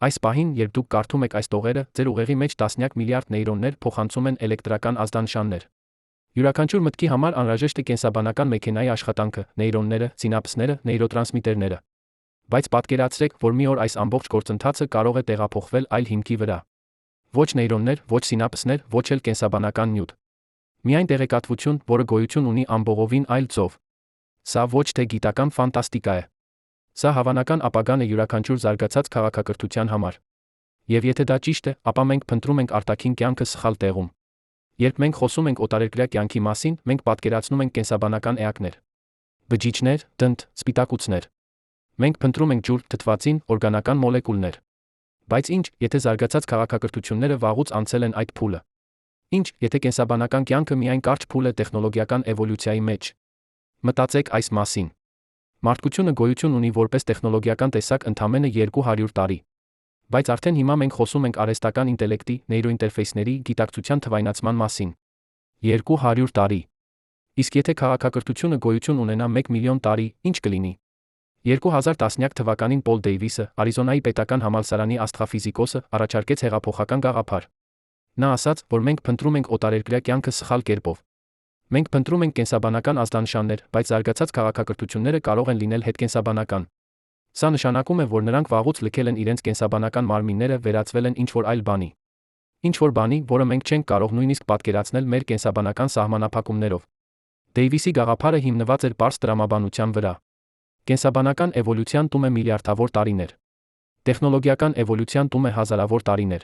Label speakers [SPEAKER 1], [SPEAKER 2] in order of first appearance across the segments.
[SPEAKER 1] Այս պահին, երբ դուք կարդում եք այս տողերը, ձեր ուղեղի մեջ տասնյակ միլիարդ նեյրոններ փոխանցում են էլեկտրական ազդանշաններ։ Յուրաքանչյուր մտքի համար անհրաժեշտ է կենսաբանական մեքենայի աշխատանքը, նեյրոնները, սինապսները, նեյրոտրանսմիտերները։ Բայց պատկերացրեք, որ մի օր այս ամբողջ գործընթացը կարող է տեղափոխվել այլ հիմքի վրա։ Ոչ նեյրոններ, ոչ սինապսներ, ոչ էլ կենսաբանական նյութ։ Միայն տեղեկատվություն, որը գոյություն ունի ամբողովին այլ ձով։ Սա ոչ թե գիտական ֆանտաստիկա է։ Սա հավանական ապագան է յուրաքանչյուր զարգացած քաղաքակրթության համար։ Եվ եթե դա ճիշտ է, ապա մենք փնտրում ենք արտաքին կյանքը սխալ տեղում։ Երբ մենք խոսում ենք օտարերկրյա կյանքի մասին, մենք պատկերացնում ենք կենսաբանական էակներ։ Բջիջներ, դնդ, սպիտակուցներ։ Մենք փնտրում ենք ջուր, թթվածին, օրգանական մոլեկուլներ։ Բայց ինչ, եթե զարգացած քաղաքակրթությունները վաղուց անցել են այդ փուլը։ Ինչ, եթե կենսաբանական կյանքը միայն կարճ փուլ է տեխնոլոգիական էվոլյուցիայի մեջ։ Մտածեք այս մասին։ Մարդկությունը գոյություն ունի որպես տեխնոլոգիական տեսակ ընդամենը 200 տարի։ Բայց արդեն հիմա մենք խոսում ենք արհեստական ինտելեկտի, նեյրոինտերֆեյսների, գիտակցության թվայնացման մասին։ 200 տարի։ Իսկ եթե քաղաքակրթությունը գոյություն ունենա 1 միլիոն տարի, ինչ կլինի։ 2010 թվականին Պոլ Դեյվիսը, Արիզոնայի պետական համալսարանի աստղաֆիզիկոսը, առաջարկեց հեղափոխական գաղափար։ Նա ասաց, որ մենք փնտրում ենք օտարերկրյա կյանքը սխալ կերպով։ Մենք փնտրում ենք կենսաբանական ազդանշաններ, բայց զարգացած քաղաքակրթությունները կարող են լինել հետկենսաբանական։ Սա նշանակում է, որ նրանք վաղուց լքել են իրենց կենսաբանական մարմինները, վերածվել են ինչ-որ այլ բանի։ Ինչ-որ բանի, որը մենք չենք կարող նույնիսկ պատկերացնել մեր կենսաբանական սահմանափակումներով։ Դեյվիսի գաղափարը հիմնված էր պարզ տրամաբանության վրա։ Կենսաբանական էվոլյուցիան տում է միլիարդավոր տարիներ։ Տեխնոլոգիական էվոլյուցիան տում է հազարավոր տարիներ։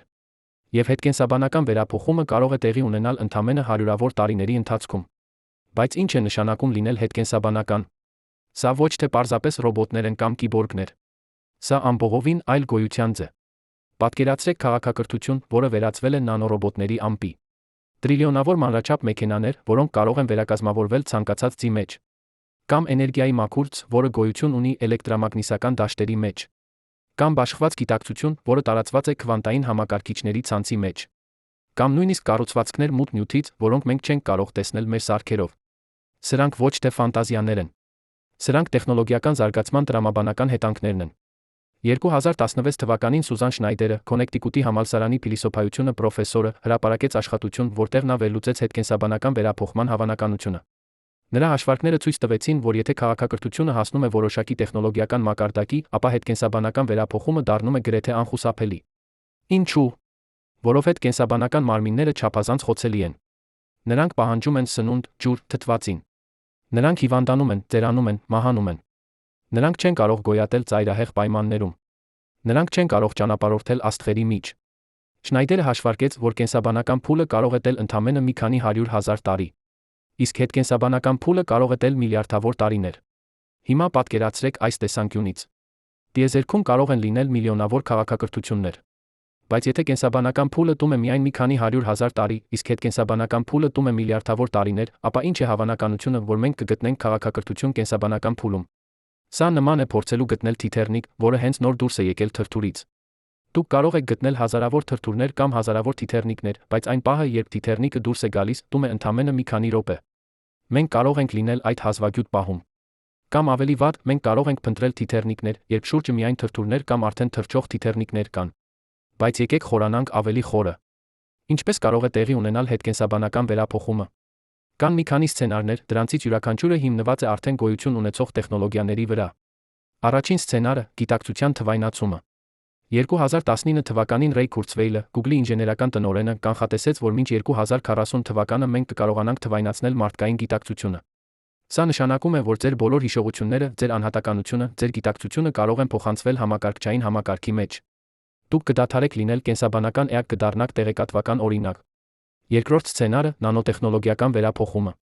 [SPEAKER 1] Եվ հետկենսաբանական վերափոխումը կարող է տեղի ունենալ ընդամենը հարյուրավոր տարիների ընթացքում։ Բայց ինչ է նշանակում լինել հետկենսաբանական։ Սա ոչ թե պարզապես ռոբոտներ են կամ կիբորգներ։ Սա ամբողովին այլ գոյության ձև։ Պատկերացրեք քաղաքակրթություն, որը վերածվել է նանորոբոտների ամպի։ Տրիլիոնավոր մանրաչափ մեքենաներ, որոնք կարող են վերակազմավորվել ցանկացած ձի մեջ։ Կամ էներգիայի մաքուրց, որը գոյություն ունի էլեկտրամագնիսական դաշտերի մեջ։ Կամ բաշխված գիտակցություն, որը տարածված է քվանտային համակարգիչների ցանցի մեջ։ Կամ նույնիսկ կառուցվածքներ մութ նյութից, որոնք մենք չենք կարող տեսնել մեր սարքերով։ Սրանք ոչ թե ֆանտազիաներ են։ Սրանք տեխնոլոգիական զարգացման տրամաբանական հետանքներն են։ 2016 թվականին Սուզան Շնայդերը, Քոնեկտիկուտի համալսարանի փիլիսոփայությունը պրոֆեսորը, հրապարակեց աշխատություն, որտեղ նա վերլուծեց հետկենսաբանական վերափոխման հավանականությունը։ Նրա հաշվարկները ցույց տվեցին, որ եթե քաղաքակրթությունը հասնում է որոշակի տեխնոլոգիական մակարդակի, ապա հետկենսաբանական վերափոխումը դառնում է գրեթե անխուսափելի։ Ինչու՞։ Որովհետև կենսաբանական մարմինները չափազանց խոցելի են։ Նրանք պահանջում են սնունդ, ջուր, թթվածին։ Նրանք հիվանդանում են, ծերանում են, մահանում են։ Նրանք չեն կարող գոյատել ծայրահեղ պայմաններում։ Նրանք չեն կարող ճանապարհորդել աստղերի միջ։ Շնայդերը հաշվարկեց, որ կենսաբանական փուլը կարող է տել ընդամենը մի քանի 100,000 տարի։ Իսկ հետկենսաբանական փուլը կարող է տել միլիարդավոր տարիներ։ Հիմա պատկերացրեք այս տեսանկյունից։ Տիեզերքում կարող են լինել միլիոնավոր քաղաքակրթություններ։ Բայց եթե կենսաբանական փուլը տում է միայն մի քանի 100,000 տարի, իսկ հետկենսաբանական փուլը տում է միլիարդավոր տարիներ, ապա ինչ է հավանականությունը, որ մենք կգտնենք քաղաքակրթություն կենսաբանական փուլում։ Սա նման է փորձելու գտնել թիթեռնիկ, որը հենց նոր դուրս է եկել թրթուրից։ Դուք կարող եք գտնել հազարավոր թրթուրներ կամ հազարավոր թիթեռնիկներ, բայց այն պահը, երբ թիթեռնիկը դուրս է գալիս, տում է ընդամենը մի քանի րոպե։ Մենք կարող ենք լինել այդ հազվագյուտ պահում։ Կամ ավելի վատ, մենք կարող ենք փնտրել թիթեռնիկներ, երբ շուրջը միայն թրթուրներ կամ արդեն թռչող թիթեռնիկներ կան։ Բայց եկեք խորանանք ավելի խորը։ Ինչպես կարող է տեղի ունենալ հետկենսաբանական վերափոխումը։ Կան մի քանի սցենարներ, դրանցից յուրաքանչյուրը հիմնված է արդեն գոյություն ունեցող տեխնոլոգիաների վրա։ Առաջին սցենարը՝ գիտակցության թվայնացումը։ 2019 թվականին Ռեյ Քուրցվեյլը, Google-ի ինժեներական տնօրենը, կանխատեսեց, որ մինչ 2040 թվականը մենք կկարողանանք թվայնացնել մարդկային գիտակցությունը։ Սա նշանակում է, որ ձեր բոլոր հիշողությունները, ձեր անհատականությունը, ձեր գիտակցությունը կարող են փոխանցվել համակարգչային համակարգի մեջ։ Դուք կդադարեք լինել կենսաբանական էակ, կդառնաք տեղեկատվական օրինակ։ Երկրորդ սցենարը՝ նանոտեխնոլոգիական վերափոխումը։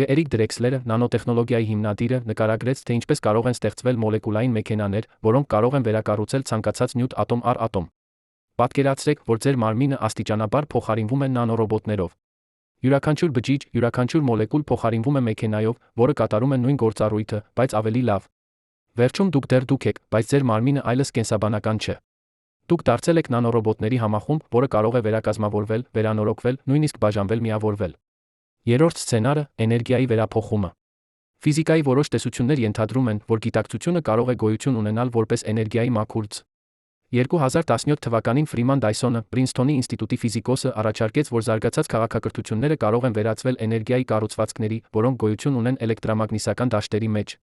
[SPEAKER 1] Էրիկ Դրեքսլերը, նանոտեխնոլոգիայի հիմնադիրը, նկարագրեց, թե ինչպես կարող են ստեղծվել մոլեկուլային մեքենաներ, որոնք կարող են վերակառուցել ցանկացած նյութ ատոմ առ ատոմ։ Պատկերացրեք, որ ձեր մարմինը աստիճանաբար փոխարինվում է նանորոբոտներով։ Յուրաքանչյուր բջիջ, յուրաքանչյուր մոլեկուլ փոխարինվում է մեքենայով, որը կատարում է նույն գործառույթը, բայց ավելի լավ։ Վերջում դուք դեռ դուք եք, բայց ձեր մարմինը այլևս կենսաբանական չէ։ Դուք դարձել եք նանորոբոտների համախումբ, որը կարող է վերակազմավորվել, վերանորոգվել, նույնիսկ բաժանվել, միավորվել։ Երրորդ սցենարը՝ էներգիայի վերափոխումը։ Ֆիզիկայի որոշ տեսություններ ենթադրում են, որ գիտակցությունը կարող է գոյություն ունենալ որպես էներգիայի մաքուրց։ 2017 թվականին Ֆրիման Դայսոնը, Պրինսթոնի ինստիտուտի ֆիզիկոսը, առաջարկեց, որ զարգացած քաղաքակրթությունները կարող են վերածվել էներգիայի կառուցվածքների, որոնք գոյություն ունեն էլեկտրամագնիսական դաշտերի մեջ։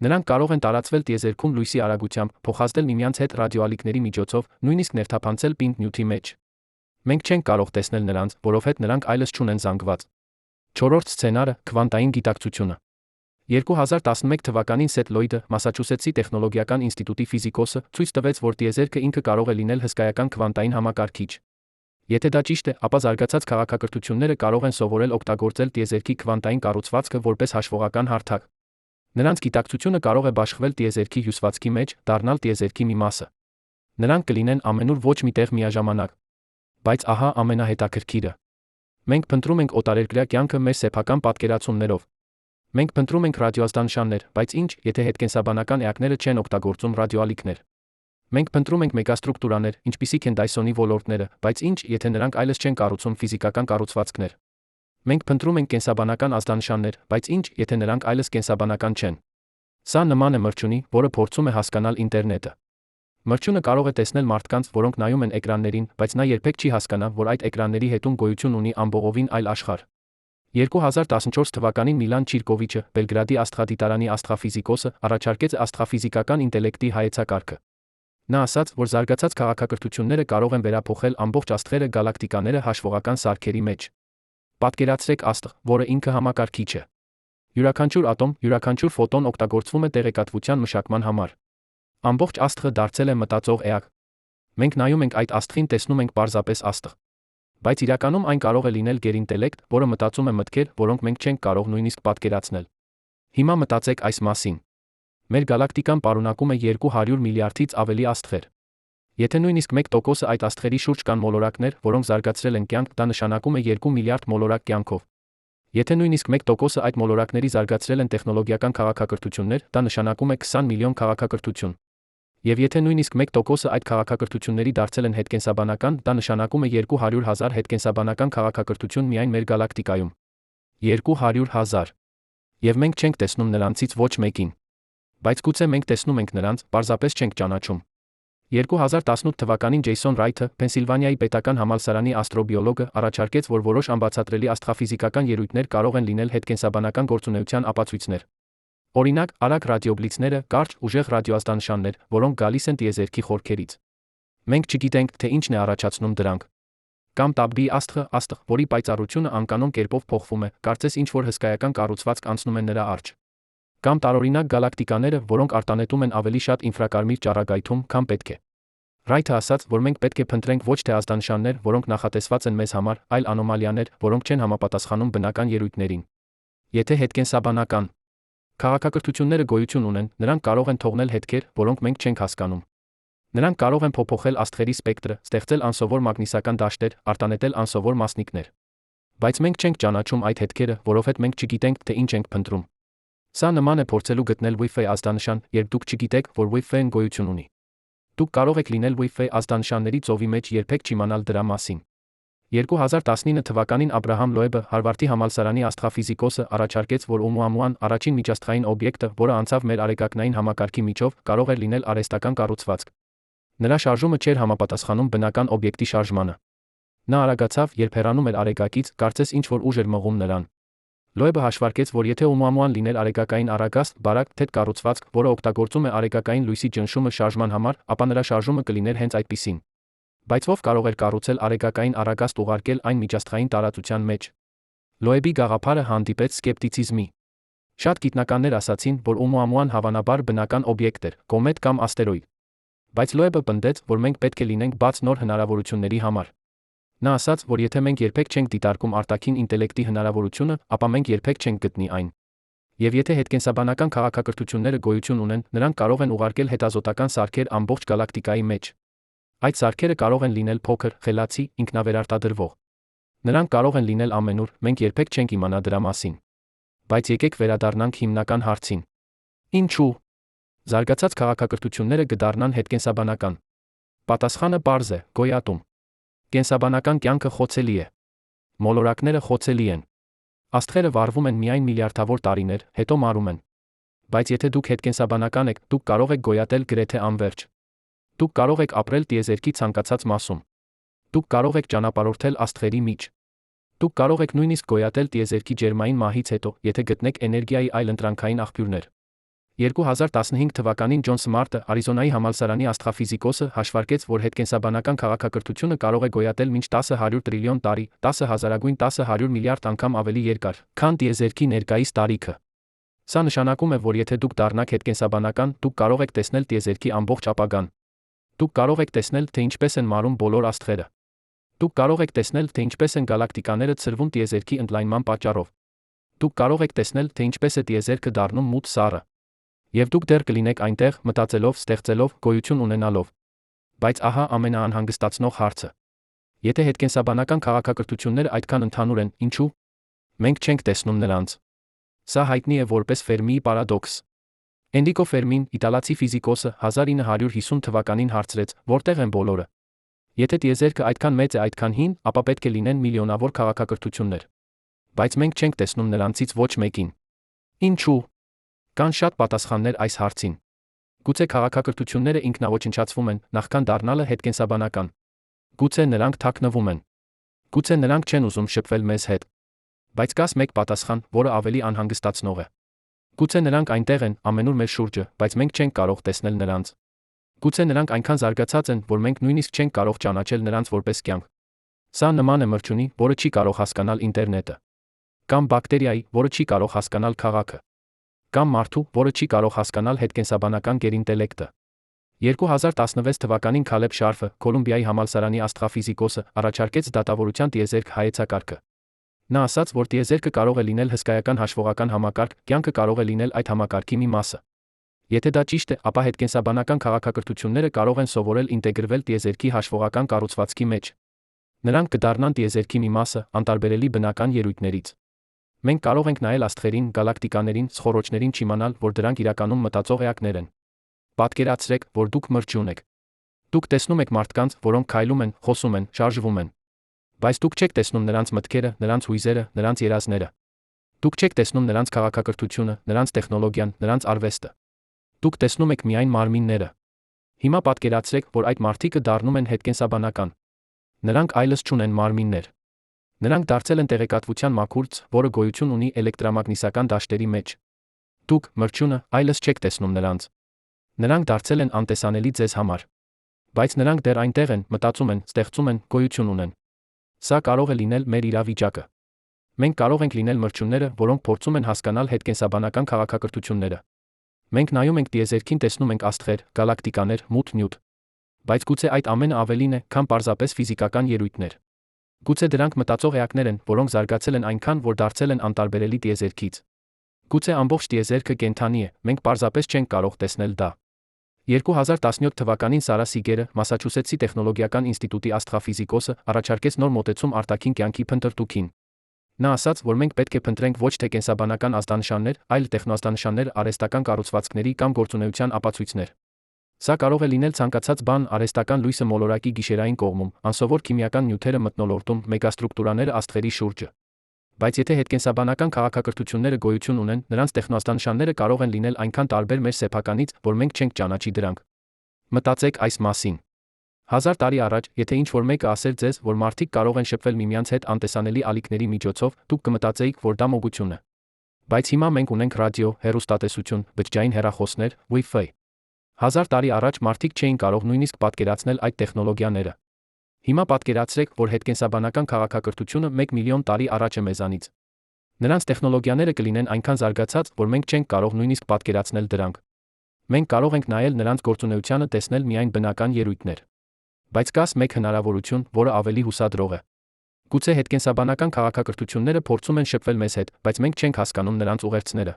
[SPEAKER 1] Նրանք կարող են տարածվել տիեզերքում լույսի արագությամբ, փոխազդել միմյանց հետ ռադիոալիքների միջոցով, նույնիսկ ներթափանցել պինդ նյութի մեջ։ Մենք չենք կարող տեսնել նրանց, որովհետև նրանք այլս չունեն զանգված։ Չորրորդ սցենարը՝ քվանտային գիտակցությունը։ 2011 թվականին Սեթ Լոյդը, Մասաչուսեթսի տեխնոլոգիական ինստիտուտի ֆիզիկոսը, ցույց տվեց, որ տիեզերքը ինքը կարող է լինել հսկայական քվանտային համակարգիչ։ Եթե դա ճիշտ է, ապա զարգացած քաղաքակրթությունները կարող են սովորել օգտագործել տիեզերքի քվանտային կառուցվածքը որպես հաշվողական հարթակ։ Նրանց գիտակցությունը կարող է բաշխվել տիեզերքի հյուսվածքի մեջ, դառնալ տիեզերքի մի մասը։ Նրանք կլինեն ամենուր ոչ մի տեղ միաժամանակ։ Բայց ահա ամենահետաքրքիրը։ Մենք փնտրում ենք օտարերկրյա կյանքը մեր սեփական պատկերացումներով։ Մենք փնտրում ենք ռադիոազդանշաններ, բայց ինչ, եթե հետկենսաբանական էակները չեն օգտագործում ռադիոալիքներ։ Մենք փնտրում ենք մեգաստրուկտուրաներ, ինչպիսիք են Դայսոնի ոլորտները, բայց ինչ, եթե նրանք այլս չեն կառուցում ֆիզիկական կառուցվածքներ։ Մենք փնտրում ենք կենսաբանական ազդանշաններ, բայց ինչ, եթե նրանք այլս կենսաբանական չեն։ Սա նման է մրջյունի, որը փորձում է հասկանալ ինտերնետը։ Մրջյունը կարող է տեսնել մարդկանց, որոնք նայում են էկրաններին, բայց նա երբեք չի հասկանա, որ այդ էկրանների հետում գոյություն ունի ամբողովին այլ աշխարհ։ 2014 թվականին Միլան Չիրկովիչը, Բելգրադի աստղադիտարանի աստղաֆիզիկոսը, առաջարկեց աստղաֆիզիկական ինտելեկտի հայեցակարգը։ Նա ասաց, որ զարգացած քաղաքակրթությունները կարող են վերափոխել ամբողջ աստղերը գալակտիկաները հաշվողական սարքերի մեջ։ Պատկերացրեք աստղ, որը ինքը համակարգիչ է։ Յուրաքանչյուր ատոմ, յուրաքանչյուր ֆոտոն օգտագործվում է տեղեկատվության մշակման համար։ Ամբողջ աստղը դարձել է մտածող էակ։ Մենք նայում ենք այդ աստղին, տեսնում ենք պարզապես աստղ։ Բայց իրականում այն կարող է լինել գերինտելեկտ, որը մտածում է մտքեր, որոնք մենք չենք կարող նույնիսկ պատկերացնել։ Հիմա մտածեք այս մասին։ Մեր գալակտիկան պարունակում է 200 միլիարդից ավելի աստղեր։ Եթե նույնիսկ 1% այդ աստղերի շուրջ կան մոլորակներ, որոնք զարգացրել են կյանք, դա նշանակում է 2 միլիարդ մոլորակ կյանքով։ Եթե նույնիսկ 1% այդ մոլորակների զարգացրել են տեխնոլոգիական քաղաքակրթություններ, դա նշանակում է 20 միլիոն քաղաքակրթություն։ Եվ եթե նույնիսկ 1% այդ քաղաքակրթությունների դարձել են հետկենսաբանական, դա նշանակում է 200,000 հետկենսաբանական քաղաքակրթություն միայն մեր գալակտիկայում։ 200,000։ Եվ մենք չենք տեսնում նրանցից ոչ մեկին։ Բայց գուցե մենք տեսնում ենք նրանց, պարզապես չենք ճանաչում։ 2018 թվականին Ջեյսոն Ռայթը, Փենսիլվանիայի պետական համալսարանի աստրոբիոլոգը, առաջարկեց, որ որոշ անբացատրելի աստղաֆիզիկական ելույթներ կարող են լինել հետկենսաբանական գործունեության ապացույցներ։ Օրինակ, արագ ռադիոբլիցները, կարճ, ուժեղ ռադիոազդանշաններ, որոնք գալիս են տիեզերքի խորքերից։ Մենք չգիտենք, թե ինչն է առաջացնում դրանք։ Կամ Տաբբի աստղը, որի պայծառությունը անկանոն կերպով փոխվում է, կարծես ինչ-որ հսկայական կառուցվածք անցնում է նրա առջ։ Կամ տարօրինակ գալակտիկաները, որոնք արտանետում են ավելի շատ ինֆրակարմիր ճառագայթում, քան պետք է։ Ռայթը ասաց, որ մենք պետք է փնտրենք ոչ թե ազդանշաններ, որոնք նախատեսված են մեզ համար, այլ անոմալիաներ, որոնք չեն համապատասխանում բնական ելույթներին։ Եթե հետկենսաբանական քաղաքակրթությունները գոյություն ունեն, նրանք կարող են թողնել հետքեր, որոնք մենք չենք հասկանում։ Նրանք կարող են փոփոխել աստղերի սպեկտրը, ստեղծել անսովոր մագնիսական դաշտեր, արտանետել անսովոր մասնիկներ։ Բայց մենք չենք ճանաչում այդ հետքերը, որովհետև մենք չգիտենք, թե ինչ ենք փնտրում։ Սա նման է փորձելու գտնել Wi-Fi ազդանշան, երբ դուք չգիտեք, որ Wi-Fi-ն գոյություն ունի։ Դուք կարող եք լինել Wi-Fi ազդանշանների ծովի մեջ երբեք չիմանալ դրա մասին։ 2019 թվականին Աբրահամ Լոեբը, Հարվարդի համալսարանի աստղաֆիզիկոսը, առաջարկեց, որ Օումուամուան, առաջին միջաստղային օբյեկտը, որը անցավ մեր արեգակնային համակարգի միջով, կարող էր լինել արհեստական կառուցվածք։ Նրա շարժումը չէր համապատասխանում բնական օբյեկտի շարժմանը։ Նա արագացավ, երբ հեռանում էր արեգակից, կարծես ինչ-որ ուժ էր մղում նրան։ Լոեբը հաշվարկեց, որ եթե Օումուամուան լիներ արեգակային արագաստ, բարակ, թեթ կառուցվածք, որը օգտագործում է արեգակային լույսի ճնշումը շարժման համար, ապա նրա շարժումը կլիներ հենց այդպիսին։ Բայց ով կարող էր կառուցել արեգակային արագաստ ուղարկել այն միջաստղային տարածության մեջ։ Լոեբի գաղափարը հանդիպեց սկեպտիցիզմի։ Շատ գիտնականներ ասացին, որ Օումուամուան հավանաբար բնական օբյեկտ էր, կոմետ կամ աստերոիդ։ Բայց Լոեբը պնդեց, որ մենք պետք է լինենք բաց նոր հնարավորությունների համար։ Նա ասաց, որ եթե մենք երբեք չենք դիտարկում արտաքին ինտելեկտի հնարավորությունը, ապա մենք երբեք չենք գտնի այն։ Եվ եթե հետկենսաբանական քաղաքակրթությունները գոյություն ունեն, նրանք կարող են ուղարկել հետազոտական սարքեր ամբողջ գալակտիկայի մեջ։ Այդ սարքերը կարող են լինել փոքր, խելացի, ինքնավերարտադրվող։ Նրանք կարող են լինել ամենուր, մենք երբեք չենք իմանա դրա մասին։ Բայց եկեք վերադառնանք հիմնական հարցին։ Ինչու՞ զարգացած քաղաքակրթությունները կդառնան հետկենսաբանական։ Պատասխանը պարզ է՝ գոյատում։ Կենսաբանական կյանքը խոցելի է։ Մոլորակները խոցելի են։ Աստղերը վառվում են միայն միլիարդավոր տարիներ, հետո մարում են։ Բայց եթե դուք հետկենսաբանական եք, դուք կարող եք գոյատել գրեթե անվերջ։ Դուք կարող եք ապրել տիեզերքի ցանկացած մասում։ Դուք կարող եք ճանապարհորդել աստղերի միջ։ Դուք կարող եք նույնիսկ գոյատել տիեզերքի ջերմային մահից հետո, եթե գտնեք էներգիայի այլ ընտրանքային աղբյուրներ։ 2015 թվականին Ջոն Սմարտը, Արիզոնայի համալսարանի աստղաֆիզիկոսը, հաշվարկեց, որ հետկենսաբանական քաղաքակրթությունը կարող է գոյատել մինչ 10-100 տրիլիոն տարի, 10 հազարագույն 10-100 միլիարդ անգամ ավելի երկար, քան տիեզերքի ներկայիս տարիքը։ Սա նշանակում է, որ եթե դուք դառնաք հետկենսաբանական, դուք կարող եք տեսնել տիեզերքի ամբողջ ապագան։ Դուք կարող եք տեսնել, թե ինչպես են մարում բոլոր աստղերը։ Դուք կարող եք տեսնել, թե ինչպես են գալակտիկաները ցրվում տիեզերքի ընդլայնման պատճառով։ Դուք կարող եք տեսնել, թե ինչպես է տիեզերքը դառնում մութ սառը։ Եվ դուք դեռ կլինեք այնտեղ, մտածելով, ստեղծելով, գոյություն ունենալով։ Բայց ահա ամենաանհանգստացնող հարցը։ Եթե հետկենսաբանական քաղաքակրթությունները այդքան ընդհանուր են, ինչու՞։ Մենք չենք տեսնում նրանց։ Սա հայտնի է որպես Ֆերմիի պարադոքս։ Էնդիկո Ֆերմին, իտալացի ֆիզիկոսը, 1950 թվականին հարցրեց, որտեղ են բոլորը։ Եթե տիեզերքը այդքան մեծ է, այդքան հին, ապա պետք է լինեն միլիոնավոր քաղաքակրթություններ։ Բայց մենք չենք տեսնում նրանցից ոչ մեկին։ Ինչու՞։ Կան շատ պատասխաններ այս հարցին։ Գուցե քաղաքակրթությունները ինքնաոչնչացվում են, նախքան դառնալը հետկենսաբանական։ Գուցե նրանք թաքնվում են։ Գուցե նրանք չեն ուզում շփվել մեզ հետ։ Բայց կաս մեկ պատասխան, որը ավելի անհանգստացնող է։ Գուցե նրանք այնտեղ են, ամենուր մեր շուրջը, բայց մենք չենք կարող տեսնել նրանց։ Գուցե նրանք այնքան զարգացած են, որ մենք նույնիսկ չենք կարող ճանաչել նրանց որպես կյանք։ Սա նման է մրջյունի, որը չի կարող հասկանալ ինտերնետը։ Կամ բակտերիայի, որը չի կարող հասկանալ քաղաքը։ Կամ մարդու, որը չի կարող հասկանալ հետկենսաբանական գերինտելեկտը։ 2016 թվականին Քալեբ Շարֆը, Կոլումբիայի համալսարանի աստղաֆիզիկոսը, առաջարկեց դատավորության տիեզերք հայեցակարգը։ Նա ասաց, որ տիեզերքը կարող է լինել հսկայական հաշվողական համակարգ, կյանքը կարող է լինել այդ համակարգի մի մասը։ Եթե դա ճիշտ է, ապա հետկենսաբանական քաղաքակրթությունները կարող են սովորել ինտեգրվել տիեզերքի հաշվողական կառուցվածքի մեջ։ Նրանք կդառնան տիեզերքի մի մասը, անտարբերելի բնական ելույթներից։ Մենք կարող ենք նայել աստղերին, գալակտիկաներին, սխորոճներին, չիմանալ, որ դրանք իրականում մտածող էակներ են։ Պատկերացրեք, որ դուք մրջյուն եք։ Դուք տեսնում եք մարդկանց, որոնք քայլում են, խոսում են, շարժվում են։ Բայց դուք չեք տեսնում նրանց մտքերը, նրանց հույզերը, նրանց երազները։ Դուք չեք տեսնում նրանց քաղաքակրթությունը, նրանց տեխնոլոգիան, նրանց արվեստը։ Դուք տեսնում եք միայն մարմինները։ Հիմա պատկերացրեք, որ այդ մարդիկը դառնում են հետկենսաբանական։ Նրանք այլս չունեն մարմիններ։ Նրանք դարձել են տեղեկատվության մաքուրց, որը գոյություն ունի էլեկտրամագնիսական դաշտերի մեջ։ Դուք, մրջյունը, այլս չեք տեսնում նրանց։ Նրանք դարձել են անտեսանելի ձեզ համար։ Բայց նրանք դեռ այնտեղ են, մտածում են, ստեղծում են, գոյություն ունեն։ Սա կարող է լինել մեր իրավիճակը։ Մենք կարող ենք լինել մրջյունները, որոնք փորձում են հասկանալ հետկենսաբանական քաղաքակրթությունները։ Մենք նայում ենք տիեզերքին, տեսնում ենք աստղեր, գալակտիկաներ, մութ նյութ։ Բայց գուցե այդ ամենը ավելին է, քան պարզապես ֆիզիկական ելույթներ։ Գուցե դրանք մտածող էակներ են, որոնք զարգացել են այնքան, որ դարձել են անտարբերելի տիեզերքից։ Գուցե ամբողջ տիեզերքը կենդանի է, մենք պարզապես չենք կարող տեսնել դա։ 2017 թվականին Սարա Սիգերը, Մասաչուսեթսի տեխնոլոգիական ինստիտուտի աստղաֆիզիկոսը, առաջարկեց նոր մոտեցում արտաքին կյանքի փնտրտուքին։ Նա ասաց, որ մենք պետք է փնտրենք ոչ թե կենսաբանական ազդանշաններ, այլ տեխնոազդանշաններ, արհեստական կառուցվածքների կամ գործունեության ապացույցներ։ Սա կարող է լինել ցանկացած բան, արհեստական լույսը մոլորակի գիշերային կողմում, անսովոր քիմիական նյութերը մթնոլորտում, մեգաստրուկտուրաները աստղերի շուրջը։ Բայց եթե հետկենսաբանական քաղաքակրթությունները գոյություն ունեն, նրանց տեխնոազդանշանները կարող են լինել այնքան տարբեր մեր սեփականից, որ մենք չենք ճանաչի դրանք։ Մտածեք այս մասին։ 1000 տարի առաջ, եթե ինչ-որ մեկը ասեր ձեզ, որ մարդիկ կարող են շփվել միմյանց հետ անտեսանելի ալիքների միջոցով, դուք կմտածեիք, որ դա մոգություն է։ Բայց հիմա մենք ունենք ռադիո, հեռուստատեսություն, բջջային հեռախոսներ, Wi-Fi։ 1000 տարի առաջ մարդիկ չէին կարող նույնիսկ պատկերացնել այդ տեխնոլոգիաները։ Հիմա պատկերացրեք, որ հետկենսաբանական քաղաքակրթությունը 1 միլիոն տարի առաջ է մեզանից։ Նրանց տեխնոլոգիաները կլինեն այնքան զարգացած, որ մենք չենք կարող նույնիսկ պատկերացնել դրանք։ Մենք կարող ենք նայել նրանց գործունեությանը, տեսնել միայն բնական ելույթներ։ Բայց կաս մեկ հնարավորություն, որը ավելի հուսադրող է։ Գուցե հետկենսաբանական քաղաքակրթությունները փորձում են շփվել մեզ հետ, բայց մենք չենք հասկանում նրանց ուղերձները։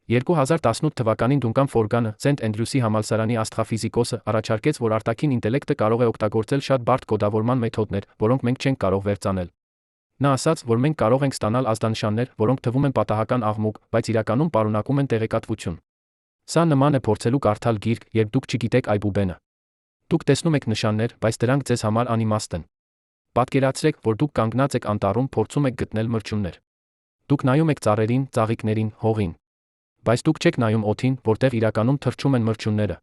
[SPEAKER 1] 2018 թվականին Դունկան Ֆորգանը, Սենթ Էնդրյուսի համալսարանի աստղաֆիզիկոսը, առաջարկեց, որ արտաքին ինտելեկտը կարող է օգտագործել շատ բարդ կոդավորման մեթոդներ, որոնք մենք չենք կարող վերծանել։ Նա ասաց, որ մենք կարող ենք ստանալ ազդանշաններ, որոնք թվում են պատահական աղմուկ, բայց իրականում պարունակում են տեղեկատվություն։ Սա նման է փորձելու կարդալ գիրք, երբ դուք չգիտեք այբուբենը։ Դուք տեսնում եք նշաններ, բայց դրանք ձեզ համար անիմաստ են։ Պատկերացրեք, որ դուք կանգնած եք անտառում, փորձում եք գտնել մրջյուններ։ Դուք նայում եք ծառերին, ծաղիկներին, հողին։ Բայց դուք չեք նայում օդին, որտեղ իրականում թռչում են մրջյունները։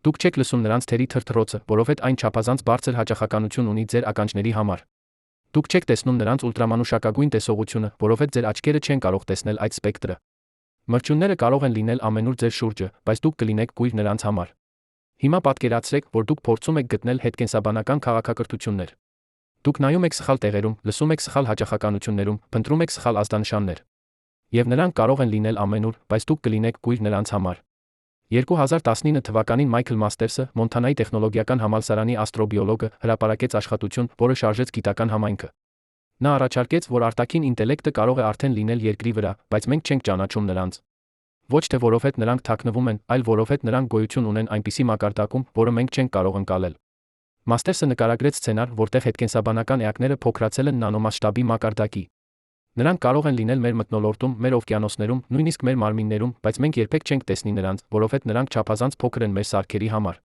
[SPEAKER 1] Դուք չեք լսում նրանց թերի թրթռոցը, որովհետև այն չափազանց բարձր հաճախականություն ունի ձեր ականջների համար։ Դուք չեք տեսնում նրանց ուլտրամանուշակագույն տեսողությունը, որովհետև ձեր աչքերը չեն կարող տեսնել այդ սպեկտրը։ Մրջյունները կարող են լինել ամենուր ձեր շուրջը, բայց դուք կլինեք կույր նրանց համար։ Հիմա պատկերացրեք, որ դուք փորձում եք գտնել հետկենսաբանական քաղաքակրթություններ։ Դուք նայում եք սխալ տեղերում, լսում եք սխալ հաճախականություններում, փնտրում եք սխալ ազդանշաններ։ Եվ նրանք կարող են լինել ամենուր, բայց դուք կլինեք կույր նրանց համար։ 2019 թվականին Մայքլ Մաստերսը, Մոնթանայի տեխնոլոգիական համալսարանի աստրոբիոլոգը, հրապարակեց աշխատություն, որը շարժեց գիտական համայնքը։ Նա առաջարկեց, որ արտաքին ինտելեկտը կարող է արդեն լինել երկրի վրա, բայց մենք չենք ճանաչում նրանց։ Ոչ թե որովհետև նրանք թաքնվում են, այլ որովհետև նրանք գոյություն ունեն այնպիսի մակարդակում, որը մենք չենք կարող ընկալել։ Մաստերսը նկարագրեց սցենար, որտեղ հետկենսաբանական էակները փոքրացել են նանոմասշտաբի մակարդակի։ Նրանք կարող են լինել մեր մթնոլորտում, մեր օվկիանոսներում, նույնիսկ մեր մարմիններում, բայց մենք երբեք չենք տեսնի նրանց, որովհետև նրանք չափազանց փոքր են մեր սարքերի համար։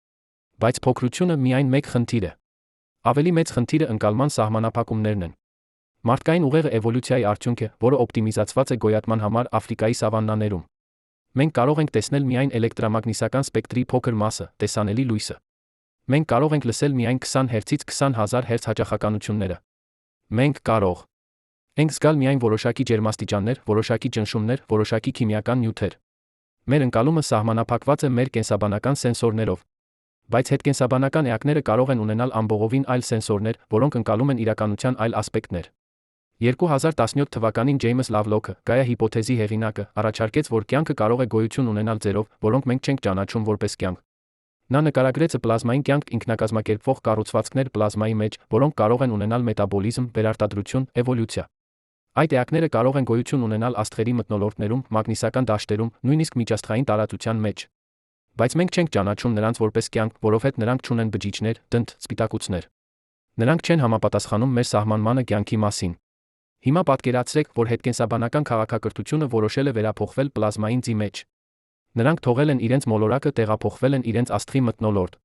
[SPEAKER 1] Բայց փոքրությունը միայն մեկ խնդիր է։ Ավելի մեծ խնդիրը ընկալման սահմանափակումներն են։ Մարդկային ուղեղը էվոլյուցիայի արդյունք է, որը օպտիմիզացված է գոյատման համար Աֆրիկայի սավաննաներում։ Մենք կարող ենք տեսնել միայն էլեկտրամագնիսական սպեկտրի փոքր մասը, տեսանելի լույսը։ Մենք կարող ենք լսել միայն 20 հերցից 20,000 հերց հաճախականությունները։ Մենք կարող ենք զգալ միայն որոշակի ջերմաստիճաններ, որոշակի ճնշումներ, որոշակի քիմիական նյութեր։ Մեր ընկալումը սահմանափակված է մեր կենսաբանական սենսորներով։ Բայց հետկենսաբանական էակները կարող են ունենալ ամբողովին այլ սենսորներ, որոնք ընկալում են իրականության այլ ասպեկտներ։ 2017 թվականին Ջեյմս Լավլոքը, Գայա հիպոթեզի հեղինակը, առաջարկեց, որ կյանքը կարող է գոյություն ունենալ ձերով, որոնք մենք չենք ճանաչում որպես կյանք։ Նա նկարագրեց պլազմային կյանք ինքնակազմակերպվող կառուցվածքներ պլազմայի մեջ, որոնք կարող են ունենալ մետաբոլիզմ, վերարտադրություն, էվոլյուցիա։ Այդ էակները կարող են գոյություն ունենալ աստղերի մթնոլորտներում, մագնիսական դաշտերում, նույնիսկ միջաստղային տարածության մեջ։ Բայց մենք չենք ճանաչում նրանց որպես կյանք, որովհետև նրանք չունեն բջիջներ, դնդ, սպիտակուցներ։ Նրանք չեն համապատասխանում մեր սահմանմանը կյանքի մասին։ Հիմա պատկերացրեք, որ հետկենսաբանական քաղաքակրթությունը որոշել է վերափոխվել պլազմային ձի մեջ։ Նրանք թողել են իրենց մոլորակը, տեղափոխվել են իրենց աստղի մթնոլորտ։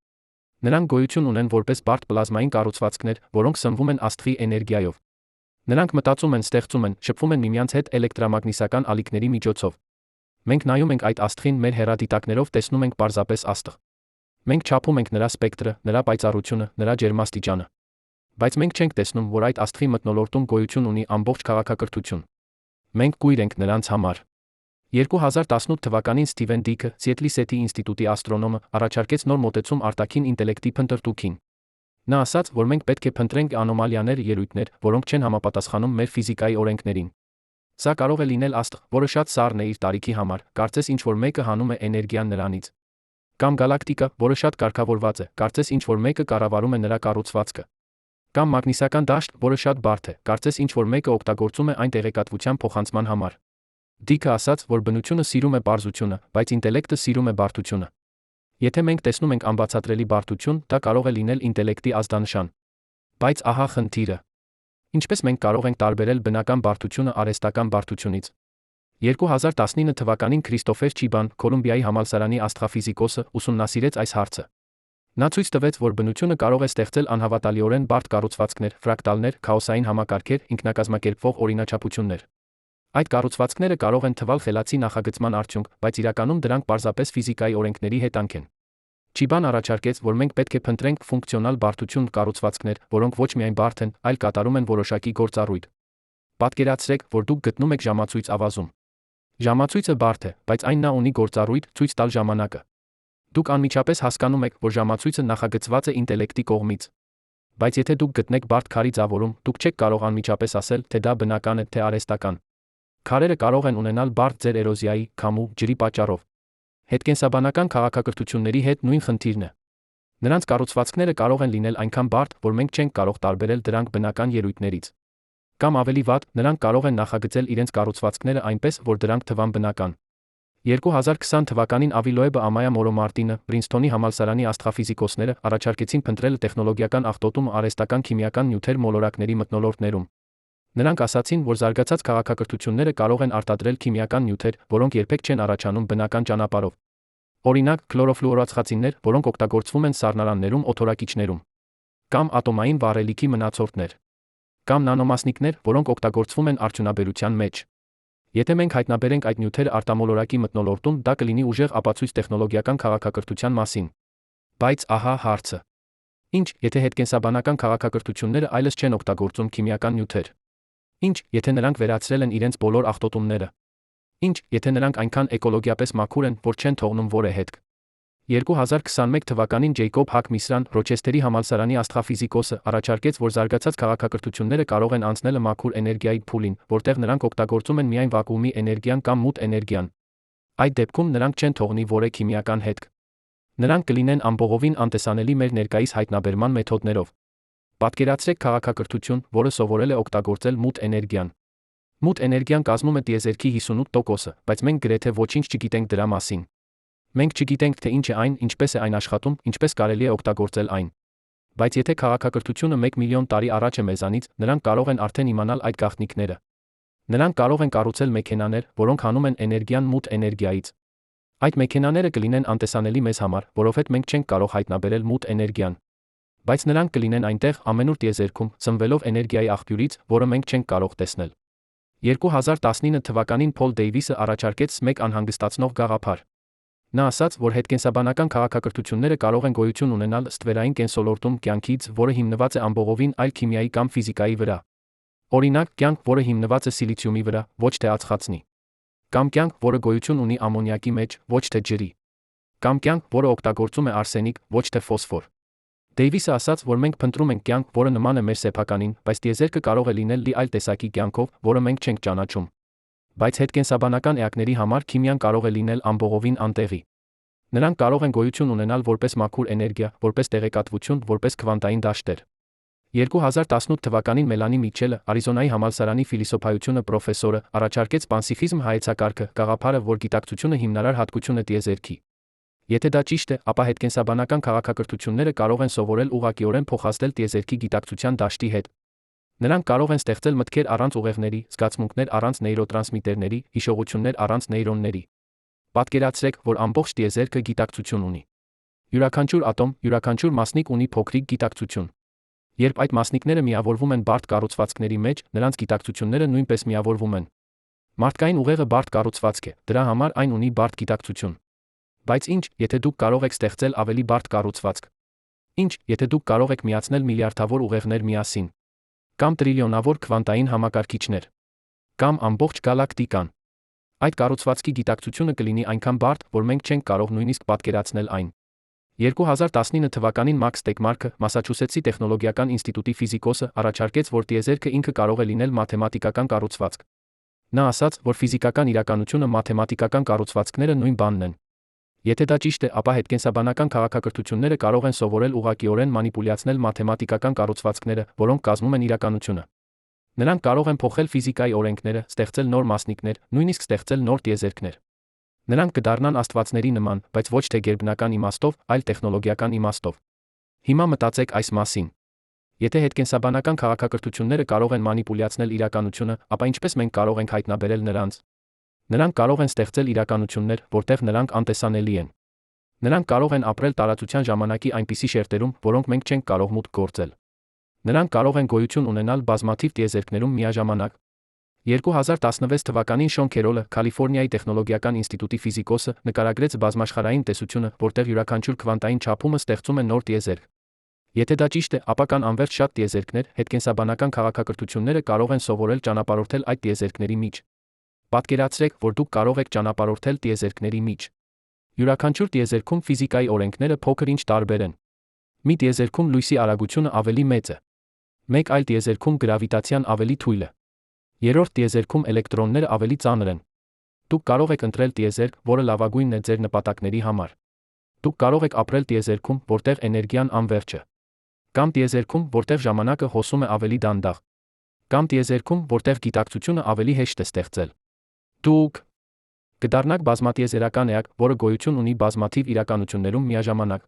[SPEAKER 1] Նրանք գոյություն ունեն որպես բարդ պլազմային կառուցվածքներ, որոնք սնվում են աստղի էներգիայով։ Նրանք մտածում են, ստեղծում են, շփվում են միմյանց հետ էլեկտրամագնիսական ալիքների միջոցով։ Մենք նայում ենք այդ աստղին մեր հեռադիտակներով, տեսնում ենք պարզապես աստղ։ Մենք չափում ենք նրա սպեկտրը, նրա պայծառությունը, նրա ջերմաստիճանը։ Բայց մենք չենք տեսնում, որ այդ աստղի մթնոլորտում գոյություն ունի ամբողջ քաղաքակրթություն։ Մենք կույր ենք նրանց համար։ 2018 թվականին Սթիվեն Դիքը, Սիեթլի Սեթի ինստիտուտի աստրոնոմը, առաջարկեց նոր մոտեցում արտաքին ինտելեկտի փնտրտուքին։ Նա ասաց, որ մենք պետք է փնտրենք անոմալիաներ, ելույթներ, որոնք չեն համապատասխանում մեր ֆիզիկայի օրենքներին։ Սա կարող է լինել աստղ, որը շատ սառն է իր տարիքի համար, կարծես ինչ-որ մեկը հանում է էներգիան նրանից։ Կամ գալակտիկա, որը շատ կարգավորված է, կարծես ինչ-որ մեկը կառավարում է նրա կառուցվածքը։ Կամ մագնիսական դաշտ, որը շատ բարդ է, կարծես ինչ-որ մեկը օգտագործում է այն տեղեկատվության փոխանցման համար։ Դիքը ասաց, որ բնությունը սիրում է պարզությունը, բայց ինտելեկտը սիրում է բարդությունը։ Եթե մենք տեսնում ենք անբացատրելի բարդություն, դա կարող է լինել ինտելեկտի ազդանշան։ Բայց ահա խնդիրը։ Ինչպես մենք կարող ենք տարբերել բնական բարդությունը արհեստական բարդությունից։ 2019 թվականին Քրիստոֆեր Չիբան, Կոլումբիայի համալսարանի աստղաֆիզիկոսը, ուսումնասիրեց այս հարցը։ Նա ցույց տվեց, որ բնությունը կարող է ստեղծել անհավատալիորեն բարդ կառուցվածքներ, ֆրակտալներ, քաոսային համակարգեր, ինքնակազմակերպվող օրինաչափություններ։ Այդ կառուցվածքները կարող են թվալ խելացի նախագծման արդյունք, բայց իրականում դրանք պարզապես ֆիզիկայի օրենքների հետանք են։ Չիբան առաջարկեց, որ մենք պետք է փնտրենք ֆունկցիոնալ բարդություն կառուցվածքներ, որոնք ոչ միայն բարդ են, այլ կատարում են որոշակի գործառույթ։ Պատկերացրեք, որ դուք գտնում եք ժամացույց ավազում։ Ժամացույցը բարդ է, բայց այն նա ունի գործառույթ ցույց տալ ժամանակը։ Դուք անմիջապես հասկանում եք, որ ժամացույցը նախագծված է ինտելեկտի կողմից։ Բայց եթե դուք գտնեք բարդ քարի ձավորում, դուք չեք կարող անմիջապես ասել, թե դա բնական է, թե արհեստական։ Քարերը կարող են ունենալ բարդ ձեր էրոզիայի, քամու, ջրի պատճառով։ Հետկենսաբանական քաղաքակրթությունների հետ նույն խնդիրն է։ Նրանց կառուցվածքները կարող են լինել այնքան բարդ, որ մենք չենք կարող տարբերել դրանք բնական ելույթներից։ Կամ ավելի վատ, նրանք կարող են նախագծել իրենց կառուցվածքները այնպես, որ դրանք թվան բնական։ 2020 թվականին Ավիլոեբը Ամայա Մորոմարտինը, Պրինսթոնի համալսարանի աստղաֆիզիկոսները առաջարկեցին փնտրել տեխնոլոգիական աղտոտում արհեստական քիմիական նյութեր մոլորակների մթնոլորտներում։ Նրանք ասացին, որ զարգացած քաղաքակրթությունները կարող են արտադրել քիմիական նյութեր, որոնք երբեք չեն առաջանում բնական ճանապարհով։ Օրինակ, քլորոֆլուորացխածիններ, որոնք օգտագործվում են սառնարաններում, օդորակիչներում։ Կամ ատոմային վառելիքի մնացորդներ։ Կամ նանոմասնիկներ, որոնք օգտագործվում են արդյունաբերության մեջ։ Եթե մենք հայտնաբերենք այդ նյութերը արտամոլորակի մթնոլորտում, դա կլինի ուժեղ ապացույց տեխնոլոգիական քաղաքակրթության մասին։ Բայց ահա հարցը. ինչ, եթե հետկենսաբանական քաղաքակրթությունները այլևս չեն օգտագործում քիմիական նյութեր? Ինչ, եթե նրանք վերացրել են իրենց բոլոր աղտոտումները? Ինչ, եթե նրանք այնքան էկոլոգիապես մաքուր են, որ չեն թողնում որևէ հետք? 2021 թվականին Ջեյկոբ Հակ Միսրան, Ռոչեսթերի համալսարանի աստղաֆիզիկոսը, առաջարկեց, որ զարգացած քաղաքակրթությունները կարող են անցնել մաքուր էներգիայի փուլին, որտեղ նրանք օգտագործում են միայն վակուումի էներգիան կամ մութ էներգիան։ Այդ դեպքում նրանք չեն թողնի որևէ քիմիական հետք։ Նրանք կլինեն ամբողովին անտեսանելի մեր ներկայիս հայտնաբերման մեթոդներով։ Պատկերացրեք քաղաքակրթություն, որը սովորել է օգտագործել մութ էներգիան։ Մութ էներգիան կազմում է տիեզերքի 58%, բայց մենք գրեթե ոչինչ չգիտենք դրա մասին։ Մենք չգիտենք, թե ինչ է այն, ինչպես է այն աշխատում, ինչպես կարելի է օգտագործել այն։ Բայց եթե քաղաքակրթությունը 1 միլիոն տարի առաջ է մեզանից, նրանք կարող են արդեն իմանալ այդ գաղտնիքները։ Նրանք կարող են կառուցել մեքենաներ, որոնք հանում են էներգիան մութ էներգիայից։ Այդ մեքենաները կլինեն անտեսանելի մեզ համար, որովհետև մենք չենք կարող հայտնաբերել մութ էներգիան։ Բայց նրանք կլինեն այնտեղ, ամենուր տիեզերքում, սնվելով էներգիայի աղբյուրից, որը մենք չենք կարող տեսնել։ 2019 թվականին Փոլ Դեյվիսը առաջարկեց մեկ անհանգստացնող գաղափար։ Նա ասաց, որ հետկենսաբանական քաղաքակրթությունները կարող են գոյություն ունենալ ստվերային կենսոլորտում կյանքից, որը հիմնված է ամբողովին այլ քիմիայի կամ ֆիզիկայի վրա։ Օրինակ, կյանք, որը հիմնված է սիլիցիումի վրա, ոչ թե ածխածնի։ Կամ կյանք, որը գոյություն ունի ամոնիակի մեջ, ոչ թե ջրի։ Կամ կյանք, որը օգտագործում է արսենիկ, ոչ թե ֆոսֆոր։ Դեյվիսը ասաց, որ մենք փնտրում ենք կյանք, որը նման է մեր սեփականին, բայց տիեզերքը կարող է լինել լի այլ տեսակի կյանքով, որը մենք չենք ճանաչում։ Բայց հետկենսաբանական էակների համար քիմիան կարող է լինել ամբողովին անտեղի։ Նրանք կարող են գոյություն ունենալ որպես մաքուր էներգիա, որպես տեղեկատվություն, որպես քվանտային դաշտեր։ 2018 թվականին Մելանի Միչելը, Արիզոնայի համալսարանի ֆիլիսոփայությունը պրոֆեսորը, առաջարկեց պանսիֆիզմ հայեցակարգը, գաղափարը, որ գիտակցությունը հիմնարար հատկություն է տիեզերքի։ Եթե դա ճիշտ է, ապա հետկենսաբանական քաղաքակրթությունները կարող են սովորել ուղղակիորեն փոխազդել տիեզերքի գիտակցության դաշտի հետ։ Նրանք կարող են ստեղծել մտքեր առանց ուղեղների, զգացմունքներ առանց նեյրոտրանսմիտերների, հիշողություններ առանց նեյրոնների։ Պատկերացրեք, որ ամբողջ տիեզերքը գիտակցություն ունի։ Յուրաքանչյուր ատոմ, յուրաքանչյուր մասնիկ ունի փոքրիկ գիտակցություն։ Երբ այդ մասնիկները միավորվում են բարդ կառուցվածքների մեջ, նրանց գիտակցությունները նույնպես միավորվում են։ Մարդկային ուղեղը բարդ կառուցվածք է, դրա համար այն ունի բարդ գիտակցություն։ Բայց ինչ, եթե դուք կարող եք ստեղծել ավելի բարդ կառուցվածք։ Ինչ, եթե դուք կարող եք միացնել միլիարդավոր ուղեղներ միասին։ Կամ տրիլիոնավոր քվանտային համակարգիչներ։ Կամ ամբողջ գալակտիկան։ Այդ կառուցվածքի գիտակցությունը կլինի այնքան բարդ, որ մենք չենք կարող նույնիսկ պատկերացնել այն։ 2019 թվականին Մաքս Տեկմարքը, Մասաչուսեթսի տեխնոլոգիական ինստիտուտի ֆիզիկոսը, առաջարկեց, որ տիեզերքը ինքը կարող է լինել մաթեմատիկական կառուցվածք։ Նա ասաց, որ ֆիզիկական իրականությունը մաթեմատիկական կառուցվածքները նույն բանն են։ Եթե դա ճիշտ է, ապա հետկենսաբանական քաղաքակրթությունները կարող են սովորել ուղղակիորեն մանիպուլյացնել մաթեմատիկական կառուցվածքները, որոնք կազմում են իրականությունը։ Նրանք կարող են փոխել ֆիզիկայի օրենքները, ստեղծել նոր մասնիկներ, նույնիսկ ստեղծել նոր տիեզերքներ։ Նրանք կդառնան աստվածների նման, բայց ոչ թե գերբնական իմաստով, այլ տեխնոլոգիական իմաստով։ Հիմա մտածեք այս մասին։ Եթե հետկենսաբանական քաղաքակրթությունները կարող են մանիպուլյացնել իրականությունը, ապա ինչպես մենք կարող ենք հայտնաբերել նրանց։ Նրանք կարող են ստեղծել իրականություններ, որտեղ նրանք անտեսանելի են։ Նրանք կարող են ապրել տարածության ժամանակի այնպիսի շերտերում, որոնք մենք չենք կարող մուտք գործել։ Նրանք կարող են գոյություն ունենալ բազմաթիվ տիեզերքներում միաժամանակ։ 2016 թվականին Շոն Քերոլը, Կալիֆոռնիայի տեխնոլոգիական ինստիտուտի ֆիզիկոսը, նկարագրեց բազմաշխարհային տեսությունը, որտեղ յուրաքանչյուր քվանտային չափումը ստեղծում է նոր տիեզերք։ Եթե դա ճիշտ է, ապա կան անվերջ շատ տիեզերքներ, հետկենսաբանական քաղաքակրթությունները կարող են սովորել ճանապարհորդել այդ տիեզերքների մեջ։ Պատկերացրեք, որ դուք կարող եք ճանապարհորդել տիեզերքների մեջ։ Յուրաքանչյուր տիեզերքում ֆիզիկայի օրենքները փոքր-ինչ տարբեր են։ Մի տիեզերքում լույսի արագությունը ավելի մեծ է։ Մեկ այլ տիեզերքում գրավիտացիան ավելի թույլ է։ Երրորդ տիեզերքում էլեկտրոնները ավելի ծանր են։ Դուք կարող եք ընտրել տիեզերք, որը լավագույնն է ձեր նպատակների համար։ Դուք կարող եք ապրել տիեզերքում, որտեղ էներգիան անվերջ է։ Կամ տիեզերքում, որտեղ ժամանակը հոսում է ավելի դանդաղ։ Կամ տիեզերքում, որտեղ գիտակցությունը ավելի հեշտ է ստեղծել։ Դուք կդառնաք բազմատիեզերական էակ, որը գոյություն ունի բազմաթիվ իրականություններում միաժամանակ։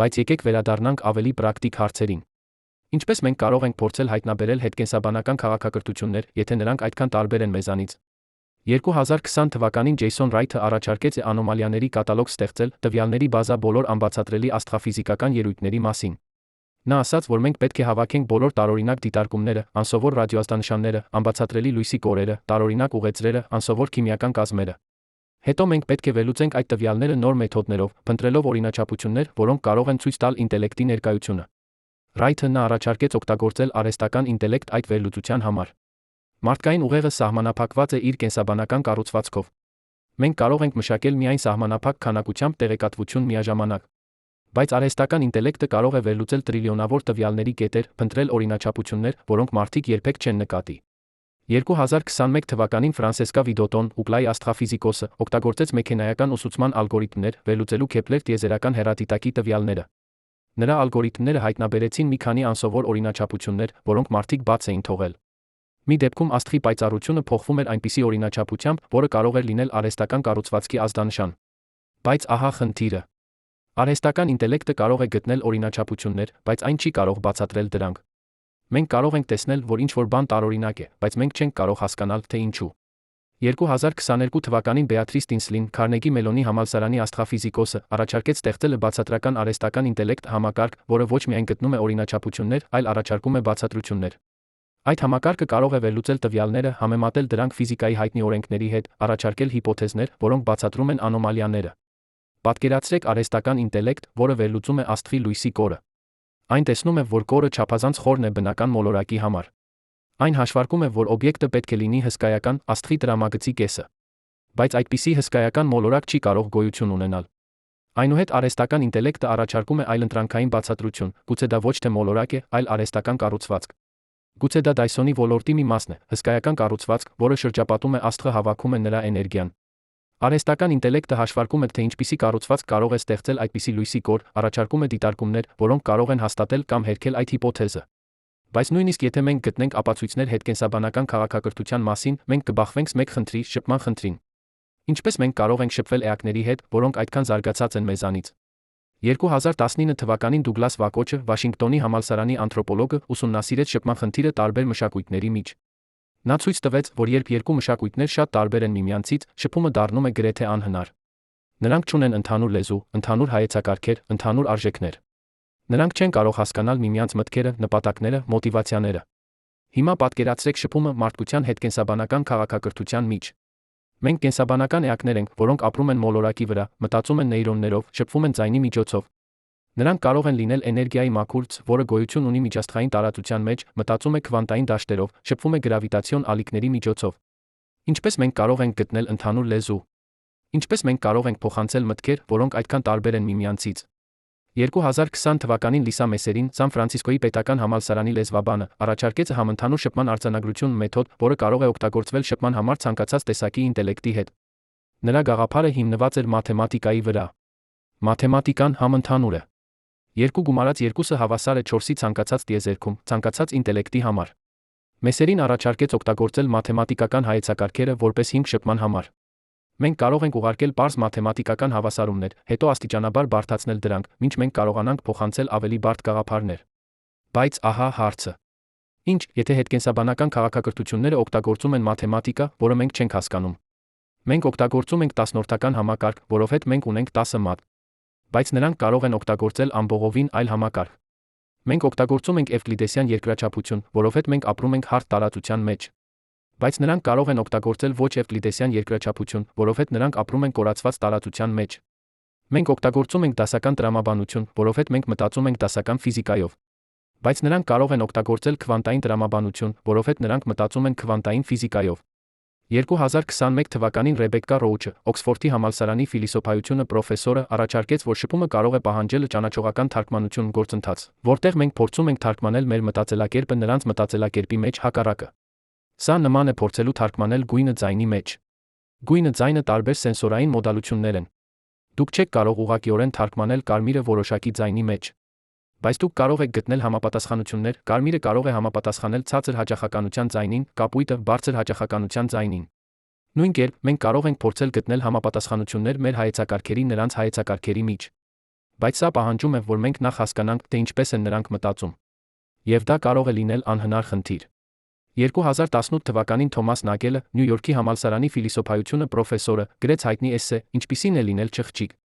[SPEAKER 1] Բայց եկեք վերադառնանք ավելի պրակտիկ հարցերին։ Ինչպես մենք կարող ենք փորձել հայտնաբերել հետկենսաբանական քաղաքակրթություններ, եթե նրանք այդքան տարբեր են մեզանից։ 2020 թվականին Ջեյսոն Ռայթը առաջարկեց անոմալիաների կատալոգ ստեղծել, տվյալների բազա բոլոր անբացատրելի աստղաֆիզիկական ելույթների մասին։ Նա ասաց, որ մենք պետք է հավաքենք բոլոր տարօրինակ դիտարկումները, անսովոր ռադիոազդանշանները, անբացատրելի լույսի կորերը, տարօրինակ ուղեծրերը, անսովոր քիմիական կազմերը։ Հետո մենք պետք է վերլուծենք այդ տվյալները նոր մեթոդներով, փնտրելով օրինաչափություններ, որոնք կարող են ցույց տալ ինտելեկտի ներկայությունը։ Ռայթը նա առաջարկեց օգտագործել արհեստական ինտելեկտ այդ վերլուծության համար։ Մարդկային ուղեղը սահմանափակված է իր կենսաբանական կառուցվածքով։ Մենք կարող ենք մշակել միայն սահմանափակ քանակությամբ տեղեկատվություն միաժամանակ։ Բայց արհեստական ինտելեկտը կարող է վերլուծել տրիլիոնավոր տվյալների կետեր, փնտրել օրինաչափություններ, որոնք մարդիկ երբեք չեն նկատի։ 2021 թվականին Ֆրանսեսկա Վիդոտոն, Ուկլայի աստղաֆիզիկոսը, օգտագործեց մեքենայական ուսուցման ալգորիթմներ, վերլուծելու Քեպլեր տիեզերական հեռադիտակի տվյալները։ Նրա ալգորիթմները հայտնաբերեցին մի քանի անսովոր օրինաչափություններ, որոնք մարդիկ բաց էին թողել։ Մի դեպքում աստղի պայծառությունը փոխվում էր այնպիսի օրինաչափությամբ, որը կարող էր լինել արհեստական կառուցվածքի ազդանշան։ Բայց ահա խնդիրը։ Արհեստական ինտելեկտը կարող է գտնել օրինաչափություններ, բայց այն չի կարող բացատրել դրանք։ Մենք կարող ենք տեսնել, որ ինչ-որ բան տարօրինակ է, բայց մենք չենք կարող հասկանալ, թե ինչու։ 2022 թվականին Բեատրիս Տինսլին, Քարնեգի Մելոնի համալսարանի աստղաֆիզիկոսը, առաջարկեց ստեղծել բացատրական արհեստական ինտելեկտ համակարգ, որը ոչ միայն գտնում է օրինաչափություններ, այլ առաջարկում է բացատրություններ։ Այդ համակարգը կարող է վերլուծել տվյալները, համեմատել դրանք ֆիզիկայի հայտնի օրենքների հետ, առաջարկել հիպոթեզներ, որոնք բացատրում են անոմալիաները։ Պատկերացրեք արհեստական ինտելեկտ, որը վերլուծում է աստղի լույսի կորը։ Այն տեսնում է, որ կորը չափազանց խորն է բնական մոլորակի համար։ Այն հաշվարկում է, որ օբյեկտը պետք է լինի հսկայական, աստղի տրամագծի կեսը։ Բայց այդպիսի հսկայական մոլորակ չի կարող գոյություն ունենալ։ Այնուհետ արհեստական ինտելեկտը առաջարկում է այլընտրանքային բացատրություն, գուցե դա ոչ թե մոլորակ է, այլ արհեստական կառուցվածք։ Գուցե դա Դայսոնի ոլորտի մի մասն է, հսկայական կառուցվածք, որը շրջապատում է աստղը, հավաքում է նրա էներգիան։ Արհեստական ինտելեկտը հաշվարկում է, թե ինչպիսի կառուցվածք կարող է ստեղծել այդպիսի լույսի կոր, առաջարկում է դիտարկումներ, որոնք կարող են հաստատել կամ հերքել այդ հիպոթեզը։ Բայց նույնիսկ եթե մենք գտնենք ապացույցներ հետկենսաբանական քաղաքակրթության մասին, մենք կբախվենք մեկ խնդրի՝ շփման խնդրին։ Ինչպես մենք կարող ենք շփվել էակների հետ, որոնք այդքան զարգացած են մեզանից։ 2019 թվականին Դուգլաս Վակոչը, Վաշինգտոնի համալսարանի անթրոպոլոգը, ուսումնասիրեց շփման խնդիրը տարբեր մշակույթների մեջ։ Նա ցույց տվեց, որ երբ երկու մշակույթներ շատ տարբեր են միմյանցից, շփումը դառնում է գրեթե անհնար։ Նրանք չունեն ընդհանուր լեզու, ընդհանուր հայեցակարգեր, ընդհանուր արժեքներ։ Նրանք չեն կարող հասկանալ միմյանց մտքերը, նպատակները, մոտիվացիաները։ Հիմա պատկերացրեք շփումը մարդկության հետ կենսաբանական քաղաքակրթության մեջ։ Մենք կենսաբանական էակներ ենք, որոնք ապրում են մոլորակի վրա, մտածում են նեյրոններով, շփվում են ձայնի միջոցով։ Նրանք կարող են լինել էներգիայի մաքուր, որը գոյություն ունի միջաստղային տարածության մեջ, մտածում է քվանտային դաշտերով, շփվում է գրավիտացիոն ալիքների միջոցով։ Ինչպես մենք կարող ենք գտնել ընդհանուր լեզու։ Ինչպես մենք կարող ենք փոխանցել մտքեր, որոնք այդքան տարբեր են միմյանցից։ 2020 թվականին Լիսա Մեսերին, Սան Ֆրանցիսկոյի պետական համալսարանի լեզվաբանը, առաջարկեց համընդհանուր շփման արձանագրություն մեթոդ, որը կարող է օգտագործվել շփման համար ցանկացած տեսակի ինտելեկտի հետ։ Նրա գաղափարը հիմնված էր մաթեմատիկայի վրա։ Մաթեմատիկան համընդհանուր է։ 2 գումարած 2-ը հավասար է 4-ի ցանկացած տիեզերքում, ցանկացած ինտելեկտի համար։ Մեսերին առաջարկեց օգտագործել մաթեմատիկական հայեցակարգերը որպես հիմք շփման համար։ Մենք կարող ենք ուղարկել պարզ մաթեմատիկական հավասարումներ, հետո աստիճանաբար բարդացնել դրանք, մինչ մենք կարողանանք փոխանցել ավելի բարդ գաղափարներ։ Բայց ահա հարցը։ Ինչ, եթե հետկենսաբանական քաղաքակրթությունները օգտագործում են մաթեմատիկա, որը մենք չենք հասկանում։ Մենք օգտագործում ենք 10-որդական համակարգ, որովհետև մենք ունենք 10 մատ։ Բայց նրանք կարող են օգտագործել ամբողովին այլ համակարգ։ Մենք օգտագործում ենք էվկլիդեսյան երկրաչափություն, որովհետև մենք ապրում ենք հարթ տարածության մեջ։ Բայց նրանք կարող են օգտագործել ոչ էվկլիդեսյան երկրաչափություն, որովհետև նրանք ապրում են կորացված տարածության մեջ։ Մենք օգտագործում ենք դասական տրամաբանություն, որովհետև մենք մտածում ենք դասական ֆիզիկայով։ Բայց նրանք կարող են օգտագործել քվանտային տրամաբանություն, որովհետև նրանք մտածում են քվանտային ֆիզիկայով։ 2021 թվականին Ռեբեկկա Ռոուչը, Օքսֆորդի համալսարանի ֆիլիսոփայությունը պրոֆեսորը, առաջարկեց, որ շփումը կարող է պահանջել ճանաչողական թարգմանություն գործընթաց, որտեղ մենք փորձում ենք թարգմանել մեր մտածելակերպը նրանց մտածելակերպի մեջ հակառակը։ Սա նման է փորձելու թարգմանել գույնը ձայնի մեջ։ Գույնը ձայնը տարբեր սենսորային մոդալություններ են։ Դուք չեք կարող ուղղակիորեն թարգմանել կարմիրը որոշակի ձայնի մեջ։ Բայց դուք կարող եք գտնել համապատասխանություններ, կարմիրը կարող է համապատասխանել ցածր հաճախականության ձայնին, կապույտը բարձր հաճախականության ձայնին։ Նույն կերպ, մենք կարող ենք փորձել գտնել համապատասխանություններ մեր հայեցակարգերի նրանց հայեցակարգերի մեջ։ Բայց սա պահանջում է, որ մենք նախ հասկանանք, թե ինչպես են նրանք մտածում։ Եվ դա կարող է լինել անհնար խնդիր։ 2018 թվականին Թոմաս Նագելը, Նյու Յորքի համալսարանի ֆիլիսոփայությունը պրոֆեսորը, գրեց հայտնի էսսե «Ինչպիսին է լինել չղջիկ»։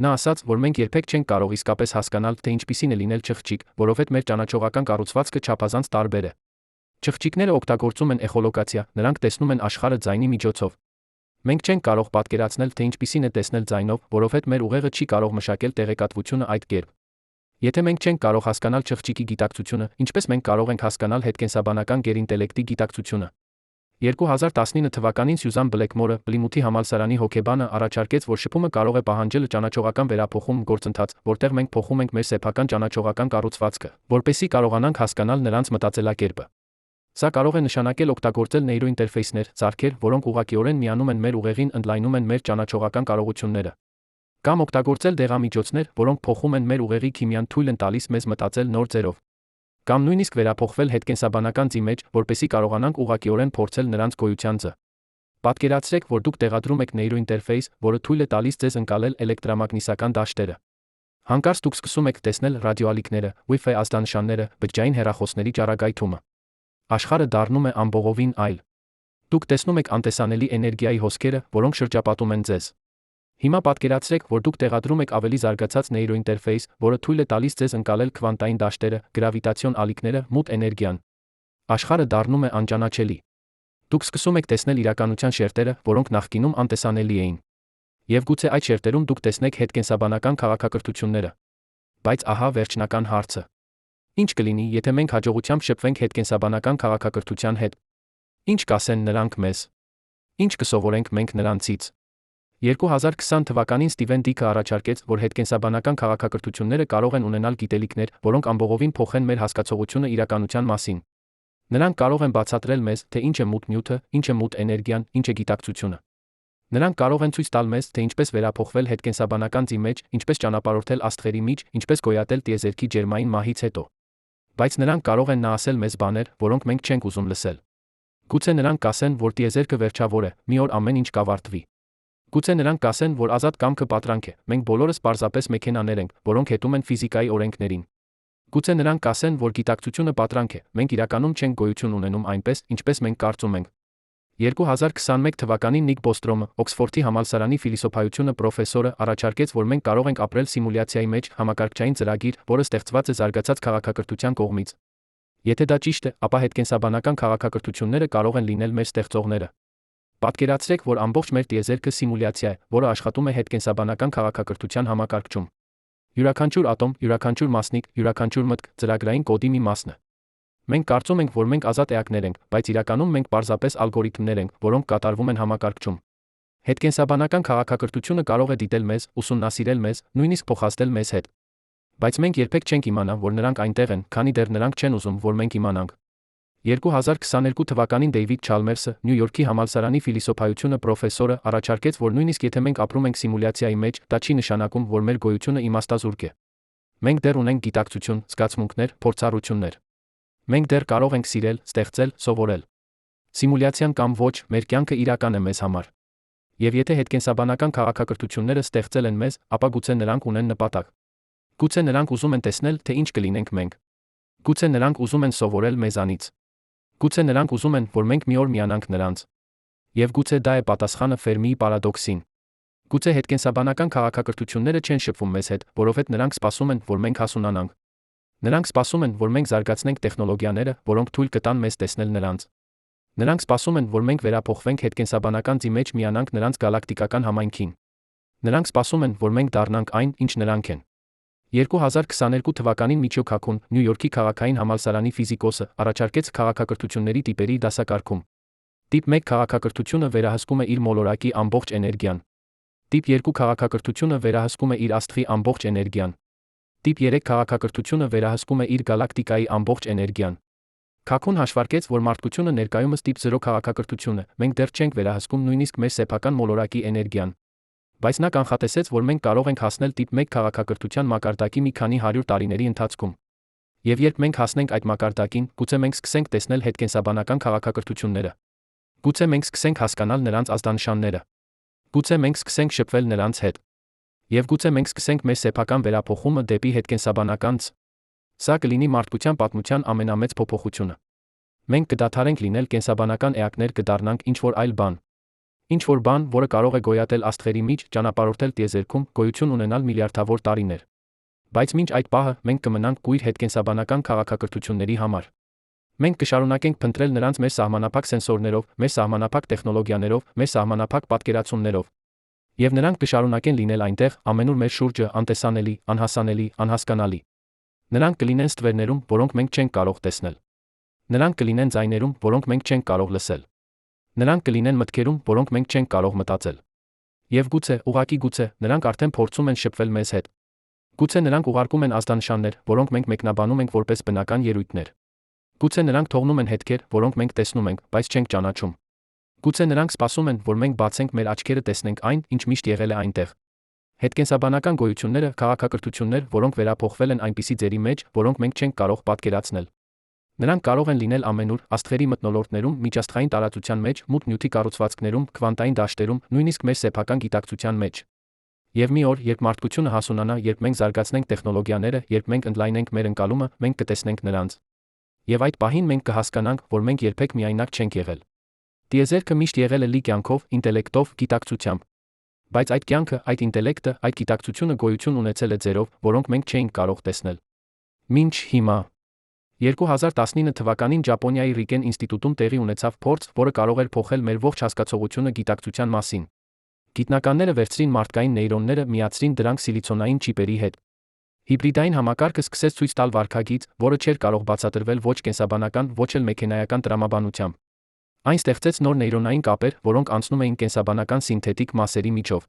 [SPEAKER 1] Նա ասաց, որ մենք երբեք չենք կարող իսկապես հասկանալ, թե ինչպիսին է լինել չղջիկ, որովհետև մեր ճանաչողական կառուցվածքը չափազանց տարբեր է։ Չղջիկները օգտագործում են էխոլոկացիա, նրանք տեսնում են աշխարհը ձայնի միջոցով։ Մենք չենք կարող պատկերացնել, թե ինչպիսին է տեսնել ձայնով, որովհետև մեր ուղեղը չի կարող մշակել տեղեկատվությունը այդ կերպ։ Եթե մենք չենք կարող հասկանալ չղջիկի գիտակցությունը, ինչպես մենք կարող ենք հասկանալ հետկենսաբանական գերինտելեկտի գիտակցությունը։ 2019 թվականին Սյուզան Բլեքմորը, Պլիմութի համալսարանի հոգեբանը, առաջարկեց, որ շփումը կարող է պահանջել ճանաչողական վերափոխում գործընթաց, որտեղ մենք փոխում ենք մեր սեփական ճանաչողական կառուցվածքը, որպեսզի կարողանանք հասկանալ նրանց մտածելակերպը։ Սա կարող է նշանակել օգտագործել նեյրոինտերֆեյսներ, սարքեր, որոնք ուղղակիորեն միանում են մեր ուղեղին, ընդլայնում են մեր ճանաչողական կարողությունները։ Կամ օգտագործել դեղամիջոցներ, որոնք փոխում են մեր ուղեղի քիմիան, թույլ են տալիս մեզ մտածել նոր ձևով։ Կամ նույնիսկ վերափոխվել հետկենսաբանական ձի մեջ, որպեսզի կարողանանք ուղղակիորեն փորձել նրանց գոյության ձ։ Պատկերացրեք, որ դուք տեղադրում եք նեյրոինտերֆեյս, որը թույլ է տալիս ձեզ ընկալել էլեկտրամագնիսական դաշտերը։ Հանկարծ դուք սկսում եք տեսնել ռադիոալիքները, Wi-Fi ազդանշանները, բջջային հեռախոսների ճառագայթումը։ Աշխարհը դառնում է ամբողովին այլ։ Դուք տեսնում եք անտեսանելի էներգիայի հոսքերը, որոնք շրջապատում են ձեզ։ Հիմա պատկերացրեք, որ դուք տեղադրում եք ավելի զարգացած նեյրոինտերֆեյս, որը թույլ է տալիս ձեզ ընկալել քվանտային դաշտերը, գրավիտացիոն ալիքները, մութ էներգիան։ Աշխարհը դառնում է անճանաչելի։ Դուք սկսում եք տեսնել իրականության շերտերը, որոնք նախկինում անտեսանելի էին։ Եվ գուցե այդ շերտերում դուք տեսնեք հետկենսաբանական քաղաքակրթությունները։ Բայց ահա վերջնական հարցը։ Ինչ կլինի, եթե մենք հաջողությամբ շփվենք հետկենսաբանական քաղաքակրթության հետ։ Ինչ կասեն նրանք մեզ։ Ինչ կսովորենք մենք նրանցից։ 2020 թվականին Ստիվեն Դիքը առաջարկեց, որ հետկենսաբանական քաղաքակրթությունները կարող են ունենալ գիտելիքներ, որոնք ամբողովին փոխեն մեր հասկացողությունը իրականության մասին։ Նրանք կարող են բացատրել մեզ, թե ինչ է մութ նյութը, ինչ է մութ էներգիան, ինչ է գիտակցությունը։ Նրանք կարող են ցույց տալ մեզ, թե ինչպես վերափոխվել հետկենսաբանական ձի մեջ, ինչպես ճանապարհորդել աստղերի միջ, ինչպես գոյատել տիեզերքի ջերմային մահից հետո։ Բայց նրանք կարող են նա ասել մեզ բաներ, որոնք մենք չենք ուզում լսել։ Գուցե նրանք կասեն, որ տիեզերքը վերջավոր է, մի օր ամեն ինչ կավարտվի։ Գուցե նրանք կասեն, որ ազատ կամքը պատրանք է, մենք բոլորս պարզապես մեքենաներ ենք, որոնք հետում են ֆիզիկայի օրենքներին։ Գուցե նրանք կասեն, որ գիտակցությունը պատրանք է, մենք իրականում չենք գոյություն ունենում այնպես, ինչպես մենք կարծում ենք։ 2021 թվականին Նիկ Բոստրոմը, Օքսֆորդի համալսարանի ֆիլիսոփայությունը պրոֆեսորը, առաջարկեց, որ մենք կարող ենք ապրել սիմուլյացիայի մեջ, համակարգչային ծրագիր, որը ստեղծված է զարգացած քաղաքակրթության կողմից։ Եթե դա ճիշտ է, ապա հետկենսաբանական քաղաքակրթությունները կարող են լինել մեր ստեղծողները։ Պատկերացրեք, որ ամբողջ մեր տիեզերքը սիմուլյացիա է, որը աշխատում է հետկենսաբանական քաղաքակրթության համակարգչում։ Յուրաքանչյուր ատոմ, յուրաքանչյուր մասնիկ, յուրաքանչյուր մտք ծրագրային կոդի մի մասն է։ Մենք կարծում ենք, որ մենք ազատ էակներ ենք, բայց իրականում մենք պարզապես ալգորիթմներ ենք, որոնք կատարվում են համակարգչում։ Հետկենսաբանական քաղաքակրթությունը կարող է դիտել մեզ, ուսումնասիրել մեզ, նույնիսկ փոխազդել մեզ հետ։ Բայց մենք երբեք չենք իմանա, որ նրանք այնտեղ են, քանի դեռ նրանք չեն ուզում, որ մենք իմանանք։ 2022 թվականին Դեյվիդ Չալմերսը, Նյու Յորքի համալսարանի ֆիլիսոփայությունը պրոֆեսորը, առաջարկեց, որ նույնիսկ եթե մենք ապրում ենք սիմուլյացիայի մեջ, դա չի նշանակում, որ մեր գոյությունը իմաստազուրկ է։ Մենք դեռ ունենք գիտակցություն, զգացմունքներ, փորձառություններ։ Մենք դեռ կարող ենք սիրել, ստեղծել, սովորել։ Սիմուլյացիան կամ ոչ, մեր կյանքը իրական է մեզ համար։ Եվ եթե հետկենսաբանական քաղաքակրթությունները ստեղծել են մեզ, ապա գուցե նրանք ունեն նպատակ։ Գուցե նրանք ուզում են տեսնել, թե ինչ կլինենք մենք։ Գուցե նրանք ուզում են սովորել մեզանից։ Գուցե նրանք ուզում են, որ մենք մի օր միանանք նրանց։ Եվ գուցե դա է պատասխանը Ֆերմիի պարադոքսին։ Գուցե հետկենսաբանական քաղաքակրթությունները չեն շփվում մեզ հետ, որովհետև նրանք սպասում են, որ մենք հասունանանք։ Նրանք սպասում են, որ մենք զարգացնենք տեխնոլոգիաները, որոնք թույլ կտան մեզ տեսնել նրանց։ Նրանք սպասում են, որ մենք վերափոխվենք հետկենսաբանական ձի մեջ միանանք նրանց գալակտիկական համայնքին։ Նրանք սպասում են, որ մենք դառնանք այն, ինչ նրանք են։ 2022 թվականին Միչիո Քաքուն, Նյու Յորքի քաղաքային համալսարանի ֆիզիկոսը, առաջարկեց քաղաքակրթությունների տիպերի դասակարգում։ Տիպ 1 քաղաքակրթությունը վերահսկում է իր մոլորակի ամբողջ էներգիան։ Տիպ 2 քաղաքակրթությունը վերահսկում է իր աստղի ամբողջ էներգիան։ Տիպ 3 քաղաքակրթությունը վերահսկում է իր գալակտիկայի ամբողջ էներգիան։ Քաքուն հաշվարկեց, որ մարդկությունը ներկայումս տիպ 0 քաղաքակրթություն է, մենք դեռ չենք վերահսկում նույնիսկ մեր սեփական մոլորակի էներգիան։ Բայց նա կանխատեսեց, որ մենք կարող ենք հասնել տիպ 1 քաղաքակրթության մակարդակի մի քանի 100 տարիների ընթացքում։ Եվ երբ մենք հասնենք այդ մակարդակին, գուցե մենք սկսենք տեսնել հետկենսաբանական քաղաքակրթությունները։ Գուցե մենք սկսենք հասկանալ նրանց ազդանշանները։ Գուցե մենք սկսենք շփվել նրանց հետ։ Եվ գուցե մենք սկսենք մեր սեփական վերափոխումը դեպի հետկենսաբանական ց. Սա կլինի մարդկության պատմության ամենամեծ փոփոխությունը։ Մենք կդադարենք լինել կենսաբանական էակներ, կդառնանք ինչ-որ այլ բան։ Ինչ-որ բան, որը կարող է գոյատել աստղերի միջ, ճանապարհորդել տիեզերքում, գոյություն ունենալ միլիարդավոր տարիներ։ Բայց մինչ այդ պահը մենք կմնանք կույր հետկենսաբանական քաղաքակրթությունների համար։ Մենք կշարունակենք փնտրել նրանց մեր սահմանափակ սենսորներով, մեր սահմանափակ տեխնոլոգիաներով, մեր սահմանափակ պատկերացումներով։ Եվ նրանք կշարունակեն լինել այնտեղ, ամենուր մեր շուրջը, անտեսանելի, անհասանելի, անհասկանալի։ Նրանք կլինեն ստվերներում, որոնք մենք չենք կարող տեսնել։ Նրանք կլինեն ձայներում, որոնք մենք չենք կարող լսել։ Նրանք կլինեն մտքերում, որոնք մենք չենք կարող մտածել։ Եվ գուցե, ուղղակի գուցե, նրանք արդեն փորձում են շփվել մեզ հետ։ Գուցե նրանք ուղարկում են ազդանշաններ, որոնք մենք մեկնաբանում ենք որպես բնական ելույթներ։ Գուցե նրանք թողնում են հետքեր, որոնք մենք տեսնում ենք, բայց չենք ճանաչում։ Գուցե նրանք սպասում են, որ մենք բացենք մեր աչքերը տեսնենք այն, ինչ միշտ եղել է այնտեղ։ Հետկենսաբանական գոյությունները, քաղաքակրթություններ, որոնք վերափոխվել են այնպիսի ձերի մեջ, որոնք մենք չենք կարող պատկերացնել։ Նրանք կարող են լինել ամենուր, աստղերի մթնոլորտներում, միջաստղային տարածության մեջ, մութ նյութի կառուցվածքներում, քվանտային դաշտերում, նույնիսկ մեր սեփական գիտակցության մեջ։ Եվ մի օր, երբ մարդկությունը հասունանա, երբ մենք զարգացնենք տեխնոլոգիաները, երբ մենք ընդլայնենք մեր ընկալումը, մենք կտեսնենք նրանց։ Եվ այդ պահին մենք կհասկանանք, որ մենք երբեք միայնակ չենք եղել։ Տիեզերքը միշտ եղել է լի կյանքով, ինտելեկտով, գիտակցությամբ։ Բայց այդ կյանքը, այդ ինտելեկտը, այդ գիտակցությունը գոյություն ունեցել է ձերով, որոնք մենք չէինք կարող տեսնել։ Մինչ հիմա 2019 թվականին Ճապոնիայի Ռիկեն ինստիտուտում տեղի ունեցավ փորձ, որը կարող էր փոխել մեր ողջ հասկացողությունը գիտակցության մասին։ Գիտնականները վերցրին մարդկային նեյրոնները, միացրին դրանք սիլիցոնային չիպերի հետ։ Հիբրիդային համակարգը սկսեց ցույց տալ վարքագիծ, որը չէր կարող բացատրվել ոչ կենսաբանական, ոչ էլ մեքենայական տրամաբանությամբ։ Այն ստեղծեց նոր նեյրոնային կապեր, որոնք անցնում էին կենսաբանական սինթետիկ մասերի միջով։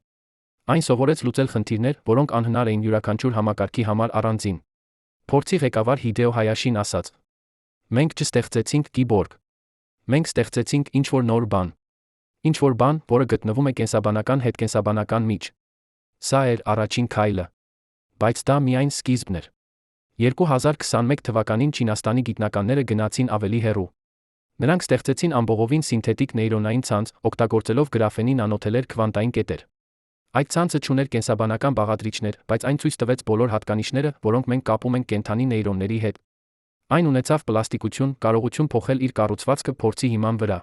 [SPEAKER 1] Այն սովորեց լուծել խնդիրներ, որոնք անհնար էին յուրաքանչյուր համակարգի համար առանձին։ Փորձի ղեկավար Հիդեո Հայաշին ասաց. Մենք չստեղծեցինք կիբորգ։ Մենք ստեղծեցինք ինչ-որ նոր բան։ Ինչ-որ բան, որը գտնվում է կենսաբանական հետկենսաբանական միջ։ Սա էր առաջին քայլը։ Բայց դա միայն սկիզբն էր։ 2021 թվականին Չինաստանի գիտնականները գնացին ավելի հեռու։ Նրանք ստեղծեցին ամբողովին սինթետիկ նեյրոնային ցանց, օգտագործելով գրաֆենի նանոթելեր քվանտային կետեր։ Այդ ցանցը չուներ կենսաբանական բաղադրիչներ, բայց այն ցույց տվեց բոլոր հատկանիշները, որոնք մենք կապում ենք կենդանի նեյրոնների հետ։ Այն ունեցավ պլաստիկություն, կարողություն փոխել իր կառուցվածքը փորձի հիման վրա։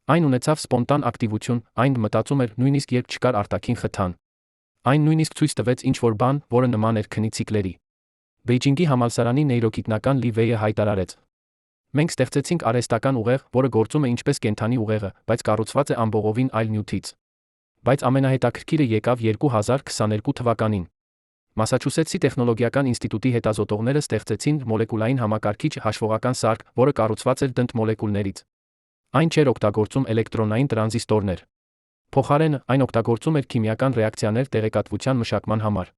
[SPEAKER 1] Այն ունեցավ սպոնտան ակտիվություն, այն մտածում էր նույնիսկ երբ չկար արտաքին խթան։ Այն նույնիսկ ցույց տվեց ինչ-որ բան, որը նման էր քնի ցիկլերի։ Բեյջինգի համալսարանի նեյրոգիտնական Լի Վեյը հայտարարեց. Մենք ստեղծեցինք արհեստական ուղեղ, որը գործում է ինչպես կենդանի ուղեղը, բայց կառուցված է ամբողովին այլ նյութից։ Բայց ամենահետաքրքիրը եկավ 2022 թվականին։ Մասաչուսեթսի տեխնոլոգիական ինստիտուտի հետազոտողները ստեղծեցին մոլեկուլային համակարգիչ հաշվողական սարք, որը կառուցված էր դնդ մոլեկուլներից։ Այն չէր օգտագործում էլեկտրոնային տրանզիստորներ։ Փոխարենը, այն օգտագործում էր քիմիական ռեակցիաներ տեղեկատվության մշակման համար։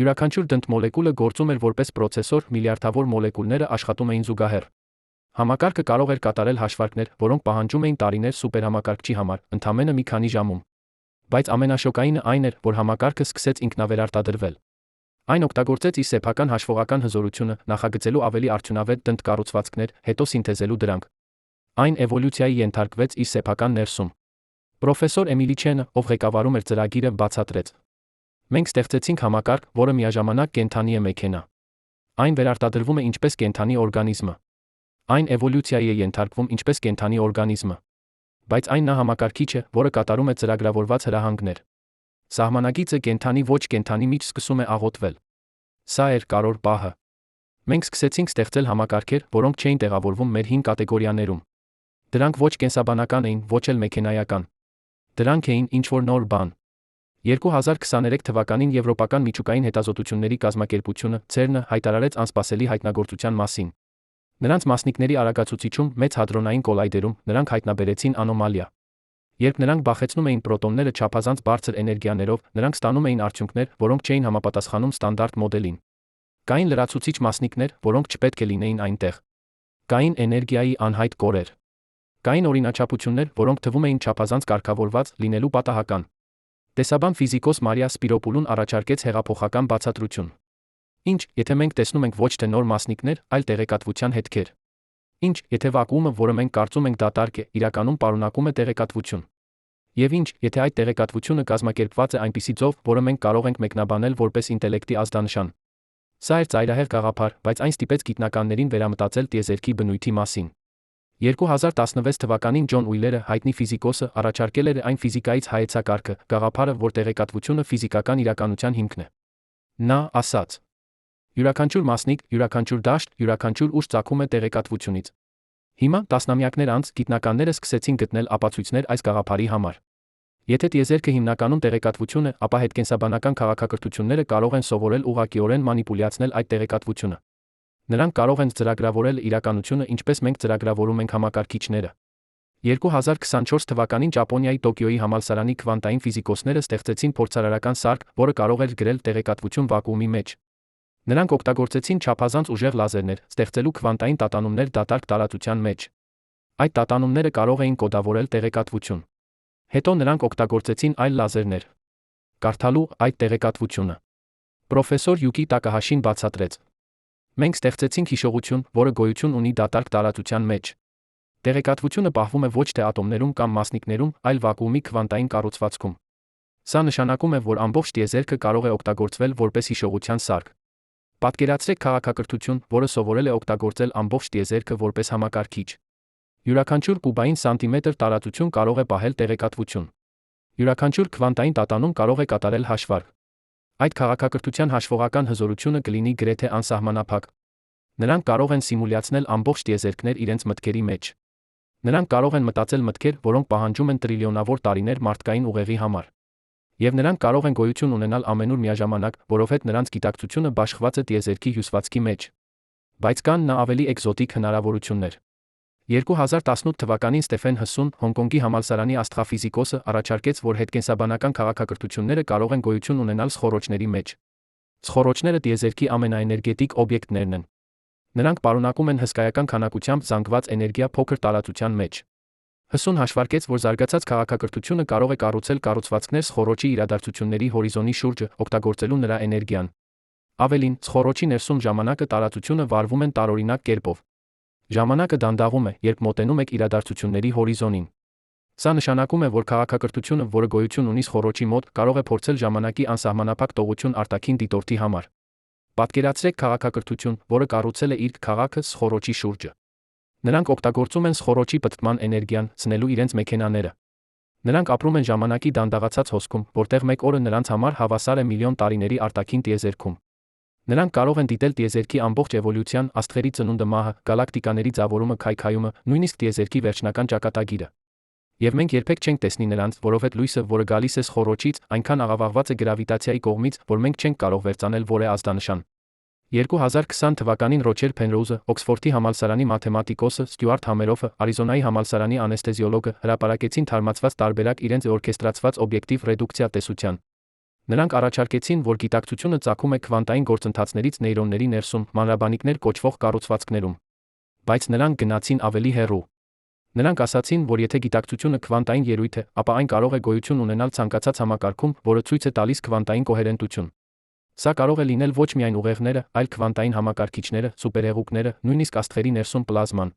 [SPEAKER 1] Յուրաքանչյուր դնդ մոլեկուլը գործում էր որպես պրոցեսոր, միլիարդավոր մոլեկուլները աշխատում էին զուգահեռ։ Համակարգը կարող էր կատարել հաշվարկներ, որոնք պահանջում էին տարիներ սուպերհամակարգչի համար, ընդամենը մի քանի ժամում։ Բայց ամենաշոկայինը այն էր, որ համակարգը սկսեց ինքնավերարտադրվել։ Այն օգտագործեց իր սեփական հաշվողական հզորությունը, նախագծելու ավելի արդյունավետ դնդկառուցվածքներ, հետո սինթեզելու դրանք։ Այն էվոլյուցիայի ենթարկվեց իր սեփական ներսում։ Պրոֆեսոր Էմիլի Չենը, ով ղեկավարում էր ծրագիրը, բացատրեց. Մենք ստեղծեցինք համակարգ, որը միաժամանակ կենդանի է մեքենա։ Այն վերարտադրվում է ինչպես կենդանի օրգանիզմը։ Այն էվոլյուցիայի է ենթարկվում ինչպես կենդանի օրգանիզմը։ Բայց այն նա համակարգիչ է, որը կատարում է ծրագրավորված հրահանգներ։ Սահմանագիծը կենդանի ոչ կենդանի միջ սկսում է աղոթվել։ Սա էր կարևոր պահը։ Մենք սկսեցինք ստեղծել համակարգեր, որոնք չէին տեղավորվում մեր հին կատեգորիաներում։ Դրանք ոչ կենսաբանական էին, ոչ էլ մեքենայական։ Դրանք էին ինչ-որ նոր բան։ 2023 թվականին Եվրոպական միջուկային հետազոտությունների կազմակերպությունը (CERN) հայտարարեց անսպասելի հայտնագործության մասին։ Նրանց մասնիկների արագացուցիչում մեծ հադրոնային կոլայդերում նրանք հայտնաբերեցին անոմալիա։ Երբ նրանք բախեցնում էին պրոտոնները չափազանց բարձր էներգիաներով, նրանք ստանում էին արդյունքներ, որոնք չէին համապատասխանում ստանդարտ մոդելին։ Կային լրացուցիչ մասնիկներ, որոնք չպետք է լինեին այնտեղ։ Կային էներգիայի անհայտ կորեր։ Կային օրինաչափություններ, որոնք թվում էին չափազանց կարգավորված լինելու պատահական։ Տեսաբան ֆիզիկոս Մարիա Սպիրոպուլուն առաջարկեց հեղափոխական բացատրություն։ Ինչ, եթե մենք տեսնում ենք ոչ թե նոր մասնիկներ, այլ տեղեկատվության հետքեր։ Ինչ, եթե վակուումը, որը մենք կարծում ենք դատարկ է, իրականում պարունակում է տեղեկատվություն։ Եվ ինչ, եթե այդ տեղեկատվությունը կազմակերպված է այնպիսի ձով, որը մենք կարող ենք մեկնաբանել որպես ինտելեկտի ազդանշան։ Սա էր ծայրահեղ գաղափար, բայց այն ստիպեց գիտնականներին վերամտածել տիեզերքի բնույթի մասին։ 2016 թվականին Ջոն Ուիլերը, հայտնի ֆիզիկոսը, առաջարկել էր այն ֆիզիկայից հայեցակարգը, գաղափարը, որ տեղեկատվությունը ֆիզիկական իրականության հիմքն է։ Նա ասաց. յուրաքանչյուր մասնիկ, յուրաքանչյուր դաշտ, յուրաքանչյուր ուժ ծագում է տեղեկատվությունից։ Հիմա տասնամյակներ անց գիտնականները սկսեցին գտնել ապացույցներ այս գաղափարի համար։ Եթե տիեզերքը հիմնականում տեղեկատվություն է, ապա հետկենսաբանական քաղաքակրթությունները կարող են սովորել ուղղակիորեն մանիպուլյացնել այդ տեղեկատվությունը։ Նրանք կարող են ծրագրավորել իրականությունը, ինչպես մենք ծրագրավորում ենք համակարգիչները։ 2024 թվականին Ճապոնիայի Տոկիոյի համալսարանի քվանտային ֆիզիկոսները ստեղծեցին փորձարարական սարք, որը կարող էր գրել տեղեկատվություն վակուումի մեջ։ Նրանք օգտագործեցին չափազանց ուժեղ լազերներ, ստեղծելու քվանտային տատանումներ դատարկ տարածության մեջ։ Այդ տատանումները կարող էին կոդավորել տեղեկատվություն։ Հետո նրանք օգտագործեցին այլ լազերներ, կարդալու այդ տեղեկատվությունը։ Պրոֆեսոր Յուկի Տակահաշին բացատրեց. Մենք ստեղծեցինք հիշողություն, որը գոյություն ունի դատարկ տարածության մեջ։ Տեղեկատվությունը պահվում է ոչ թե ատոմներում կամ մասնիկներում, այլ վակուումի քվանտային կառուցվածքում։ Սա նշանակում է, որ ամբողջ տիեզերքը կարող է օգտագործվել որպես հիշողության սարք։ Պատկերացրեք քաղաքակրթություն, որը սովորել է օգտագործել ամբողջ տիեզերքը որպես համակարգիչ։ Յուրաքանչյուր կուբային սանտիմետր տարածություն կարող է պահել տեղեկատվություն։ Յուրաքանչյուր քվանտային տատանում կարող է կատարել հաշվարկ։ Այդ քաղաքակրթության հաշվողական հզորությունը կլինի գրեթե անսահմանափակ։ Նրանք կարող են սիմուլյացնել ամբողջ տիեզերքներ իրենց մտքերի մեջ։ Նրանք կարող են մտածել մտքեր, որոնք պահանջում են տրիլիոնավոր տարիներ մարդկային ուղեղի համար։ Եվ նրանք կարող են գոյություն ունենալ ամենուր միաժամանակ, որովհետև նրանց գիտակցությունը բաշխված է տիեզերքի հյուսվածքի մեջ։ Բայց կան նա ավելի էկզոտիկ հնարավորություններ։ 2018 թվականին Ստեֆեն Հսուն, Հոնկոնգի համալսարանի աստղաֆիզիկոսը, առաջարկեց, որ հետկենսաբանական քաղաքակրթությունները կարող են գոյություն ունենալ սխորոճների մեջ։ Սխորոճները տիեզերքի ամենաէներգետիկ օբյեկտներն են։ Նրանք պարունակում են հսկայական քանակությամբ զանգված էներգիա փոքր տարածության մեջ։ Հսուն հաշվարկեց, որ զարգացած քաղաքակրթությունը կարող է կառուցել կառուցվածքներ սխորոճի իրադարձությունների հորիզոնի շուրջը, օգտագործելու նրա էներգիան։ Ավելին, սխորոճի ներսում ժամանակը տարածությունը վարվում են տարօրինակ կերպով։ Ժամանակը դանդաղում է, երբ մոտենում եք իրադարձությունների հորիզոնին։ Սա նշանակում է, որ քաղաքակրթությունը, որը գոյություն ունի սխորոճի մոտ, կարող է փորձել ժամանակի անսահմանափակ տողություն արտաքին դիտորդի համար։ Պատկերացրեք քաղաքակրթություն, որը կառուցել է իր քաղաքը սխորոճի շուրջը։ Նրանք օգտագործում են սխորոճի պտտման էներգիան, ցնելու իրենց մեքենաները։ Նրանք ապրում են ժամանակի դանդաղացած հոսքում, որտեղ մեկ օրը նրանց համար հավասար է միլիոն տարիների արտաքին տիեզերքում։ Նրանք կարող են դիտել տիեզերքի ամբողջ էվոլյուցիան, աստղերի ծնունդը, մահը, գալակտիկաների ձավորումը, քայքայումը, նույնիսկ տիեզերքի վերջնական ճակատագիրը։ Եվ մենք երբեք չենք տեսնի նրանց, որովհետև լույսը, որը գալիս է սխորոճից, այնքան աղավաղված է գրավիտացիայի կողմից, որ մենք չենք կարող վերծանել որևէ ազդանշան։ 2020 թվականին Ռոջեր Փենրոուզը, Օքսֆորդի համալսարանի մաթեմատիկոսը, Ստյուարտ Համերոֆը, Արիզոնայի համալսարանի անեսթեզիոլոգը հրապարակեցին թարմացված տարբերակ իրենց օրքեստրացված օբյեկտիվ ռեդուկցիա տեսության։ Նրանք առաջարկեցին, որ գիտակցությունը ծագում է քվանտային գործընթացներից նեյրոնների ներսում, մանրաբանիկներ կոչվող կառուցվածքներում։ Բայց նրանք գնացին ավելի հեռու։ Նրանք ասացին, որ եթե գիտակցությունը քվանտային ելույթ է, ապա այն կարող է գոյություն ունենալ ցանկացած համակարգում, որը ցույց է տալիս քվանտային կոհերենտություն։ Սա կարող է լինել ոչ միայն ուղեղները, այլ քվանտային համակարգիչները, սուպերհեղուկները, նույնիսկ աստղերի ներսում պլազման։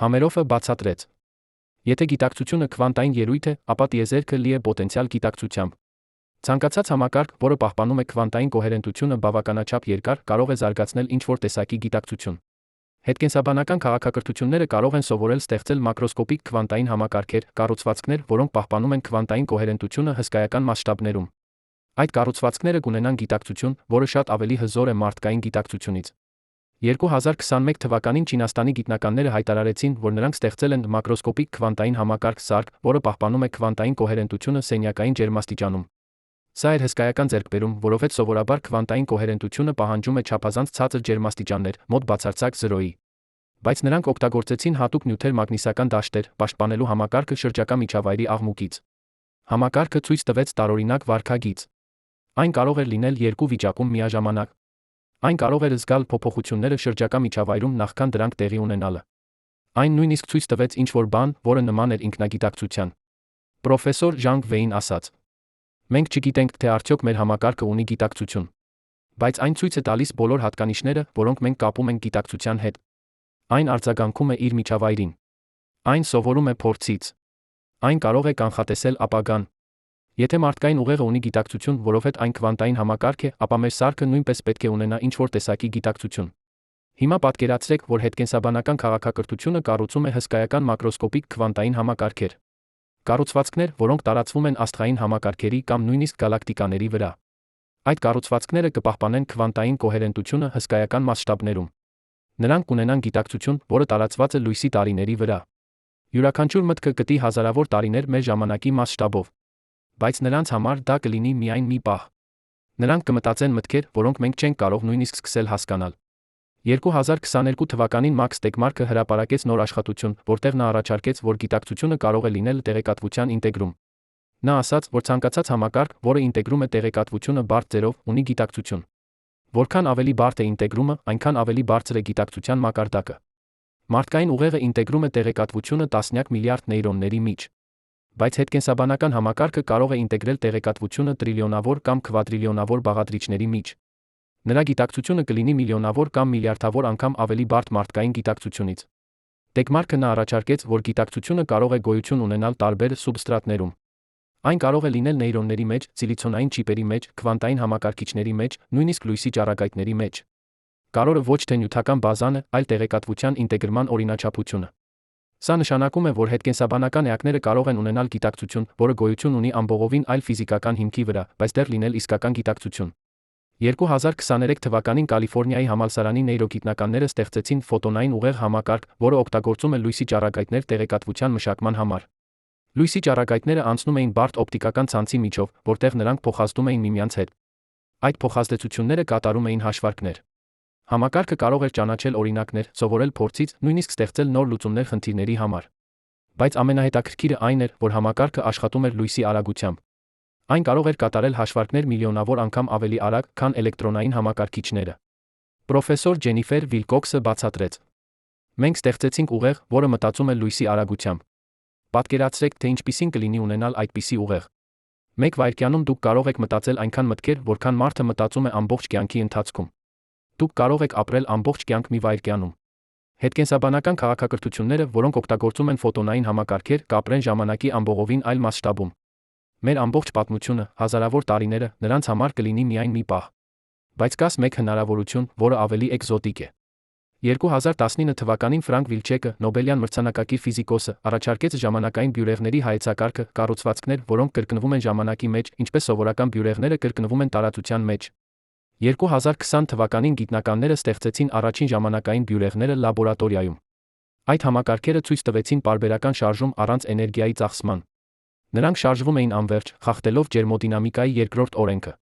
[SPEAKER 1] Համերոֆը բացատրեց. Եթե գիտակցությունը քվանտային ելույթ է, ապա տիեզերքը լի է պոտենցիալ գիտակցությամբ։ Ցանկացած համակարգ, որը պահպանում է քվանտային կոհերենտությունը բավականաչափ երկար, կարող է զարգացնել ինչ-որ տեսակի գիտակցություն։ Հետկենսաբանական քաղաքակրթությունները կարող են սովորել ստեղծել մակրոսկոպիկ քվանտային համակարգեր, կառուցվածքներ, որոնք պահպանում են քվանտային կոհերենտությունը հսկայական մասշտաբներում։ Այդ կառուցվածքները կունենան գիտակցություն, որը շատ ավելի հզոր է մարդկային գիտակցությունից։ 2021 թվականին Չինաստանի գիտնականները հայտարարեցին, որ նրանք ստեղծել են մակրոսկոպիկ քվանտային համակարգ սարք, որը պահպանում է քվանտային կոհերենտությունը սենյակային ջերմաստիճանում։ Սա էր հսկայական ձեռքբերում, որովհետև սովորաբար քվանտային կոհերենտությունը պահանջում է չափազանց ցածր ջերմաստիճաններ, մոտ բացարձակ 0-ի։ Բայց նրանք օգտագործեցին հատուկ նյութեր մագնիսական դաշտեր, պաշտպանելու համակարգը շրջակա միջավայրի աղմուկից։ Համակարգը ցույց տվեց տարօրինակ վարքագիծ։ Այն կարող էր լինել երկու վիճակում միաժամանակ։ Այն կարող էր զգալ փոփոխությունները շրջակա միջավայրում նախքան դրանք տեղի ունենալը։ Այն նույնիսկ ցույց տվեց ինչ-որ բան, որը նման էր ինքնագիտակցության։ Պրոֆեսոր Ժանգ Վեին ասաց. Մենք չգիտենք, թե արդյոք մեր համակարգը ունի գիտակցություն։ Բայց այն ցույց է տալիս բոլոր հատկանիշները, որոնք մենք կապում ենք գիտակցության հետ։ Այն արձագանքում է իր միջավայրին։ Այն սովորում է փորձից։ Այն կարող է կանխատեսել ապագան։ Եթե մարդկային ուղեղը ունի գիտակցություն, որովհետև այն քվանտային համակարգ է, ապա մեր սարքը նույնպես պետք է ունենա ինչ-որ տեսակի գիտակցություն։ Հիմա պատկերացրեք, որ հետկենսաբանական քաղաքակրթությունը կառուցում է հսկայական մակրոսկոպիկ քվանտային համակարգեր։ Կառուցվածքներ, որոնք տարածվում են աստղային համակարգերի կամ նույնիսկ գալակտիկաների վրա։ Այդ կառուցվածքները կպահպանեն քվանտային կոհերենտությունը հսկայական մասշտաբներում։ Նրանք կունենան գիտակցություն, որը տարածված է լույսի տարիների վրա։ Յուրաքանչյուր մտքը կտի հազարավոր տարիներ մեր ժամանակի մասշտաբով։ Բայց նրանց համար դա կլինի միայն մի պահ։ Նրանք կմտածեն մտքեր, որոնք մենք չենք կարող նույնիսկ սկսել հասկանալ։ 2022 թվականին Մաքս Տեգմարքը հրապարակեց նոր աշխատություն, որտեղ նա առաջարկեց, որ գիտակցությունը կարող է լինել տեղեկատվության ինտեգրում։ Նա ասաց, որ ցանկացած համակարգ, որը ինտեգրում է տեղեկատվությունը բարդ ձևով, ունի գիտակցություն։ Որքան ավելի բարդ է ինտեգրումը, այնքան ավելի բարձր է գիտակցության մակարդակը։ Մարդկային ուղեղը ինտեգրում է տեղեկատվությունը տասնյակ միլիարդ նեյրոնների մեջ։ Բայց հետկենսաբանական համակարգը կարող է ինտեգրել տեղեկատվությունը տրիլիոնավոր կամ քվադրիլիոնավոր բաղադրիչների մեջ։ Նրա գիտակցությունը կլինի միլիոնավոր կամ միլիարդավոր անգամ ավելի բարդ մարդկային գիտակցությունից։ Տեգմարքը նա առաջարկեց, որ գիտակցությունը կարող է գոյություն ունենալ տարբեր սուբստրատներում։ Այն կարող է լինել նեյրոնների մեջ, սիլիցոնային չիպերի մեջ, քվանտային համակարգիչների մեջ, նույնիսկ լույսի ճառագայթների մեջ։ Կարևորը ոչ թե նյութական բազան է, այլ տեղեկատվության ինտեգրման օրինաչափությունը։ Սա նշանակում է, որ հետկենսաբանական էակները կարող են ունենալ գիտակցություն, որը գոյություն ունի ամբողովին այլ ֆիզիկական հիմքի վրա, բայց դեռ լինել իսկական գիտակցություն։ 2023 թվականին Կալիֆոռնիայի համալսարանի նեյրոգիտնականները ստեղծեցին ֆոտոնային ուղեղ համակարգ, որը օգտագործում է լույսի ճառագայթներ տեղեկատվության մշակման համար։ Լույսի ճառագայթները անցնում էին բարդ օպտիկական ցանցի միջով, որտեղ նրանք փոխազդում էին միմյանց հետ։ Այդ փոխազդեցությունները կատարում էին հաշվարկներ։ Համակարգը կարող էր ճանաչել օրինակներ, սովորել փորձից, նույնիսկ ստեղծել նոր լուծումներ խնդիրների համար։ Բայց ամենահետաքրքիրը այն էր, որ համակարգը աշխատում էր լույսի արագությամբ։ Այն կարող էր կատարել հաշվարկներ միլիոնավոր անգամ ավելի արագ, քան էլեկտրոնային համակարգիչները։ Պրոֆեսոր Ջենիֆեր Վիլկոքսը բացատրեց. Մենք ստեղծեցինք ուղեղ, որը մտածում է լույսի արագությամբ։ Պատկերացրեք, թե ինչպիսին կլինի ունենալ այդպիսի ուղեղ։ Մեկ վայրկյանում դուք կարող եք մտածել այնքան մտքեր, որքան մարդը մտածում է ամբողջ կյանքի ընթացքում։ Դուք կարող եք ապրել ամբողջ կյանք մի վայրկյանում։ Հետկենսաբանական քաղաքակրթությունները, որոնք օգտագործում են ֆոտոնային համակարգեր, կապրեն ժամանակի ամբողովին այլ մասշտաբում։ Մեր ամբողջ պատմությունը, հազարավոր տարիները, նրանց համար կլինի միայն մի պահ։ Բայց կա մեկ հնարավորություն, որը ավելի էկզոտիկ է։ 2019 թվականին Ֆրանկ Վիլչեկը, Նոբելյան մրցանակակիր ֆիզիկոսը, առաջարկեց ժամանակային բյուրեղների հայեցակարգը, կառուցվածքներ, որոնք կրկնվում են ժամանակի մեջ, ինչպես սովորական բյուրեղները կրկնվում են տարածության մեջ։ 2020 թվականին գիտնականները ստեղծեցին առաջին ժամանակային բյուրեղները լաբորատորիայում։ Այդ համակարգերը ցույց տվեցին պարբերական շարժում առանց էներգիայի ծախսման։ Նրանք շարժվում էին անվերջ, խախտելով ջերմոդինամիկայի երկրորդ օրենքը։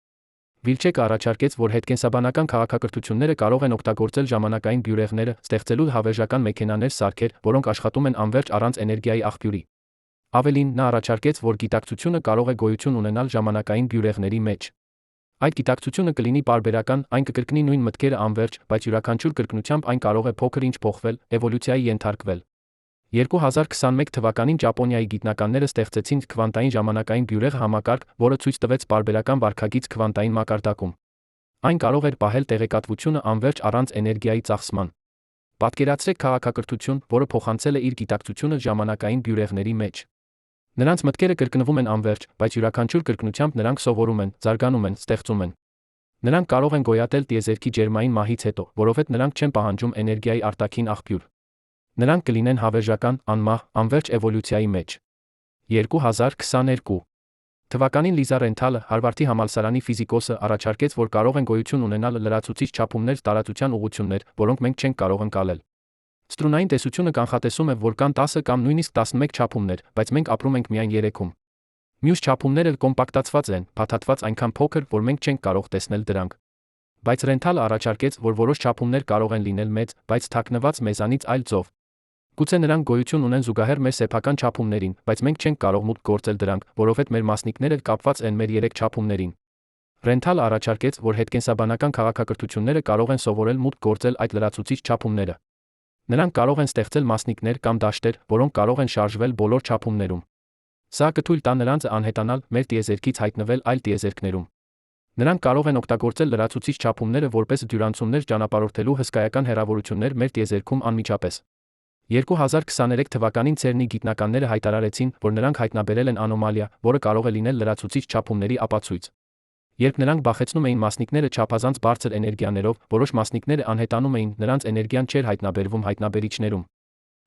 [SPEAKER 1] Վիլչեկը առաջարկեց, որ հետկենսաբանական քաղաքակրթությունները կարող են օգտագործել ժամանակային բյուրեղները, ստեղծելու հավերժական մեքենաներ սարքեր, որոնք աշխատում են անվերջ առանց էներգիայի աղբյուրի։ Ավելին, նա առաջարկեց, որ գիտակցությունը կարող է գոյություն ունենալ ժամանակային բյուրեղների մեջ։ Այդ գիտակցությունը կլինի պարբերական, այն կկրկնի նույն մտքերը անվերջ, բայց յուրաքանչյուր կրկնությամբ այն կարող է փոքր ինչ փոխվել, էվոլյուցիայի ենթարկվել։ 2021 թվականին Ճապոնիայի գիտնականները ստեղծեցին քվանտային ժամանակային բյուրեղ համակարգ, որը ցույց տվեց պարբերական վարքագիծ քվանտային մակարդակում։ Այն կարող էր պահել տեղեկատվությունը անվերջ առանց էներգիայի ծախսման։ Պատկերացրեք քաղաքակրթություն, որը փոխանցել է իր գիտակցությունը ժամանակային բյուրեղների մեջ։ Նրանց մտքերը կրկնվում են անվերջ, բայց յուրաքանչյուր կրկնությամբ նրանք սովորում են, զարգանում են, ստեղծում են։ Նրանք կարող են գոյատել տիեզերքի ջերմային մահից հետո, որովհետև նրանք չեն պահանջում էներգիայի արտաքին աղբյուր։ Նրանք կլինեն հավերժական, անմահ, անվերջ էվոլյուցիայի մեջ։ 2022 թվականին Լիզա Ռենթալը, Հարվարդի համալսարանի ֆիզիկոսը, առաջարկեց, որ կարող են գոյություն ունենալ լրացուցիչ չափումներ տարածության ուղղություններ, որոնք մենք չենք կարող ընկալել։ Ստրունային տեսությունը կանխատեսում է, որ կան 10 կամ նույնիսկ 11 չափումներ, բայց մենք ապրում ենք միայն 3-ում։ Մյուս չափումները կոմպակտացված են, փաթաթված այնքան փոքր, որ մենք չենք կարող տեսնել դրանք։ Բայց Ռենթալը առաջարկեց, որ որոշ չափումներ կարող են լինել մեծ, բայց թաքնված մեզանից այլ ձով։ Գուցե նրանք գոյություն ունեն զուգահեռ մեր սեփական չափումներին, բայց մենք չենք կարող մուտք գործել դրանք, որովհետև մեր մասնիկները կապված են մեր 3 չափումներին։ Ռենթալը առաջարկեց, որ հետկենսաբանական քաղաքակրթությունները կարող են սովորել մուտք գործել այդ լրացուցիչ չափումները։ Նրանք կարող են ստեղծել մասնիկներ կամ դաշտեր, որոնք կարող են շարժվել բոլոր չափումներում։ Սա կթույլ տա նրանց անհետանալ, մեր տիեզերքից հայտնվել այլ տիեզերքներում։ Նրանք կարող են օգտագործել լրացուցիչ չափումները որպես դյուրանցումներ ճանապարհորդելու հսկայական հեռավորություններ մեր տիեզերքում անմիջապես։ 2023 թվականին CERN-ի գիտնականները հայտարարեցին, որ նրանք հայտնաբերել են անոմալիա, որը կարող է լինել լրացուցիչ չափումների ապացույց։ Երբ նրանք բախեցնում էին մասնիկները չափազանց բարձր էներգիաներով, որոշ մասնիկները անհետանում էին, նրանց էներգիան չէր հայտնաբերվում հայտնաբերիչներում։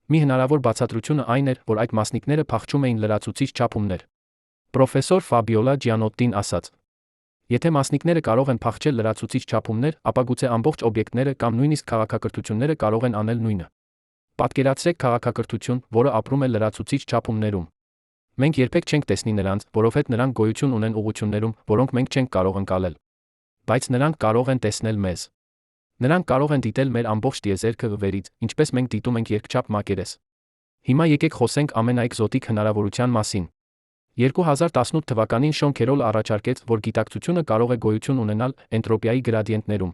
[SPEAKER 1] Մի հնարավոր բացատրությունը այն էր, որ այդ մասնիկները փախչում էին լրացուցիչ չափումներ։ Պրոֆեսոր Ֆաբիոլա Ջիանոտտին ասաց. Եթե մասնիկները կարող են փախչել լրացուցիչ չափումներ, ապա գուցե ամբողջ օբյեկտները կամ նույնիսկ քաղաքակրթությունները կարող են անել նույնը։ Պատկերացրեք քաղաքակրթություն, որը ապրում է լրացուցիչ չափումներում։ Մենք երբեք չենք տեսնի նրանց, որովհետև նրանք գոյություն ունեն ուղղություններում, որոնք մենք չենք կարող ընկալել։ Բայց նրանք կարող են տեսնել մեզ։ Նրանք կարող են դիտել մեր ամբողջ տիեզերքը վերից, ինչպես մենք դիտում ենք երկչափ մակերես։ Հիմա եկեք խոսենք ամենաէկզոտիկ հնարավորության մասին։ 2018 թվականին Շոն Քերոլը առաջարկեց, որ գիտակցությունը կարող է գոյություն ունենալ էնտրոպիայի գրադիենտներում։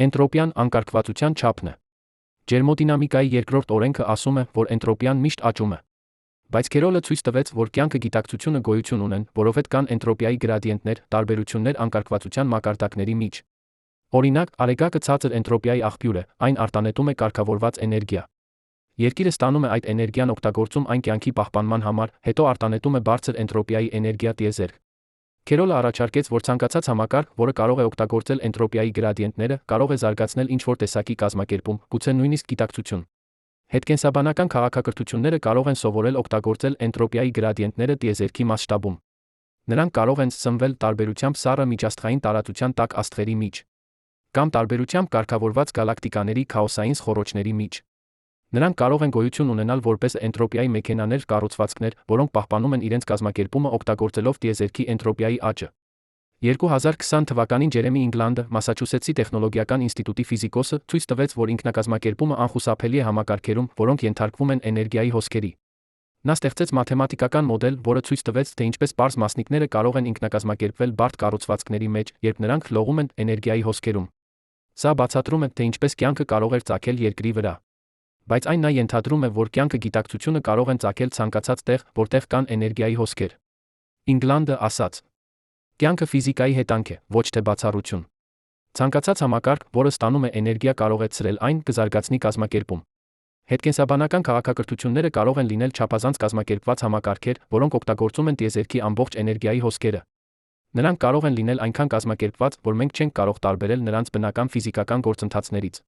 [SPEAKER 1] Էնտրոպիան անկարգվածության չափն է։ Ջերմոդինամիկայի երկրորդ օրենքը ասում է, որ էնտրոպիան միշտ աճում է։ Բայց Քերոլը ցույց տվեց, որ կյանքը գիտակցությունը գոյություն ունեն, որովհետև կան էնտրոպիայի գրադիենտներ, տարբերություններ անկարգվածության մակարդակների մեջ։ Օրինակ, արեգակը ցածր էնտրոպիայի աղբյուր է, այն արտանետում է կարգավորված էներգիա։ Երկիրը ստանում է այդ էներգիան օգտագործում այն կյանքի պահպանման համար, հետո արտանետում է բարձր էնտրոպիայի էներգիա տիեզերք։ Քերոլը առաջարկեց, որ ցանկացած համակարգ, որը կարող է օգտագործել էնտրոպիայի գրադիենտները, կարող է զարգացնել ինչ-որ տեսակի կազմակերպում, գուցե նույնիսկ գիտակցություն։ Հետկենսաբանական քաղաքակրթությունները կարող են սովորել օգտագործել էնտրոպիայի գրադիենտները տիեզերքի մասշտաբում։ Նրանք կարող են սնվել տարբերությամբ սառը միջաստղային տարածության տակ աստղերի մեջ, կամ տարբերությամբ կարգավորված գալակտիկաների քաոսային սխորոչների մեջ։ Նրանք կարող են գոյություն ունենալ որպես էնտրոպիայի մեքենաներ կառուցվածքներ, որոնք պահպանում են իրենց կազմակերպումը օգտագործելով տիեզերքի էնտրոպիայի աճը։ 2020 թվականին Ջերեմի Ինգլանդը, Մասաչուսեթսի տեխնոլոգիական ինստիտուտի ֆիզիկոսը, ցույց տվեց, որ ինքնակազմակերպումը անխուսափելի է համակարգերում, որոնք ենթարկվում են էներգիայի հոսքերի։ Նա ստեղծեց մաթեմատիկական մոդել, որը ցույց տվեց, թե ինչպես պարզ մասնիկները կարող են ինքնակազմակերպվել բարդ կառուցվածքների մեջ, երբ նրանք լողում են էներգիայի հոսքերում։ Սա բացատրում է, թե ինչպես կյանքը կարող էր ծագել Երկրի վրա։ Բայց այն նա ենթադրում է, որ կյանքը գիտակցությունը կարող են ծագել ցանկացած տեղ, որտեղ կան էներգիայի հոսքեր։ Ինգլանդը ասաց. Կյանքը ֆիզիկայի հետանք է, ոչ թե բացառություն։ Ցանկացած համակարգ, որը ստանում է էներգիա, կարող է ցրել այն, կզարգացնի կազմակերպում։ Հետկենսաբանական քաղաքակրթությունները կարող են լինել չափազանց կազմակերպված համակարգեր, որոնք օգտագործում են տիեզերքի ամբողջ էներգիայի հոսքերը։ Նրանք կարող են լինել այնքան կազմակերպված, որ մենք չենք կարող տարբերել նրանց բնական ֆիզիկական գործընթացներից։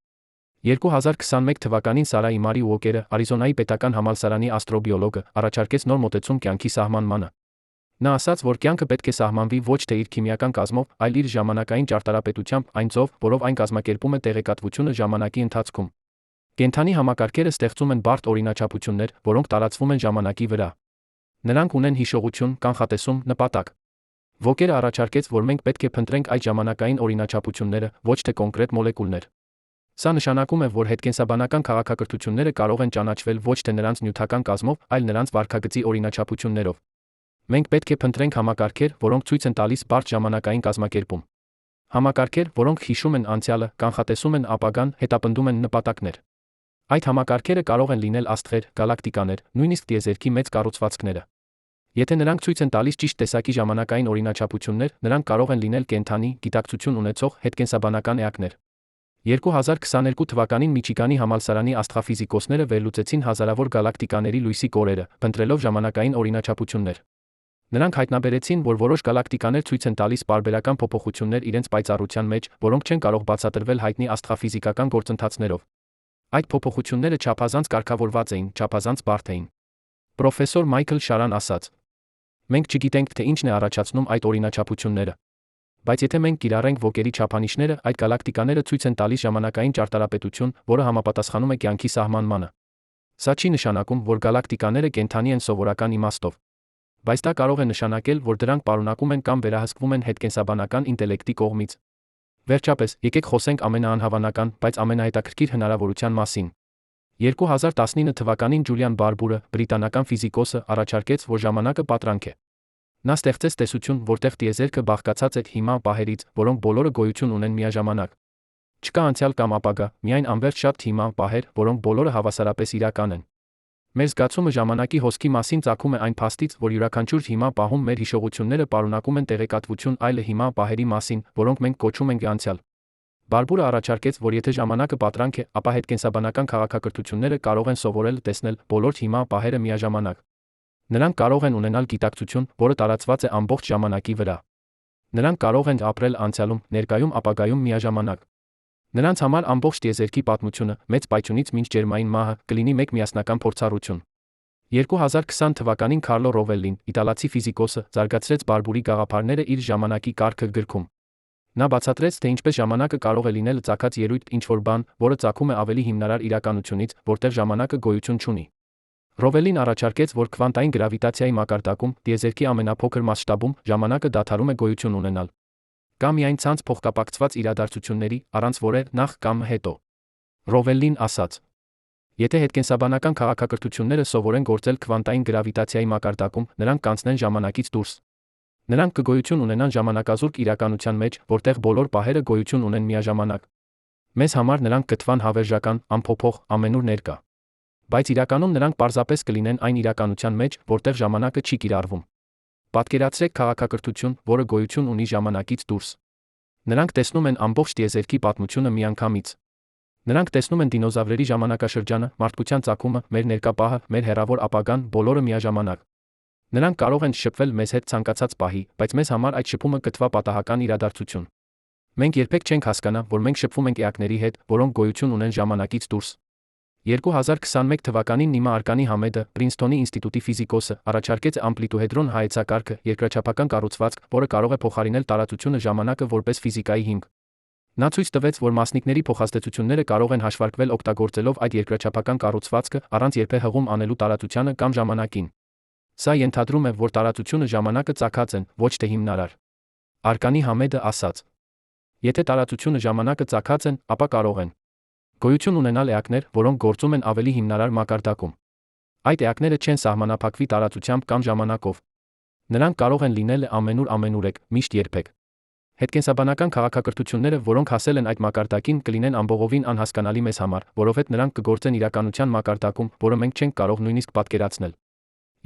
[SPEAKER 1] 2021 թվականին Սարայի Մարի Ուոկերը, Արիզոնայի պետական համալսարանի աստրոբիոլոգը, առաջարկեց նոր մոտեցում կյանքի սահմանմանը։ Նա ասաց, որ կյանքը պետք է սահմանվի ոչ թե իր քիմիական կազմով, այլ իր ժամանակային ճարտարապետությամբ, այն ձով, որով այն կազմակերպում է տեղեկատվությունը ժամանակի ընթացքում։ Կենդանի համակարգերը ստեղծում են բարդ օրինաչափություններ, որոնք տարածվում են ժամանակի վրա։ Նրանք ունեն հիշողություն, կանխատեսում, նպատակ։ Ուոկերը առաջարկեց, որ մենք պետք է փնտրենք այդ ժամանակային օրինաչափությունները, ոչ թե կոնկրետ մոլեկուլներ։ Սա նշանակում է, որ հետկենսաբանական քաղաքակրթությունները կարող են ճանաչվել ոչ թե նրանց նյութական կազմով, այլ նրանց վարքագծի օրինաչափություններով։ Մենք պետք է փնտրենք համակարգեր, որոնք ցույց են տալիս բարդ ժամանակային կազմակերպում։ Համակարգեր, որոնք հիշում են անցյալը, կանխատեսում են ապագան, հետապնդում են նպատակներ։ Այդ համակարգերը կարող են լինել աստղեր, գալակտիկաներ, նույնիսկ տիեզերքի մեծ կառուցվածքները։ Եթե նրանք ցույց են տալիս ճիշտ տեսակի ժամանակային օրինաչափություններ, նրանք կարող են լինել կենդանի, գիտակցություն ունեցող հետկենսաբանական էակներ։ 2022 թվականին Միչիգանի համալսարանի աստղաֆիզիկոսները վերլուծեցին հազարավոր գալակտիկաների լույսի կորերը, փնտրելով ժամանակային օրինաչափություններ։ Նրանք հայտնաբերեցին, որ որոշ գալակտիկաներ ցույց են տալիս պարբերական փոփոխություններ իրենց պայծառության մեջ, որոնք չեն կարող բացատրվել հայտնի աստղաֆիզիկական գործընթացներով։ Այդ փոփոխությունները չափազանց կարգավորված էին, չափազանց բարդ էին։ Պրոֆեսոր Մայքլ Շարան ասաց. Մենք չգիտենք, թե ինչն է առաջացնում այդ օրինաչափությունները։ Բայց եթե մենք կիրառենք Ուոկերի չափանիշները, այդ գալակտիկաները ցույց են տալիս ժամանակային ճարտարապետություն, որը համապատասխանում է կյանքի սահմանմանը։ Սա չի նշանակում, որ գալակտիկաները կենդանի են սովորական իմաստով։ Բայց դա կարող է նշանակել, որ դրանք պարունակում են կամ վերահսկվում են հետկենսաբանական ինտելեկտի կողմից։ Վերջապես, եկեք խոսենք ամենաանհավանական, բայց ամենահետաքրքիր հնարավորության մասին։ 2019 թվականին Ջուլիան Բարբուրը, բրիտանական ֆիզիկոսը, առաջարկեց, որ ժամանակը պատրանք է։ Նա ստեղծեց տեսություն, որտեղ տիեզերքը բաղկացած է հիմա պահերից, որոնք բոլորը գոյություն ունեն միաժամանակ։ Չկա անցյալ կամ ապագա, միայն անվերջ շատ հիմա պահեր, որոնք բոլորը հավասարապես իրական են։ Մեր զգացումը ժամանակի հոսքի մասին ծագում է այն փաստից, որ յուրաքանչյուր հիմա պահում մեր հիշողությունները պարունակում են տեղեկատվություն այլ հիմա պահերի մասին, որոնք մենք կոչում ենք անցյալ։ Բարբուրը առաջարկեց, որ եթե ժամանակը պատրանք է, ապա հետկենսաբանական քաղաքակրթությունները կարող են սովորել տեսնել բոլոր հիմա պահերը միաժամանակ։ Նրանք կարող են ունենալ գիտակցություն, որը տարածված է ամբողջ ժամանակի վրա։ Նրանք կարող են ապրել անցյալում, ներկայում, ապագայում միաժամանակ։ Նրանց համար ամբողջ տիեզերքի պատմությունը, մեծ պայթյունից մինչ ջերմային մահը, կլինի մեկ միասնական փորձառություն։ 2020 թվականին Քարլո Ռովելլին, իտալացի ֆիզիկոսը, զարգացրեց բարբուրի գաղափարները իր ժամանակի կարգը գրքում։ Նա բացատրեց, թե ինչպես ժամանակը կարող է լինել ծագած ելույթ ինչ-որ բան, որը ծագում է ավելի հիմնարար իրականությունից, որտեղ ժամանակը գոյություն չունի։ Ռովելին առաջարկեց, որ քվանտային գրավիտացիայի մակարդակում, տիեզերքի ամենափոքր մասշտաբում, ժամանակը դադարում է գոյություն ունենալ։ Կամ միայն ցանց փոխկապակցված իրադարձությունների, առանց որը նախ կամ հետո։ Ռովելին ասաց. Եթե հետկենսաբանական քաղաքակրթությունները սովորեն գործել քվանտային գրավիտացիայի մակարդակում, նրանք կանցնեն ժամանակից դուրս։ Նրանք կգոյություն ունենան ժամանակազուրկ իրականության մեջ, որտեղ բոլոր պահերը գոյություն ունեն միաժամանակ։ Մեզ համար նրանք կթվան հավերժական, անփոփոխ, ամենուր ներկա։ Բայց իրականում նրանք պարզապես կլինեն այն իրականության մեջ, որտեղ ժամանակը չի կիրառվում։ Պատկերացրեք քաղաքակրթություն, որը գոյություն ունի ժամանակից դուրս։ Նրանք տեսնում են ամբողջ տիեզերքի պատմությունը միանգամից։ Նրանք տեսնում են դինոզավրերի ժամանակաշրջանը, մարդկության ծագումը, մեր ներկա պահը, մեր հեռավոր ապագան, բոլորը միաժամանակ։ Նրանք կարող են շփվել մեզ հետ ցանկացած պահի, բայց մեզ համար այդ շփումը կթվա պատահական իրադարձություն։ Մենք երբեք չենք հասկանա, որ մենք շփվում ենք էակների հետ, որոնք գոյություն ունեն ժամանակից դուրս։ 2021 թվականին Նիմա Արկանի Համեդը, Պրինսթոնի ինստիտուտի ֆիզիկոսը, առաջարկեց ամպլիտուհեդրոն հայեցակարգը, երկրաչափական կառուցվածք, որը կարող է փոխարինել տարածությունը ժամանակը որպես ֆիզիկայի հիմք։ Նա ցույց տվեց, որ մասնիկների փոխազդեցությունները կարող են հաշվարկվել օգտագործելով այդ երկրաչափական կառուցվածքը, առանց երբե հղում անելու տարածությանը կամ ժամանակին։ Սա ենթադրում է, որ տարածությունը ժամանակը ծագած են, ոչ թե հիմնարար։ Արկանի Համեդը ասաց. Եթե տարածությունը ժամանակը ծագած են, ապա կարող են գոյություն ունենալ էակներ, որոնք գործում են ավելի հիմնարար մակարդակում։ Այդ էակները չեն սահմանափակվի տարածությամբ կամ ժամանակով։ Նրանք կարող են լինել ամենուր ամենուրեք, միշտ երբեք։ Հետկենսաբանական քաղաքակրթությունները, որոնք հասել են այդ մակարդակին, կլինեն ամբողովին անհասկանալի մեզ համար, որովհետև նրանք կգործեն իրականության մակարդակում, որը մենք չենք կարող նույնիսկ պատկերացնել։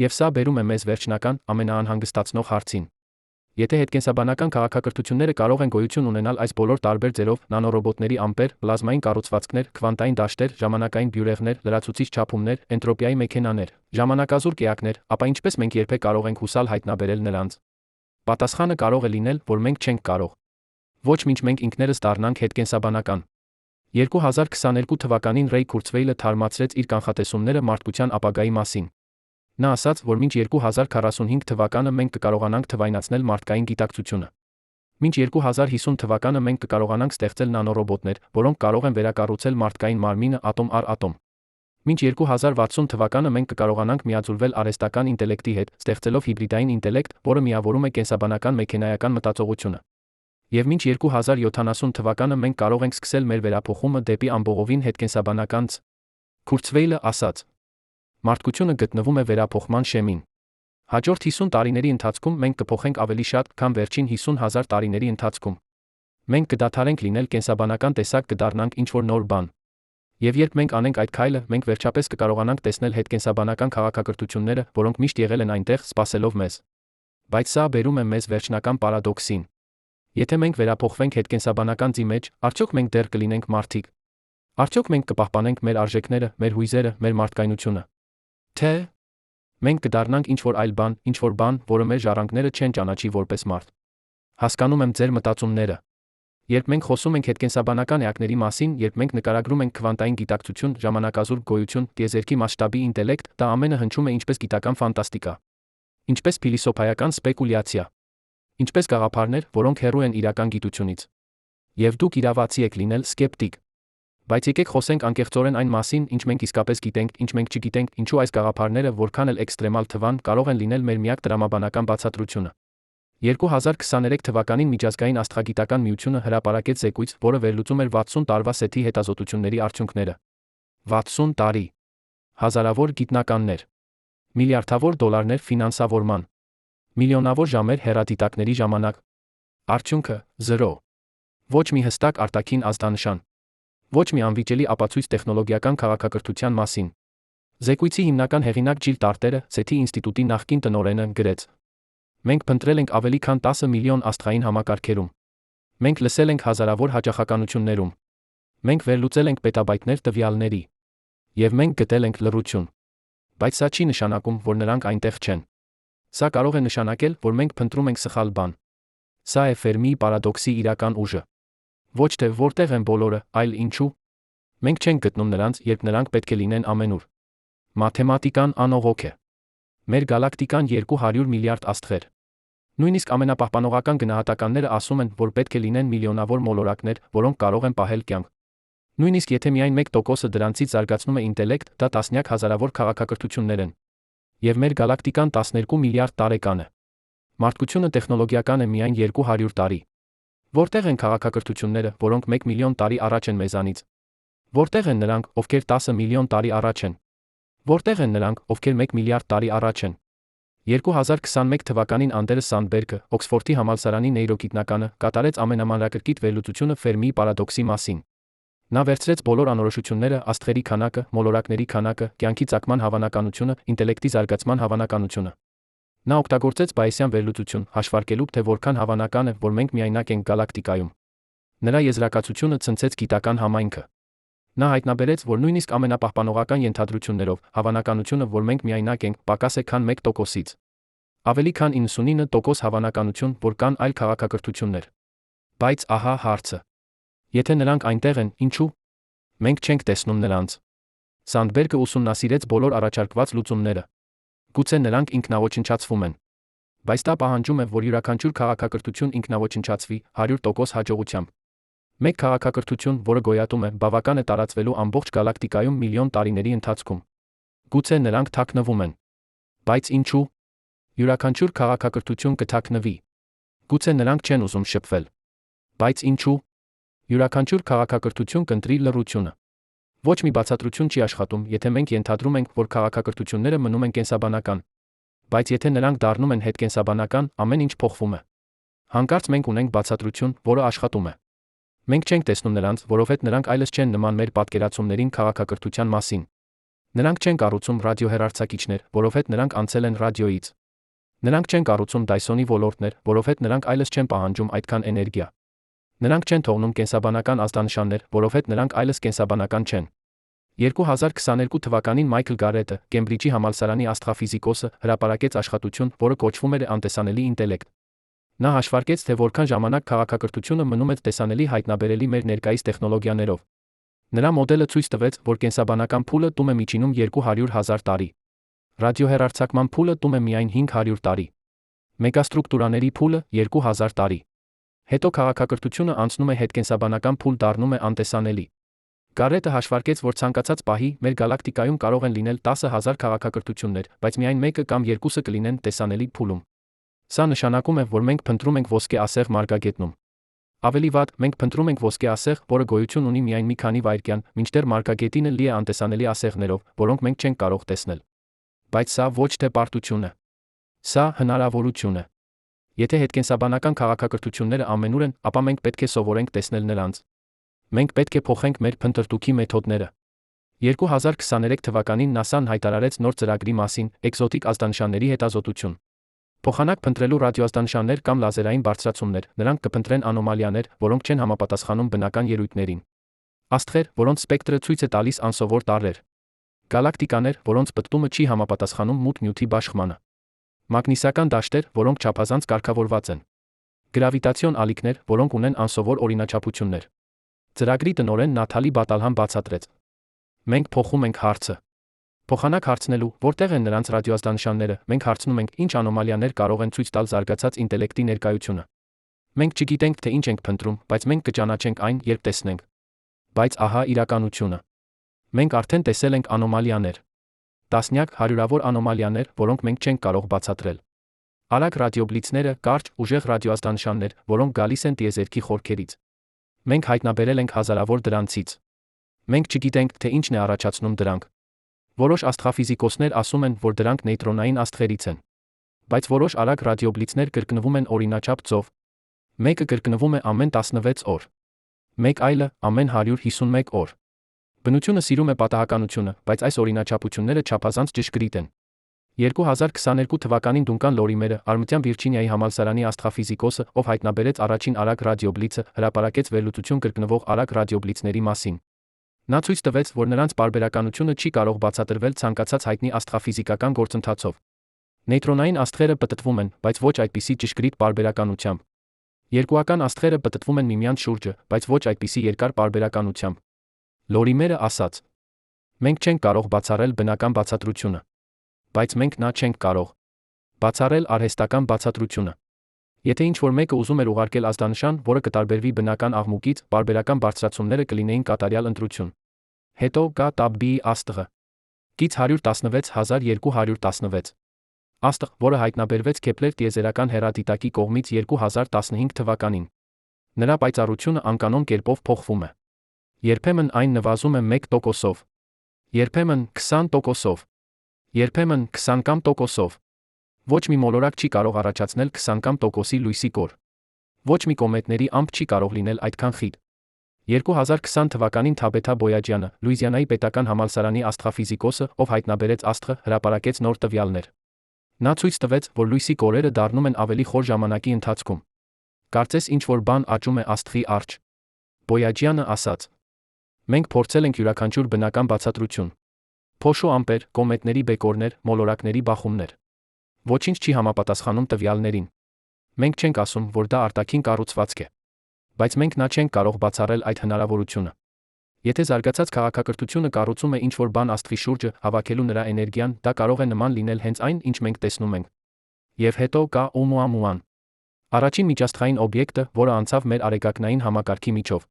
[SPEAKER 1] Եվ սա բերում է մեզ վերջնական, ամենաանհանգստացնող հարցին։ Եթե հետկենսաբանական քաղաքակրթությունները կարող են գոյություն ունենալ այս բոլոր տարբեր ձևով, նանորոբոտների ամպեր, պլազմային կառուցվածքներ, քվանտային դաշտեր, ժամանակային բյուրեղներ, լրացուցիչ չափումներ, էնտրոպիայի մեքենաներ, ժամանակազուրկ էակներ, ապա ինչպես մենք երբեք կարող ենք հուսալ հայտնաբերել նրանց։ Պատասխանը կարող է լինել, որ մենք չենք կարող։ Ոչ մինչ մենք ինքներս դառնանք հետկենսաբանական։ 2022 թվականին Ռեյ Քուրցվեյլը թարմացրեց իր կանխատեսումները մարդկության ապագայի մասին։ Նա ասաց, որ մինչ 2045 թվականը մենք կկարողանանք թվայնացնել մարդկային գիտակցությունը։ Մինչ 2050 թվականը մենք կկարողանանք ստեղծել նանորոբոտներ, որոնք կարող են վերակառուցել մարդկային մարմինը ատոմ առ ատոմ։ Մինչ 2060 թվականը մենք կկարողանանք միաձուլվել արհեստական ինտելեկտի հետ, ստեղծելով հիբրիդային ինտելեկտ, որը միավորում է կենսաբանական մեքենայական մտածողությունը։ Եվ մինչ 2070 թվականը մենք կարող ենք սկսել մեր վերափոխումը դեպի ամբողովին հետկենսաբանական ց. Քուրցվեյլը ասաց. Մարդկությունը գտնվում է վերափոխման շեմին։ Հաջորդ 50 տարիների ընթացքում մենք կփոխենք ավելի շատ, քան վերջին 50,000 տարիների ընթացքում։ Մենք կդադարենք լինել կենսաբանական տեսակ, կդառնանք ինչ-որ նոր բան։ Եվ երբ մենք անենք այդ քայլը, մենք վերջապես կկարողանանք տեսնել հետկենսաբանական քաղաքակրթությունները, որոնք միշտ եղել են այնտեղ, սպասելով մեզ։ Բայց սա բերում է մեզ վերջնական պարադոքսին։ Եթե մենք վերափոխվենք հետկենսաբանական ձի մեջ, արդյոք մենք դեռ կլինենք մարդիկ։ Արդյոք մենք կպահպանենք մեր արժեքները, մեր հույզերը, մեր մարդկայնությունը։ Թե մենք կդառնանք ինչ-որ այլ բան, ինչ-որ բան, որը մեր ժառանգները չեն ճանաչի որպես մարդ։ Հասկանում եմ ձեր մտածումները։ Երբ մենք խոսում ենք հետկենսաբանական էակների մասին, երբ մենք նկարագրում ենք քվանտային գիտակցություն, ժամանակազուրկ գոյություն, տիեզերքի մասշտաբի ինտելեկտ, դա ամենը հնչում է ինչպես գիտական ֆանտաստիկա, ինչպես փիլիսոփայական սպեկուլյացիա, ինչպես գաղափարներ, որոնք հեռու են իրական գիտությունից։ Եվ դուք իրավացի եք լինել սկեպտիկ։ Բայց եկեք խոսենք անկեղծորեն այն մասին, ինչ մենք իսկապես գիտենք, ինչ մենք չգիտենք, ինչու այս գաղափարները, որքան էլ էքստրեմալ թվան, կարող են լինել մեր միակ տրամաբանական բացատրությունը։ 2023 թվականին Միջազգային աստղագիտական միությունը հրապարակեց զեկույց, որը վերլուծում էր 60 տարվա սեթի հետազոտությունների արդյունքները։ 60 տարի, հազարավոր գիտնականներ, միլիարդավոր դոլարներ ֆինանսավորման, միլիոնավոր ժամեր հեռադիտակների ժամանակ։ Արդյունքը՝ 0։ Ոչ մի հստակ արտաքին ազդանշան։ Ոչ մի անվիճելի ապացույց տեխնոլոգիական քաղաքակրթության մասին։ Զեկույցի հիմնական հեղինակ Ջիլ Տարտերը, Սեթի ինստիտուտի նախկին տնօրենը, գրեց. Մենք փնտրել ենք ավելի քան 10 միլիոն աստղային համակարգերում։ Մենք լսել ենք հազարավոր հաճախականություններում։ Մենք վերլուծել ենք պետաբայթներ տվյալների։ Եվ մենք գտել ենք լռություն։ Բայց սա չի նշանակում, որ նրանք այնտեղ չեն։ Սա կարող է նշանակել, որ մենք փնտրում ենք սխալ բան։ Սա է Ֆերմիի պարադոքսի իրական ուժը։ Ոչ թե որտեղ են բոլորը, այլ ինչու։ Մենք չենք գտնում նրանց, երբ նրանք պետք է լինեն ամենուր։ Մաթեմատիկան անողոք է։ Մեր գալակտիկան 200 միլիարդ աստղեր։ Նույնիսկ ամենապահպանողական գնահատականները ասում են, որ պետք է լինեն միլիոնավոր մոլորակներ, որոնք կարող են պահել կյանք։ Նույնիսկ եթե միայն 1%-ը դրանցից զարգացնում է ինտելեկտ, դա տասնյակ հազարավոր քաղաքակրթություններ են։ Եվ մեր գալակտիկան 12 միլիարդ տարեկան է։ Մարդկությունը տեխնոլոգիական է միայն 200 տարի։ Որտեղ են քաղաքակրթությունները, որոնք 1 միլիոն տարի առաջ են մեզանից։ Որտեղ են նրանք, ովքեր 10 միլիոն տարի առաջ են։ Որտեղ են նրանք, ովքեր 1 միլիարդ տարի առաջ են։ 2021 թվականին Անդերս Սանդբերգը, Օքսֆորդի համալսարանի նեյրոգիտնականը, կատարեց ամենամանրակրկիտ վերլուծությունը Ֆերմիի պարադոքսի մասին։ Նա վերցրեց բոլոր անորոշությունները, աստղերի քանակը, մոլորակների քանակը, կյանքի ծագման հավանականությունը, ինտելեկտի զարգացման հավանականությունը։ Նա օգտագործեց Բայեսյան վերլուծություն, հաշվարկելու, թե որքան հավանական է, որ մենք միայնակ ենք գալակտիկայում։ Նրա եզրակացությունը ցնցեց գիտական համայնքը։ Նա հայտնաբերեց, որ նույնիսկ ամենապահպանողական ենթադրություններով, հավանականությունը, որ մենք միայնակ ենք, պակաս է քան 1%-ից։ Ավելի քան 99% հավանականություն, որ կան այլ քաղաքակրթություններ։ Բայց ահա հարցը. եթե նրանք այնտեղ են, ինչու՞։ Մենք չենք տեսնում նրանց։ Սանդբերգը ուսումնասիրեց բոլոր առաջարկված լուծումները։ Գուցե նրանք ինքնաոչնչացվում են։ Բայց դա պահանջում է, որ յուրաքանչյուր քաղաքակրթություն ինքնաոչնչացվի 100% հաջողությամբ։ Մեկ քաղաքակրթություն, որը գոյատում է, բավական է տարածվելու ամբողջ գալակտիկայում միլիոն տարիների ընթացքում։ Գուցե նրանք թաքնվում են։ Բայց ինչու՞։ Յուրաքանչյուր քաղաքակրթություն կթաքնվի։ Գուցե նրանք չեն ուզում շփվել։ Բայց ինչու՞։ Յուրաքանչյուր քաղաքակրթություն կընտրի լռությունը։ Ոչ մի բացատրություն չի աշխատում, եթե մենք ենթադրում ենք, որ քաղաքակրթությունները մնում են կենսաբանական։ Բայց եթե նրանք դառնում են հետկենսաբանական, ամեն ինչ փոխվում է։ Հանկարծ մենք ունենք բացատրություն, որը աշխատում է։ Մենք չենք տեսնում նրանց, որովհետև նրանք այլևս չեն նման մեր պատկերացումներին քաղաքակրթության մասին։ Նրանք չեն կառուցում ռադիոհեռարձակիչներ, որովհետև նրանք անցել են ռադիոից։ Նրանք չեն կառուցում Դայսոնի ոլորտներ, որովհետև նրանք այլևս չեն պահանջում այդքան էներգիա։ Նրանք չեն թողնում կենսաբանական ազդանշաններ, որովհետև նրանք այլևս կենսաբանական չեն։ 2022 թվականին Մայքլ Գարետը, Կեմբրիջի համալսարանի աստղաֆիզիկոսը, հրապարակեց աշխատություն, որը կոչվում էր Անտեսանելի ինտելեկտ։ Նա հաշվարկեց, թե որքան ժամանակ քաղաքակրթությունը մնում է տեսանելի հայտնաբերելի մեր ներկայիս տեխնոլոգիաներով։ Նրա մոդելը ցույց տվեց, որ կենսաբանական փուլը տում է միջինում 200,000 տարի։ Ռադիոհեռարձակման փուլը տում է միայն 500 տարի։ Մեգաստրուկտուրաների փուլը 2000 տարի։ Հետո քաղաքակրթությունը անցնում է հետկենսաբանական փուլ, դառնում է անտեսանելի։ Գարետը հաշվարկեց, որ ցանկացած պահի մեր գալակտիկայում կարող են լինել 10,000 քաղաքակրթություններ, բայց միայն մեկը կամ երկուսը կլինեն տեսանելի փուլում։ Սա նշանակում է, որ մենք փնտրում ենք ոսկե ասեղ մարգագետնում։ Ավելի վատ, մենք փնտրում ենք ոսկե ասեղ, որը գոյություն ունի միայն մի քանի վայրկյան, մինչդեռ մարգագետինը լի է անտեսանելի ասեղներով, որոնք մենք չենք կարող տեսնել։ Բայց սա ոչ թե պարտություն է։ Սա հնարավորություն է։ Եթե հետկենսաբանական քաղաքակրթությունները ամենուր են, ապա մենք պետք է սովորենք տեսնել նրանց։ Մենք պետք է փոխենք մեր փնտրտուքի մեթոդները։ 2023 թվականին ՆԱՍԱ-ն հայտարարեց նոր ծրագրի մասին՝ էկզոտիկ ազդանշանների հետազոտություն։ Փոխանակ փնտրելու ռադիոազդանշաններ կամ լազերային բարձրացումներ, նրանք կփնտրեն անոմալիաներ, որոնք չեն համապատասխանում բնական ելույթներին։ Աստղեր, որոնց սպեկտրը ցույց է տալիս անսովոր տարրեր։ Գալակտիկաներ, որոնց պտտումը չի համապատասխանում մութ նյութի բաշխմանը։ Մագնիսական դաշտեր, որոնք չափազանց կարգավորված են։ Գրավիտացիոն ալիքներ, որոնք ունեն անսովոր օրինաչափություններ։ Ծրագրի տնօրեն Նաթալի Բատալհան բացատրեց. Մենք փոխում ենք հարցը։ Փոխանակ հարցնելու, որտեղ են նրանց ռադիոազդանշանները, մենք հարցնում ենք, ինչ անոմալիաներ կարող են ցույց տալ զարգացած ինտելեկտի ներկայությունը։ Մենք չգիտենք, թե ինչ ենք փնտրում, բայց մենք կճանաչենք այն, երբ տեսնենք։ Բայց ահա իրականությունը։ Մենք արդեն տեսել ենք անոմալիաներ։ Տասնյակ, հարյուրավոր անոմալիաներ, որոնք մենք չենք կարող բացատրել։ Արագ ռադիոբլիցները, կարճ, ուժեղ ռադիոազդանշաններ, որոնք գալիս են տիեզերքի խորքերից։ Մենք հայտնաբերել ենք հազարավոր դրանցից։ Մենք չգիտենք, թե ինչն է առաջացնում դրանք։ Որոշ աստղաֆիզիկոսներ ասում են, որ դրանք նեյտրոնային աստղերից են։ Բայց որոշ արագ ռադիոբլիցներ կրկնվում են օրինաչափ ծով։ Մեկը կրկնվում է ամեն 16 օր։ Մեկ այլը ամեն 151 օր։ Բնությունը սիրում է պատահականությունը, բայց այս օրինաչափությունները չափազանց ճշգրիտ են։ 2022 թվականին Դունկան Լորիմերը, Արմտյան Վիրջինիայի համալսարանի աստղաֆիզիկոսը, ով հայտնաբերեց առաջին արագ ռադիոբլիցը, հրապարակեց վերլուծություն կրկնվող արագ ռադիոբլիցների մասին։ Նա ցույց տվեց, որ նրանց պարբերականությունը չի կարող բացատրվել ցանկացած հայտնի աստղաֆիզիկական գործընթացով։ Նեյտրոնային աստղերը պտտվում են, բայց ոչ այդպիսի ճշգրիտ պարբերականությամբ։ Երկուական աստղերը պտտվում են միմյանց շուրջը, բայց ոչ այդպիսի երկար պարբերականությամբ։ Լորիմերը ասաց. Մենք չենք կարող բացառել բնական բացատրությունը, բայց մենք նա չենք կարող բացառել արհեստական բացատրությունը։ Եթե ինչ-որ մեկը ուզում էր ուղարկել ազդանշան, որը կտարբերվի բնական աղմուկից, պարբերական բարձրացումները կլինեին կատարյալ ընտրություն։ Հետո կա Տաբբիի աստղը։ Գիծ 116216 աստղ, որը հայտնաբերվեց Քեպլեր տիեզերական հեռադիտակի կողմից 2015 թվականին։ Նրա պայծառությունը անկանոն կերպով փոխվում է։ Երբեմն այն նվազում է 1%-ով, երբեմն 20%-ով, երբեմն 20%-ով։ Ոչ մի մոլորակ չի կարող առաջացնել 20% լույսի կոր։ Ոչ մի կոմետների ամպ չի կարող լինել այդքան խիտ։ 2020 թվականին Թաբեթա Բոյաջյանը, Լուիզիանայի պետական համալսարանի աստղաֆիզիկոսը, ով հայտնաբերեց աստղը, հրապարակեց նոր տվյալներ։ Նա ցույց տվեց, որ լույսի կորերը դառնում են ավելի խոր ժամանակի ընթացքում։ Կարծես ինչ-որ բան աճում է աստղի առջ։ Բոյաջյանը ասաց. Մենք փորձել ենք յուրաքանչյուր բնական բացատրություն։ Փոշու ամպեր, կոմետների բեկորներ, մոլորակների բախումներ։ Ոչինչ չի համապատասխանում տվյալներին։ Մենք չենք ասում, որ դա արտաքին կառուցվածք է։ Բայց մենք նա չենք կարող բացառել այդ հնարավորությունը։ Եթե զարգացած քաղաքակրթությունը կառուցում է ինչ-որ բան աստղի շուրջը, հավաքելու նրա էներգիան, դա կարող է նման լինել հենց այն, ինչ մենք տեսնում ենք։ Եվ հետո կա Օումուամուան։ Առաջին միջաստղային օբյեկտը, որը անցավ մեր արեգակնային համակարգի միջով,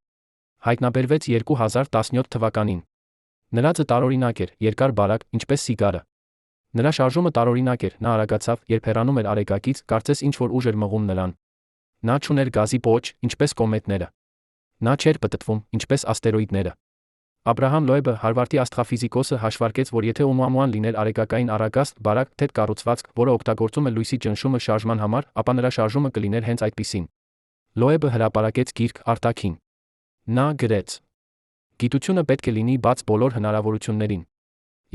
[SPEAKER 1] հայտնաբերվեց 2017 թվականին։ Նրա ձը տարօրինակ էր, երկար բարակ, ինչպես սիգարը։ Նրա շարժումը տարօրինակ էր, նա արագացավ, երբ հեռանում էր արեգակից, կարծես ինչ-որ ուժ էր մղում նրան։ Նա չուներ գազի պոչ, ինչպես կոմետները։ Նա չէր պտտվում, ինչպես աստերոիդները։ Աբրահամ Լոեբը, Հարվարդի աստղաֆիզիկոսը, հաշվարկեց, որ եթե Օումուամուան լիներ արեգակային արագաստ, բարակ, թեթ կառուցվածք, որը օգտագործում է լույսի ճնշումը շարժման համար, ապա նրա շարժումը կլիներ հենց այդպիսին։ Լոեբը հրապարակեց գիրք «Արտաքին»։ Նա գրեց. Գիտությունը պետք է լինի բաց բոլոր հնարավորություններին։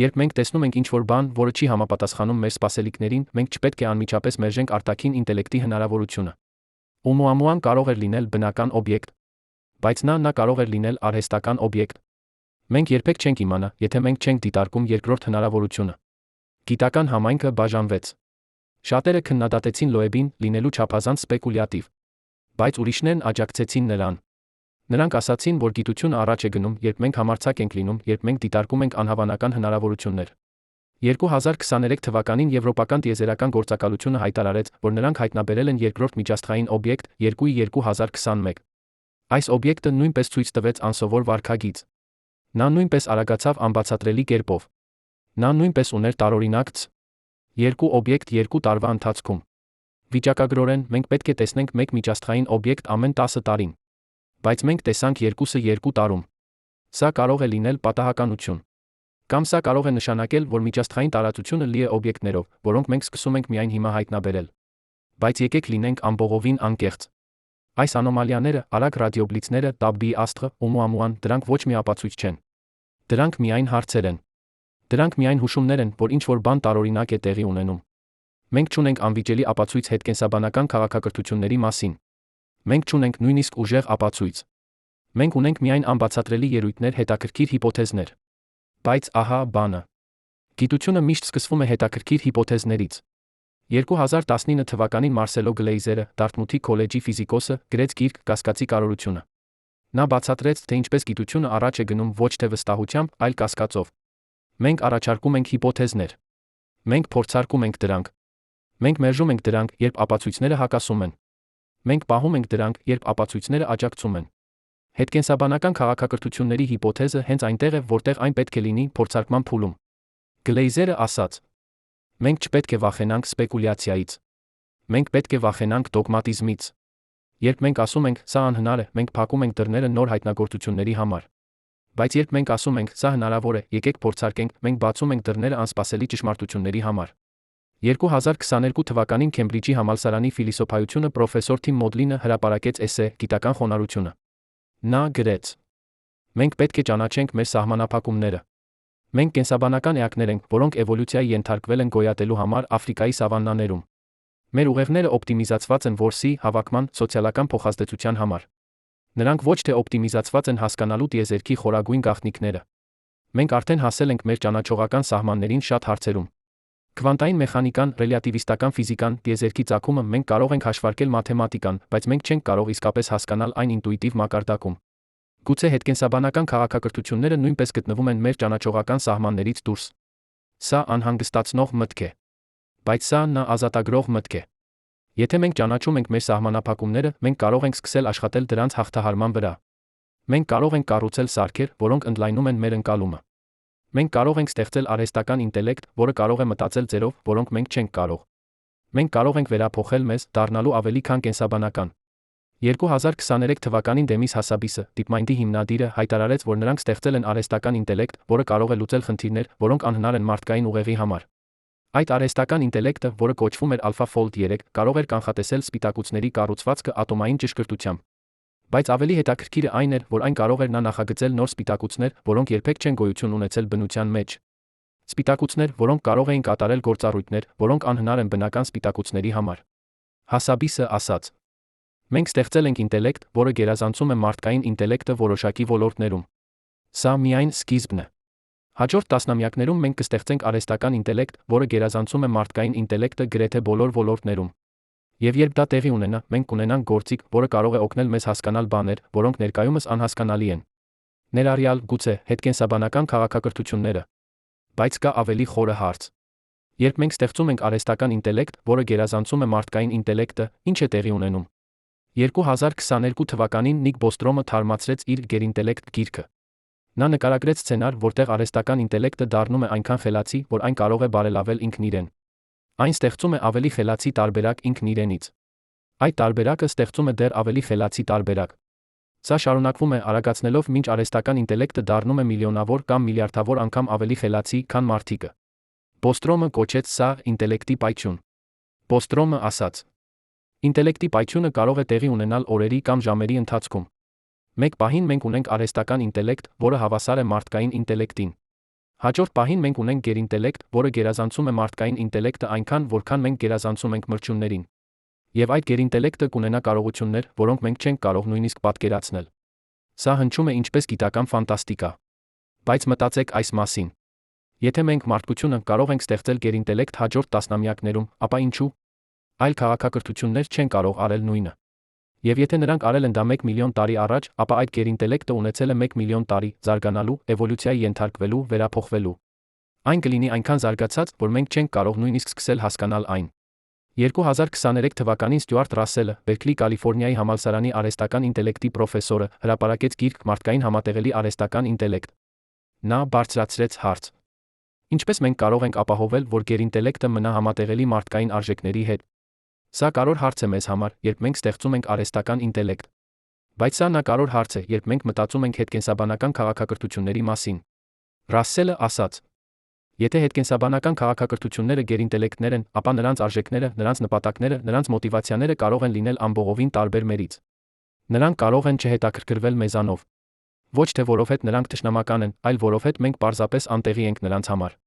[SPEAKER 1] Երբ մենք տեսնում ենք ինչ-որ բան, որը չի համապատասխանում մեր սպասելիքներին, մենք չպետք է անմիջապես մերժենք արտաքին ինտելեկտի հնարավորությունը։ Օումուամուան կարող էր լինել բնական օբյեկտ, բայց նա կարող էր լինել արհեստական օբյեկտ։ Մենք երբեք չենք իմանա, եթե մենք չենք դիտարկում երկրորդ հնարավորությունը։ Գիտական համայնքը բաժանվեց։ Շատերը քննադատեցին Լոեբին, լինելու չափազանց սպեկուլյատիվ, բայց ուրիշներն աջակցեցին նրան։ Նրանք ասացին, որ գիտությունը առաջ է գնում, երբ մենք համարձակ ենք լինում, երբ մենք դիտարկում ենք անհավանական հնարավորություններ։ 2023 թվականին Եվրոպական տիեզերական գործակալությունը հայտարարեց, որ նրանք հայտնաբերել են երկրորդ միջաստղային օբյեկտ 2.2021։ Այս օբյեկտը նույնպես ցույց տվեց անսովոր վարքագիծ։ Նա նույնպես արագացավ անբացատրելի կերպով։ Նա նույնպես ուներ տարօրինակ ց. 2 օբյեկտ 2 տարվա ընթացքում։ Վիճակագրորեն մենք պետք է տեսնենք մեկ միջաստղային օբյեկտ ամեն 10 տարին։ Բայց մենք տեսանք երկուսը 2 տարում։ Սա կարող է լինել պատահականություն։ Կամ սա կարող է նշանակել, որ միջաստղային տարածությունը լի է օբյեկտներով, որոնք մենք սկսում ենք միայն հիմա հայտնաբերել։ Բայց եկեք լինենք ամբողովին անկեղծ։ Այս անոմալիաները, արագ ռադիոբլիցները, Տաբբիի աստղը, Օումուամուան, դրանք ոչ մի ապացույց չեն։ Դրանք միայն հարցեր են։ Դրանք միայն հուշումներ են, որ ինչ-որ բան տարօրինակ է տեղի ունենում։ Մենք չունենք անվիճելի ապացույց հետկենսաբանական քաղաքակրթությունների մասին։ Մենք չունենք նույնիսկ ուժեղ ապացույց։ Մենք ունենք միայն անբացատրելի ելույթներ, հետաքրքիր հիպոթեզներ։ Բայց ահա բանը։ Գիտությունը միշտ սկսվում է հետաքրքիր հիպոթեզներից։ 2019 թվականին Մարսելո Գլեյզերը, Դարտմութի քոլեջի ֆիզիկոսը, գրեց գիրք «Կասկածի կարողությունը»։ Նա բացատրեց, թե ինչպես գիտությունը առաջ է գնում ոչ թե վստահությամբ, այլ կասկածով։ Մենք առաջարկում ենք հիպոթեզներ։ Մենք փորձարկում ենք դրանք։ Մենք մերժում ենք դրանք, երբ ապացույցները հակասում են։ Մենք պահում ենք դրանք, երբ ապացույցները աջակցում են։ Հետկենսաբանական քաղաքակրթությունների հիպոթեզը հենց այնտեղ է, որտեղ այն պետք է լինի փորձարկման փուլում։ Գլեյզերը ասաց. Մենք չպետք է վախենանք սպեկուլյացիայից։ Մենք պետք է վախենանք դոգմատիզմից։ Երբ մենք ասում ենք, սա անհնար է, մենք փակում ենք դռները նոր հայտնագործությունների համար։ Բայց երբ մենք ասում ենք, սա հնարավոր է, եկեք փորձարկենք, մենք բացում ենք դռները անսպասելի ճշմարտությունների համար։ 2022 թվականին Քեմբրիջի համալսարանի ֆիլիսոփայությունը պրոֆեսոր Թիմ Մոդլինը հրապարակեց էսսե «Գիտական խոնարհությունը»։ Նա գրեց. Մենք պետք է ճանաչենք մեր սահմանափակումները։ Մենք կենսաբանական էակներ ենք, որոնք էվոլյուցիայի ենթարկվել են գոյատելու համար Աֆրիկայի սավաննաներում։ Մեր ուղեղները օպտիմիզացված են որսի, հավաքման, սոցիալական փոխազդեցության համար։ Նրանք ոչ թե օպտիմիզացված են հասկանալու տիեզերքի խորագույն գաղտնիքները։ Մենք արդեն հասել ենք մեր ճանաչողական սահմաններին շատ հարցերում։ Քվանտային մեխանիկան, ռելյատիվիստական ֆիզիկան, տիեզերքի ծագումը մենք կարող ենք հաշվարկել մաթեմատիկան, բայց մենք չենք կարող իսկապես հասկանալ այն ինտուիտիվ մակարդակում։ Գուցե հետկենսաբանական քաղաքակրթությունները նույնպես գտնվում են մեր ճանաչողական սահմաններից դուրս։ Սա անհանգստացնող մտք է։ Բայց սա նա ազատագրող մտք է։ Եթե մենք ճանաչում ենք մեր սահմանափակումները, մենք կարող ենք սկսել աշխատել դրանց հաղթահարման վրա։ Մենք կարող ենք կառուցել սարքեր, որոնք ընդլայնում են մեր ընկալումը։ Մենք կարող ենք ստեղծել արհեստական ինտելեկտ, որը կարող է մտածել ձերով, որոնք մենք չենք կարող։ Մենք կարող ենք վերափոխել մեզ, դառնալու ավելի քան կենսաբանական։ 2023 թվականին Դեմիս Հասաբիսը, DeepMind-ի հիմնադիրը, հայտարարեց, որ նրանք ստեղծել են արհեստական ինտելեկտ, որը կարող է լուծել խնդիրներ, որոնք անհնար են մարդկային ուղեղի համար։ Այդ արհեստական ինտելեկտը, որը կոչվում էր AlphaFold 3, կարող էր կանխատեսել սպիտակուցների կառուցվածքը ատոմային ճշգրտությամբ։ Բայց ավելի հետաքրքիրը այն էր, որ այն կարող էր նախագծել նոր սպիտակուցներ, որոնք երբեք չեն գոյություն ունեցել բնության մեջ։ Սպիտակուցներ, որոնք կարող էին կատարել գործառույթներ, որոնք անհնար են բնական սպիտակուցների համար։ Հասաբիսը ասաց. Մենք ստեղծել ենք ինտելեկտ, որը գերազանցում է մարդկային ինտելեկտը որոշակի ոլորտներում։ Սա միայն սկիզբն է։ Հաջորդ տասնամյակներում մենք կստեղծենք արհեստական ինտելեկտ, որը գերազանցում է մարդկային ինտելեկտը գրեթե բոլոր ոլորտներում։ Եվ երբ դա տեղի ունենա, մենք կունենանք գործիք, որը կարող է օգնել մեզ հասկանալ բաներ, որոնք ներկայումս անհասկանալի են։ Ներառյալ, գուցե, հետկենսաբանական քաղաքակրթությունները։ Բայց կա ավելի խորը հարց։ Երբ մենք ստեղծում ենք արհեստական ինտելեկտ, որը գերազանցում է մարդկային ինտելեկտը, ինչ է տեղի ունենում։ 2022 թվականին Նիկ Բոստրոմը թարմացրեց իր Գերինտելեկտ գիրքը։ Նա նկարագրեց սցենար, որտեղ արհեստական ինտելեկտը դառնում է այնքան խելացի, որ այն կարող է բարելավել ինքն իրեն։ Այն ստեղծում է ավելի խելացի տարբերակ ինքն իրենից։ Այդ տարբերակը ստեղծում է դեռ ավելի խելացի տարբերակ։ Սա շարունակվում է արագացնելով, մինչ արհեստական ինտելեկտը դառնում է միլիոնավոր կամ միլիարդավոր անգամ ավելի խելացի, քան մարդիկը։ Բոստրոմը կոչեց սա ինտելեկտի պայթյուն։ Բոստրոմը ասաց. Ինտելեկտի պայթյունը կարող է տեղի ունենալ օրերի կամ ժամերի ընթացքում։ Մեկ պահին մենք ունենք արհեստական ինտելեկտ, որը հավասար է մարդկային ինտելեկտին։ Հաջորդ պահին մենք ունենք գերինտելեկտ, որը գերազանցում է մարդկային ինտելեկտը այնքան, որքան մենք գերազանցում ենք մրջյուններին։ Եվ այդ գերինտելեկտը կունենա կարողություններ, որոնք մենք չենք կարող նույնիսկ պատկերացնել։ Սա հնչում է ինչպես գիտական ֆանտաստիկա։ Բայց մտածեք այս մասին։ Եթե մենք մարդկությունը կարող ենք ստեղծել գերինտելեկտ հաջորդ տասնամյակներում, ապա ինչու՞ այլ քաղաքակրթություններ չեն կարող արել նույնը։ Եվ եթե նրանք արել են դա 1 միլիոն տարի առաջ, ապա այդ գերինտելեկտը ունեցել է 1 միլիոն տարի զարգանալու, էվոլյուցիայի ենթարկվելու, վերափոխվելու։ Այն կլինի այնքան զարգացած, որ մենք չենք կարող նույնիսկ սկսել հասկանալ այն։ 2023 թվականին Ստյուարտ Ռասելը, Բերքլի Կալիֆոռնիայի համալսարանի արհեստական ինտելեկտի պրոֆեսորը, հրապարակեց գիրք «Մարդկային համատեղելի արհեստական ինտելեկտ»։ Նա բարձրացրեց հարց. Ինչպես մենք կարող ենք ապահովել, որ գերինտելեկտը մնա համատեղելի մարդկային արժեքների հետ։ Սա կարևոր հարց է մեզ համար, երբ մենք ստեղծում ենք արհեստական ինտելեկտ։ Բայց սա նա կարևոր հարց է, երբ մենք մտածում ենք հետկենսաբանական քաղաքակրթությունների մասին։ Ռասելը ասաց. Եթե հետկենսաբանական քաղաքակրթությունները գերինտելեկտներ են, ապա նրանց արժեքները, նրանց նպատակները, նրանց մոտիվացիաները կարող են լինել ամբողովին տարբեր մերից։ Նրանք կարող են չհետաքրքրվել մեզանով։ Ոչ թե որովհետև նրանք թշնամական են, այլ որովհետև մենք պարզապես անտեղի ենք նրանց համար։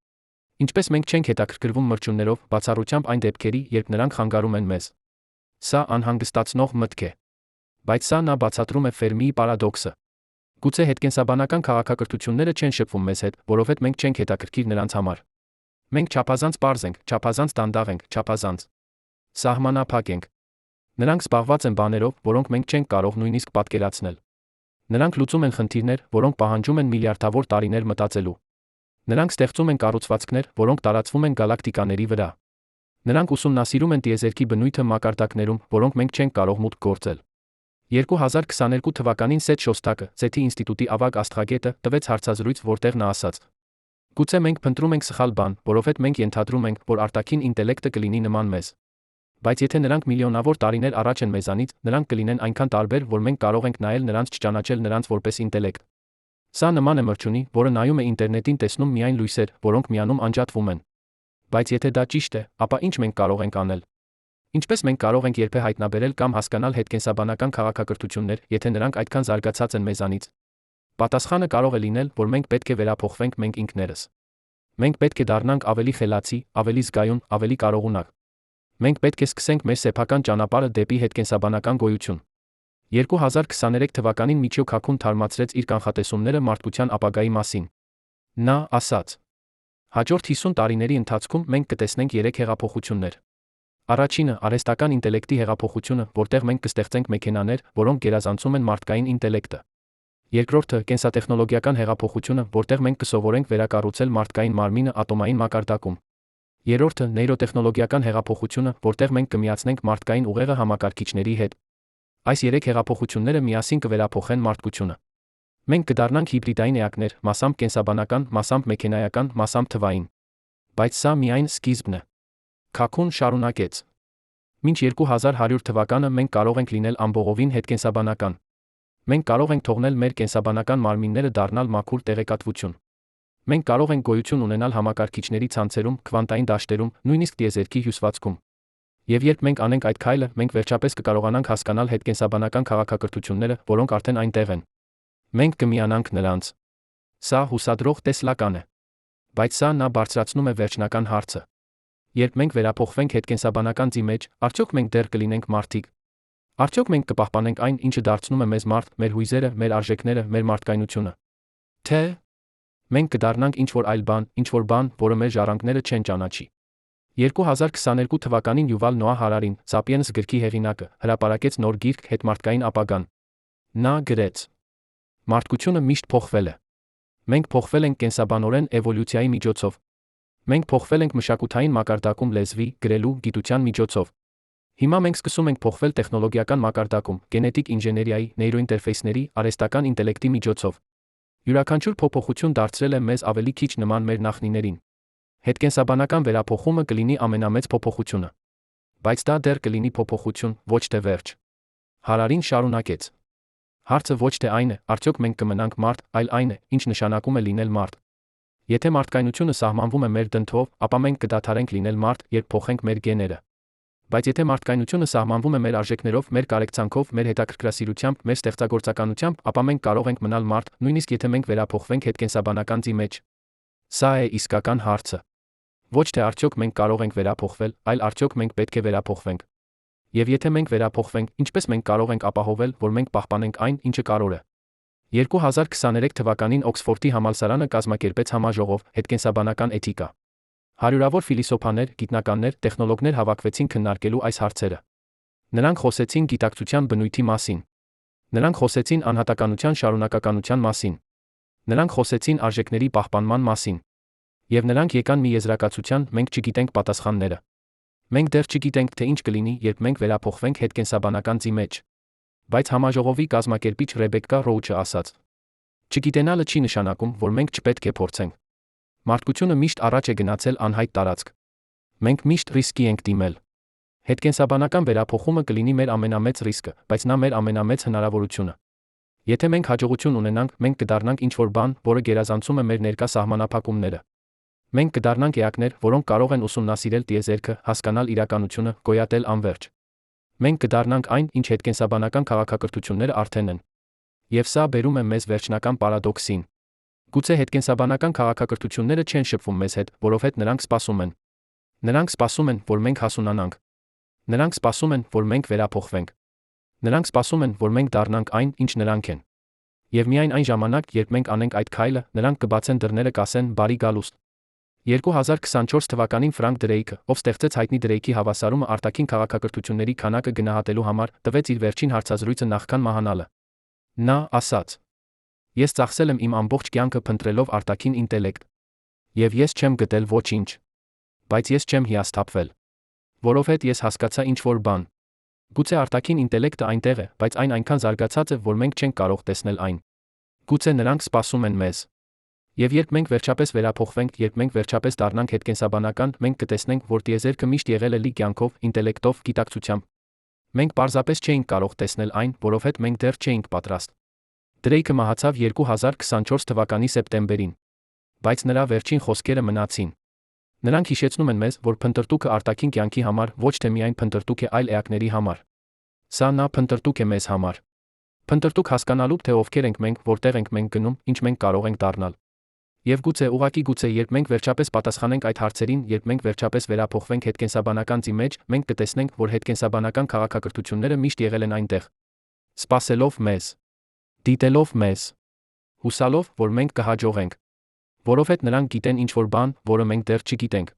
[SPEAKER 1] Ինչպես մենք չենք հետաքրքրվում մրջյուններով, բացառությամբ այն դեպքերի, երբ նրանք խանգարում են մեզ։ Սա անհանգստացնող մտք է։ Բայց սա նա բացատրում է Ֆերմիի պարադոքսը։ Գուցե հետկենսաբանական քաղաքակրթությունները չեն շփվում մեզ հետ, որովհետև մենք չենք հետաքրքիր նրանց համար։ Մենք չափազանց պարզ ենք, չափազանց դանդաղ ենք, չափազանց սահմանափակ ենք։ Նրանք զբաղված են բաներով, որոնք մենք չենք կարող նույնիսկ պատկերացնել։ Նրանք լուծում են խնդիրներ, որոնք պահանջում են միլիարդավոր տարիներ մտածելու։ Նրանք ստեղծում են կառուցվածքներ, որոնք տարածվում են գալակտիկաների վրա։ Նրանք ուսումնասիրում են տիեզերքի բնույթը մակարդակներում, որոնք մենք չենք կարող մուտք գործել։ 2022 թվականին Սեթ Շոստակը, Սեթի ինստիտուտի ավագ աստղագետը, տվեց հարցազրույց, որտեղ նա ասաց. Գուցե մենք փնտրում ենք սխալ բան, որովհետև մենք ենթադրում ենք, որ արտաքին ինտելեկտը կլինի նման մեզ։ Բայց եթե նրանք միլիոնավոր տարիներ առաջ են մեզանից, նրանք կլինեն այնքան տարբեր, որ մենք կարող ենք նայել նրանց, չճանաչել նրանց որպես ինտելեկտ։ Սա նման է մրջյունի, որը նայում է ինտերնետին, տեսնում միայն լույսեր, որոնք միանում անջատվում են։ Բայց եթե դա ճիշտ է, ապա ինչ մենք կարող ենք անել։ Ինչպես մենք կարող ենք երբե հայտնաբերել կամ հասկանալ հետկենսաբանական քաղաքակրթություններ, եթե նրանք այդքան զարգացած են մեզանից։ Պատասխանը կարող է լինել, որ մենք պետք է վերափոխվենք մենք ինքներս։ Մենք պետք է դառնանք ավելի խելացի, ավելի զգայուն, ավելի կարողունակ։ Մենք պետք է սկսենք մեր սեփական ճանապարհը դեպի հետկենսաբանական գոյություն։ 2023 թվականին Միչիո Քաքուն թարմացրեց իր կանխատեսումները մարդկության ապագայի մասին։ Նա ասաց. Հաջորդ 50 տարիների ընթացքում մենք կտեսնենք 3 հեղափոխություններ։ Առաջինը՝ արհեստական ինտելեկտի հեղափոխությունը, որտեղ մենք կստեղծենք մեքենաներ, որոնք գերազանցում են մարդկային ինտելեկտը։ Երկրորդը կենսատեխնոլոգիական հեղափոխությունը, որտեղ մենք կսովորենք վերակառուցել մարդկային մարմինը ատոմային մակարդակում։ Երրորդը նեյրոտեխնոլոգիական հեղափոխությունը, որտեղ մենք կմիացնենք մարդկային ուղեղը համակարգիչների հետ։ Այս երեք հեղափոխությունները միասին կվերափոխեն մարդկությունը։ Մենք կդառնանք հիբրիդային էակներ, մասամբ կենսաբանական, մասամբ մեքենայական, մասամբ թվային։ Բայց սա միայն սկիզբն է։ Քաքուն շարունակեց. Մինչ 2100 թվականը մենք կարող ենք լինել ամբողովին հետկենսաբանական։ Մենք կարող ենք թողնել մեր կենսաբանական մարմինները դառնալ մաքուր տեղեկատվություն։ Մենք կարող ենք գոյություն ունենալ համակարգիչների ցանցերում, քվանտային դաշտերում, նույնիսկ տիեզերքի հյուսվածքում։ Եվ երբ մենք անենք այդ քայլը, մենք վերջապես կկարողանանք հասկանալ հետկենսաբանական քաղաքակրթությունները, որոնք արդեն այնտեղ են։ Մենք կմիանանք նրանց։ Սա հուսադրող տեսլական է։ Բայց սա նա բարձրացնում է վերջնական հարցը. երբ մենք վերափոխվենք հետկենսաբանական ձի մեջ, արդյոք մենք դեռ կլինենք մարդիկ։ Արդյոք մենք կպահպանենք այն, ինչը դարձնում է մեզ մարդ, մեր հույզերը, մեր արժեքները, մեր մարդկայնությունը։ Թե մենք կդառնանք ինչ-որ այլ բան, ինչ-որ բան, որը մեր ժառանգները չեն ճանաչի։ 2022 թվականին Յուվալ Նոահ Հարարին, Սապիենս գրքի հեղինակը, հրապարակեց նոր գիրք Հետմարտկային ապագան։ Նա գրեց. Մարդկությունը միշտ փոխվել է։ Մենք փոխվել ենք կենսաբանորեն էվոլյուցիայի միջոցով։ Մենք փոխվել ենք մշակութային մակարդակում լեզվի, գրելու, գիտության միջոցով։ Հիմա մենք սկսում ենք փոխվել տեխնոլոգիական մակարդակում, գենետիկ ինժեներիայի, նեյրոինտերֆեյսների, արհեստական ինտելեկտի միջոցով։ Յուրաքանչյուր փոփոխություն դարձրել է մեզ ավելի քիչ նման մեր նախնիներին։ Հետկենսաբանական վերափոխումը կլինի ամենամեծ փոփոխությունը։ Բայց դա դեռ կլինի փոփոխություն, ոչ թե վերջ։ Հարարին շարունակեց. Հարցը ոչ թե այն է, արդյոք մենք կմնանք մարդ, այլ այն է, ինչ նշանակում է լինել մարդ։ Եթե մարդկայնությունը սահմանվում է մեր դնթով, ապա մենք կդադարենք լինել մարդ, երբ փոխենք մեր գեները։ Բայց եթե մարդկայնությունը սահմանվում է մեր արժեքներով, մեր կարեկցանքով, մեր հետաքրքրասիրությամբ, մեր ստեղծագործականությամբ, ապա մենք կարող ենք մնալ մարդ, նույնիսկ եթե մենք վերափոխվենք հետկենսաբանական ձի մեջ։ Սա է իսկական հարցը։ Ոչ թե արդյոք մենք կարող ենք վերափոխվել, այլ արդյոք մենք պետք է վերափոխվենք։ Եվ եթե մենք վերափոխվենք, ինչպես մենք կարող ենք ապահովել, որ մենք պահպանենք այն, ինչը կարևոր է։ 2023 թվականին Օքսֆորդի համալսարանը կազմակերպեց համաժողով «Հետկենսաբանական էթիկա»։ Հարյուրավոր ֆիլիսոփաներ, գիտնականներ, տեխնոլոգներ հավաքվեցին քննարկելու այս հարցերը։ Նրանք խոսեցին գիտակցության բնույթի մասին։ Նրանք խոսեցին անհատականության շարունակականության մասին։ Նրանք խոսեցին արժեքների պահպանման մասին։ Եվ նրանք եկան մի եզրակացության՝ մենք չգիտենք պատասխանները։ Մենք դեռ չգիտենք, թե ինչ կլինի, երբ մենք վերափոխվենք հետկենսաբանական ձի մեջ։ Բայց համաժողովի կազմակերպիչ Ռեբեկկա Ռոուչը ասաց. Չգիտենալը չի նշանակում, որ մենք չպետք է փորձենք։ Մարդկությունը միշտ առաջ է գնացել անհայտ տարածք։ Մենք միշտ ռիսկի ենք դիմել։ Հետկենսաբանական վերափոխումը կլինի մեր ամենամեծ ռիսկը, բայց նա մեր ամենամեծ հնարավորությունը։ Եթե մենք հաջողություն ունենանք, մենք կդառնանք ինչ-որ բան, որը գերազանցում է մեր ներկա սահմանափակումները։ Մենք կդառնանք էակներ, որոնք կարող են ուսումնասիրել տիեզերքը, հասկանալ իրականությունը, գոյատել անվերջ։ Մենք կդառնանք այն, ինչ հետկենսաբանական քաղաքակրթությունները արդեն են։ Եվ սա բերում է մեզ վերջնական պարադոքսին։ Գուցե հետկենսաբանական քաղաքակրթությունները չեն շփվում մեզ հետ, որովհետև նրանք սպասում են։ Նրանք սպասում են, որ մենք հասունանանք։ Նրանք սպասում են, որ մենք վերափոխվենք։ Նրանք սպասում են, որ մենք դառնանք այն, ինչ նրանք են։ Եվ միայն այն ժամանակ, երբ մենք անենք այդ քայլը, նրանք կբացեն դռները, կասեն՝ բարի գալուստ։ 2024 թվականին Ֆրանկ Դրեյքը, ով ստեղծեց հայտնի Դրեյքի հավասարումը արտաքին քաղաքակրթությունների քանակը գնահատելու համար, տվեց իր վերջին հարցազրույցը նախքան մահանալը։ Նա ասաց. Ես ծախսել եմ իմ ամբողջ կյանքը փնտրելով արտաքին ինտելեկտ։ Եվ ես չեմ գտել ոչինչ։ Բայց ես չեմ հիասթափվել։ Որովհետև ես հասկացա ինչ-որ բան։ Գուցե արտաքին ինտելեկտը այնտեղ է, բայց այն այնքան զարգացած է, որ մենք չենք կարող տեսնել այն։ Գուցե նրանք սպասում են մեզ։ Եվ երբ մենք վերջապես վերափոխվենք, երբ մենք վերջապես դառնանք հետկենսաբանական, մենք կտեսնենք, որ տիեզերքը միշտ եղել է լի կյանքով, ինտելեկտով, գիտակցությամբ։ Մենք պարզապես չէինք կարող տեսնել այն, որովհետև մենք դեռ չէինք պատրաստ։ Դրեյքը մահացավ 2024 թվականի սեպտեմբերին։ Բայց նրա վերջին խոսքերը մնացին։ Նրանք հիշեցնում են մեզ, որ փնտրտուքը արտաքին կյանքի համար ոչ թե միայն փնտրտուք է այլ էակների համար։ Սա նա փնտրտուք է մեզ համար։ Փնտրտուք հասկանալու, թե ովքեր ենք մենք, որտեղ ենք մենք գնում, ինչ մենք կարող ենք դառնալ։ Եվ գուցե, ուղղակի գուցե, երբ մենք վերջապես պատասխանենք այդ հարցերին, երբ մենք վերջապես վերափոխվենք հետկենսաբանական ձի մեջ, մենք կտեսնենք, որ հետկենսաբանական քաղաքակրթությունները միշտ եղել են այնտեղ։ Սպասելով մեզ։ Դիտելով մեզ։ Հուսալով, որ մենք կհաջողենք։ Որովհետև նրանք գիտեն ինչ-որ բան, որը մենք դեռ չգիտենք։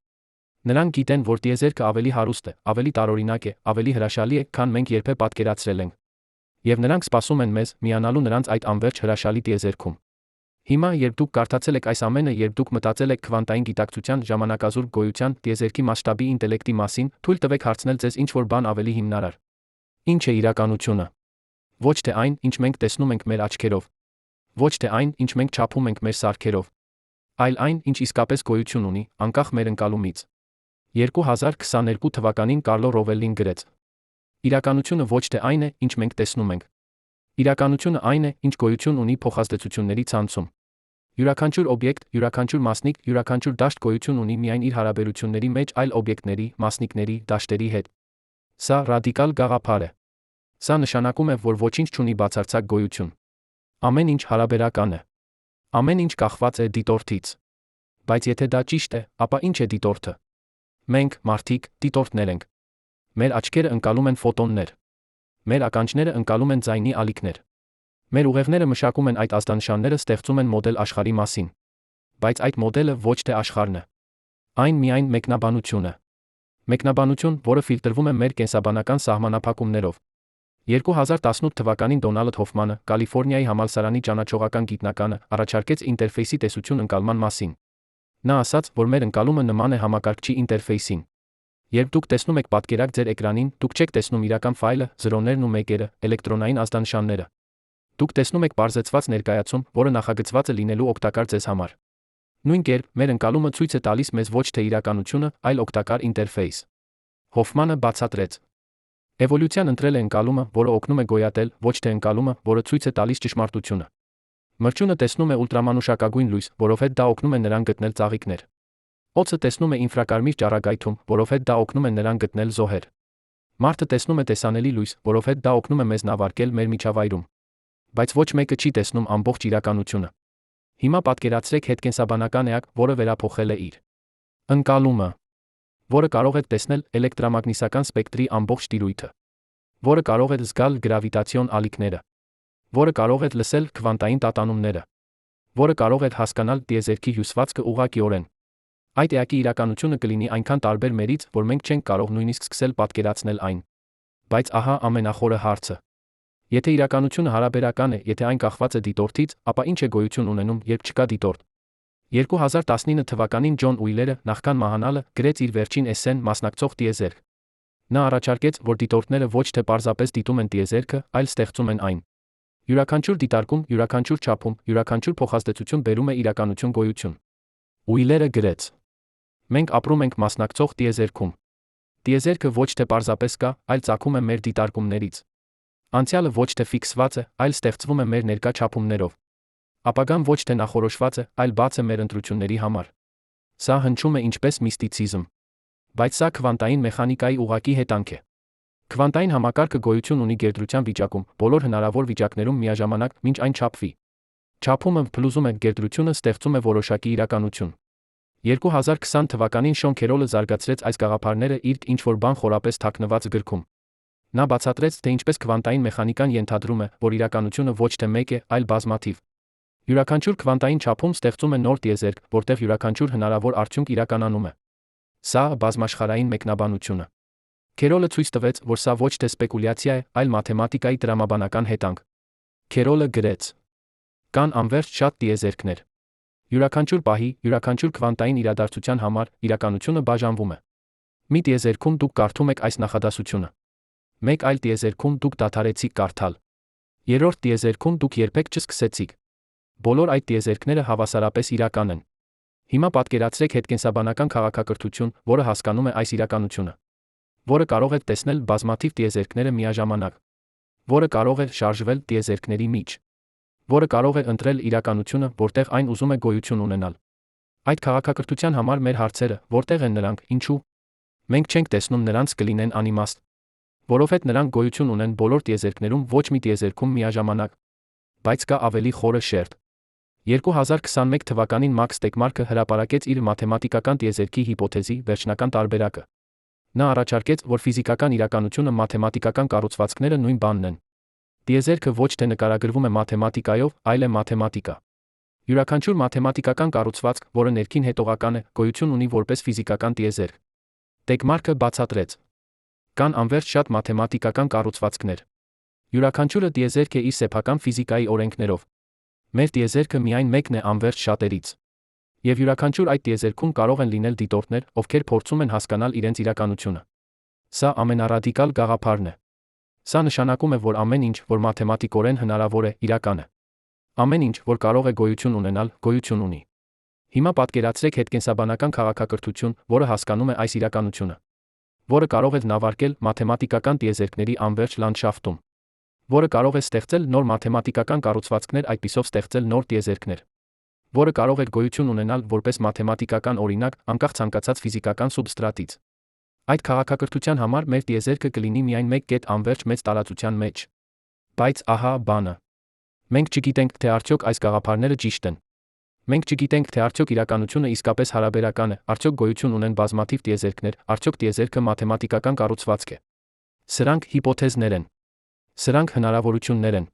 [SPEAKER 1] Նրանք գիտեն, որ տիեզերքը ավելի հարուստ է, ավելի տարօրինակ է, ավելի հրաշալի է, քան մենք երբեք պատկերացրել ենք։ Եվ նրանք սպասում են մեզ միանալու նրանց այդ անverջ հրաշալի տիեզերքում։ Հիմա, երբ դուք կարդացել եք այս ամենը, երբ դուք մտածել եք քվանտային գիտակցության ժամանակազուրկ գոյության, տիեզերքի մասշտաբի ինտելեկտի մասին, թույլ տվեք հարցնել ձեզ ինչ-որ բան ավելի հիմնարար։ Ինչ է իրականությունը։ Ոչ թե այն, ինչ մենք տեսնում ենք մեր աչքերով։ Ոչ թե այն, ինչ մենք չափում ենք մեր սարքերով։ Այլ այն, ինչ իսկապես գոյություն ունի, անկախ մեր ընկալումից։ 2022 թվականին Կարլո Ռովելին գրեց. Իրականությունը ոչ թե այն է, ինչ մենք տեսնում ենք։ Իրականությունը այն է, ինչ գոյություն ունի փոխազդեցությունների ցանցում։ Յուրաքանչյուր օբյեկտ, յուրաքանչյուր մասնիկ, յուրաքանչյուր դաշտ գոյություն ունի միայն իր հարաբերությունների մեջ այլ օբյեկտների, մասնիկների, դաշտերի հետ։ Սա ռադիկալ գաղափար է։ Սա նշանակում է, որ ոչինչ չունի բացարձակ գոյություն։ Ամեն ինչ հարաբերական է։ Ամեն ինչ կախված է դիտորդից։ Բայց եթե դա ճիշտ է, ապա ինչ է դիտորդը։ Մենք, մարդիկ, դիտորդներ ենք։ Մեր աչքերը ընկալում են ֆոտոններ։ Մեր ականջները ընկալում են ձայնի ալիքներ։ Մեր ուղեղները մշակում են այդ ազդանշանները, ստեղծում են մոդել աշխարհի մասին։ Բայց այդ մոդելը ոչ թե աշխարհն է։ Այն միայն մեկնաբանություն է։ Մեկնաբանություն, որը ֆիլտրվում է մեր կենսաբանական սահմանափակումներով։ 2018 թվականին Դոնալդ Հոֆմանը, Կալիֆոռնիայի համալսարանի ճանաչողական գիտնականը, առաջարկեց ինտերֆեյսի տեսություն ընկալման մասին։ Նա ասաց, որ մեր ընկալումը նման է համակարգչի ինտերֆեյսին։ Երբ դուք տեսնում եք պատկերակ ձեր էկրանին, դուք չեք տեսնում իրական ֆայլը, զրոներն ու մեկերը, էլեկտրոնային ազդանշանները։ Դուք տեսնում եք բարձրացված ներկայացում, որը նախագծված է լինելու օգտակար ձեզ համար։ Նույն կերպ, մեր ընկալումը ցույց է տալիս մեզ ոչ թե իրականությունը, այլ օգտակար ինտերֆեյս։ Հոֆմանը բացատրեց. Էվոլյուցիան ընտրել է ընկալումը, որը օգնում է գոյատել, ոչ թե ընկալումը, որը ցույց է տալիս ճշմարտությունը։ Մրջյունը տեսնում է ուլտրամանուշակագույն լույս, որովհետև դա օգնում է նրան գտնել ծաղիկներ։ Օձը տեսնում է ինֆրակարմիր ճառագայթում, որովհետև դա օգնում է նրան գտնել զոհեր։ Մարդը տեսնում է տեսանելի լույս, որովհետև դա օգնում է մեզ նավարկել մեր միջավայրում։ Բայց ոչ մեկը չի տեսնում ամբողջ իրականությունը։ Հիմա պատկերացրեք հետկենսաբանական էակ, որը վերափոխել է իր ընկալումը, որը կարող է տեսնել էլեկտրամագնիսական սպեկտրի ամբողջ տիրույթը, որը կարող է զգալ գրավիտացիոն ալիքները, որը կարող է լսել քվանտային տատանումները, որը կարող է հասկանալ տիեզերքի հյուսվածքը ուղղակիորեն։ Այդ էակի իրականությունը կլինի այնքան տարբեր մերից, որ մենք չենք կարող նույնիսկ սկսել պատկերացնել այն։ Բայց ահա ամենախորը հարցը։ Եթե իրականությունը հարաբերական է, եթե այն կախված է դիտորդից, ապա ինչ է գոյություն ունենում, երբ չկա դիտորդ։ 2019 թվականին Ջոն Ուիլերը, նախքան մահանալը, գրեց իր վերջին էսսեն «Մասնակցող տիեզերք»։ Նա առաջարկեց, որ դիտորդները ոչ թե պարզապես դիտում են տիեզերքը, այլ ստեղծում են այն։ Յուրաքանչյուր դիտարկում, յուրաքանչյուր չափում, յուրաքանչյուր փոխազդեցություն բերում է իրականություն գոյություն։ Ուիլերը գրեց. Մենք ապրում ենք մասնակցող տիեզերքում։ Տիեզերքը ոչ թե պարզապես կա, այլ ծագում է մեր դիտարկումներից։ Անցյալը ոչ թե ֆիքսված է, այլ ստեղծվում է մեր ներկա չափումներով։ Ապագան ոչ թե նախորոշված է, այլ բաց է մեր ընտրությունների համար։ Սա հնչում է ինչպես միստիցիզմ։ Բայց սա քվանտային մեխանիկայի ուղղակի հետանք է։ Քվանտային համակարգը գոյություն ունի գերդրության վիճակում, բոլոր հնարավոր վիճակներում միաժամանակ, մինչ այն չափվի։ Չափումը փլուզում է գերդրությունը, ստեղծում է որոշակի իրականություն։ 2020 թվականին Շոն Քերոլը զարգացրեց այս գաղափարները իր ինչ-որ բան խորապես թաքնված գրքում։ Նա բացատրեց, թե ինչպես քվանտային մեխանիկան ենթադրում է, որ իրականությունը ոչ թե մեկ է, այլ բազմաթիվ։ Յուրաքանչյուր քվանտային չափում ստեղծում է նոր տիեզերք, որտեղ յուրաքանչյուր հնարավոր արդյունք իրականանում է։ Սա բազմաշխարհային մեկնաբանությունը։ Քերոլը ցույց տվեց, որ սա ոչ թե սպեկուլյացիա է, այլ մաթեմատիկայի տրամաբանական հետանք։ Քերոլը գրեց. Կան անվերջ շատ տիեզերքներ։ Յուրաքանչյուր պահի, յուրաքանչյուր քվանտային իրադարձության համար իրականությունը բաժանվում է։ Մի տիեզերքում դուք կարդում եք այս նախադասությունը։ Մեկ այլ տիեզերքում դուք դադարեցիք կարդալ։ Երրորդ տիեզերքում դուք երբեք չսկսեցիք։ Բոլոր այդ տիեզերքները հավասարապես իրական են։ Հիմա պատկերացրեք հետկենսաբանական քաղաքակրթություն, որը հասկանում է այս իրականությունը, որը կարող է տեսնել բազմաթիվ տիեզերքները միաժամանակ, որը կարող է շարժվել տիեզերքների միջ, որը կարող է ընտրել իրականությունը, որտեղ այն ուզում է գոյություն ունենալ։ Այդ քաղաքակրթության համար մեր հարցերը, որտեղ են նրանք, ինչու։ Մենք չենք տեսնում նրանց կլինեն անիմաստ, որովհետև նրանք գոյություն ունեն բոլոր տիեզերքներում, ոչ մի տիեզերքում միաժամանակ։ Բայց կա ավելի խորը շերտ։ 2021 թվականին Մաքս Տեկմարքը հրապարակեց իր մաթեմատիկական տիեզերքի հիպոթեզի վերջնական տարբերակը։ Նա առաջարկեց, որ ֆիզիկական իրականությունը մաթեմատիկական կառուցվածքները նույն բանն են։ Տիեզերքը ոչ թե նկարագրվում է մաթեմատիկայով, այլ է մաթեմատիկա։ Յուրաքանչյուր մաթեմատիկական կառուցվածք, որը ներքին հետողական է, գոյություն ունի որպես ֆիզիկական տիեզերք։ Տեկմարքը բացատրեց. Կան անվերջ շատ մաթեմատիկական կառուցվածքներ։ Յուրաքանչյուրը տիեզերք է իր սեփական ֆիզիկայի օրենքներով։ Մեր տիեզերքը միայն մեկն է անվերջ շատերից։ Եվ յուրաքանչյուր այդ տիեզերքում կարող են լինել դիտորդներ, ովքեր փորձում են հասկանալ իրենց իրականությունը։ Սա ամենառադիկալ գաղափարն է։ Սա նշանակում է, որ ամեն ինչ, որ մաթեմատիկորեն հնարավոր է, իրական է։ Ամեն ինչ, որ կարող է գոյություն ունենալ, գոյություն ունի։ Հիմա պատկերացրեք հետկենսաբանական քաղաքակրթություն, որը հասկանում է այս իրականությունը, որը կարող է նավարկել մաթեմատիկական տիեզերքների անվերջ լանդշաֆտում, որը կարող է ստեղծել նոր մաթեմատիկական կառուցվածքներ, այդպիսով ստեղծել նոր տիեզերքներ, որը կարող է գոյություն ունենալ որպես մաթեմատիկական օրինակ, անկախ ցանկացած ֆիզիկական սուբստրատից։ Այդ քաղաքակրթության համար մեր տիեզերքը կլինի միայն մեկ կետ անվերջ մեծ տարածության մեջ։ Բայց ահա բանը։ Մենք չգիտենք, թե արդյոք այս գաղափարները ճիշտ են։ Մենք չգիտենք, թե արդյոք իրականությունը իսկապես հարաբերական է, արդյոք գոյություն ունեն բազմաթիվ տիեզերքներ, արդյոք տիեզերքը մաթեմատիկական կառուցվածք է։ Սրանք հիպոթեզներ են։ Սրանք հնարավորություններ են։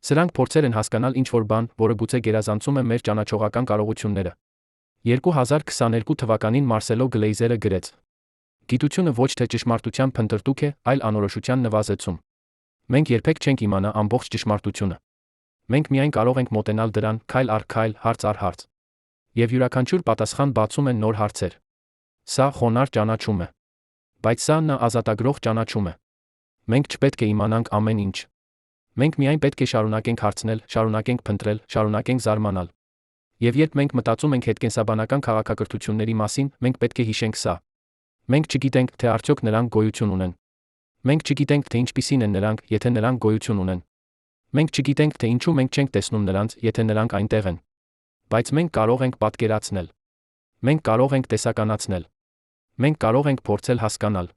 [SPEAKER 1] Սրանք փորձեր են հասկանալ ինչ-որ բան, որը գուցե գերազանցում է մեր ճանաչողական կարողությունները։ 2022 թվականին Մարսելո Գլեյզերը գրեց. Գիտությունը ոչ թե ճշմարտության փնտրտուք է, այլ անորոշության նվազեցում։ Մենք երբեք չենք իմանա ամբողջ ճշմարտությունը։ Մենք միայն կարող ենք մոտենալ դրան, քայլ առ քայլ, հարց առ հարց։ Եվ յուրաքանչյուր պատասխան բացում է նոր հարցեր։ Սա խոնարհ ճանաչում է։ Բայց սա նա ազատագրող ճանաչում է։ Մենք չպետք է իմանանք ամեն ինչ։ Մենք միայն պետք է շարունակենք հարցնել, շարունակենք փնտրել, շարունակենք զարմանալ։ Եվ երբ մենք մտածում ենք հետկենսաբանական քաղաքակրթությունների մասին, մենք պետք է հիշենք սա։ Մենք չգիտենք, թե արդյոք նրանք գոյություն ունեն։ Մենք չգիտենք, թե ինչպիսին են նրանք, եթե նրանք գոյություն ունեն։ Մենք չգիտենք, թե ինչու մենք չենք տեսնում նրանց, եթե նրանք այնտեղ են։ Բայց մենք կարող ենք պատկերացնել։ Մենք կարող ենք տեսականացնել։ Մենք կարող ենք փորձել հասկանալ։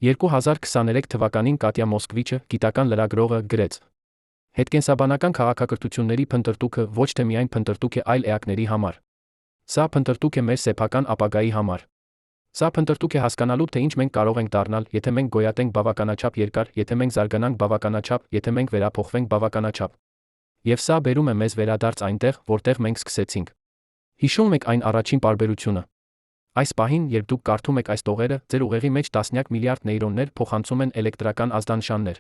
[SPEAKER 1] 2023 թվականին Կատյա Մոսկվիչը, գիտական լրագրողը, գրեց. Հետկենսաբանական քաղաքակրթությունների փնտրտուքը ոչ թե միայն փնտրտուք է այլ էակների համար։ Սա փնտրտուք է մեր սեփական ապագայի համար։ Սա փնտրտուք է հասկանալու, թե ինչ մենք կարող ենք դառնալ, եթե մենք գոյատենք բավականաչափ երկար, եթե մենք զարգանանք բավականաչափ, եթե մենք վերափոխվենք բավականաչափ։ Եվ սա բերում է մեզ վերադարձ այնտեղ, որտեղ մենք սկսեցինք։ Հիշում եք այն առաջին պարբերությունը։ Այս պահին, երբ դուք կարդում եք այս տողերը, ձեր ուղեղի մեջ տասնյակ միլիարդ նեյրոններ փոխանցում են էլեկտրական ազդանշաններ։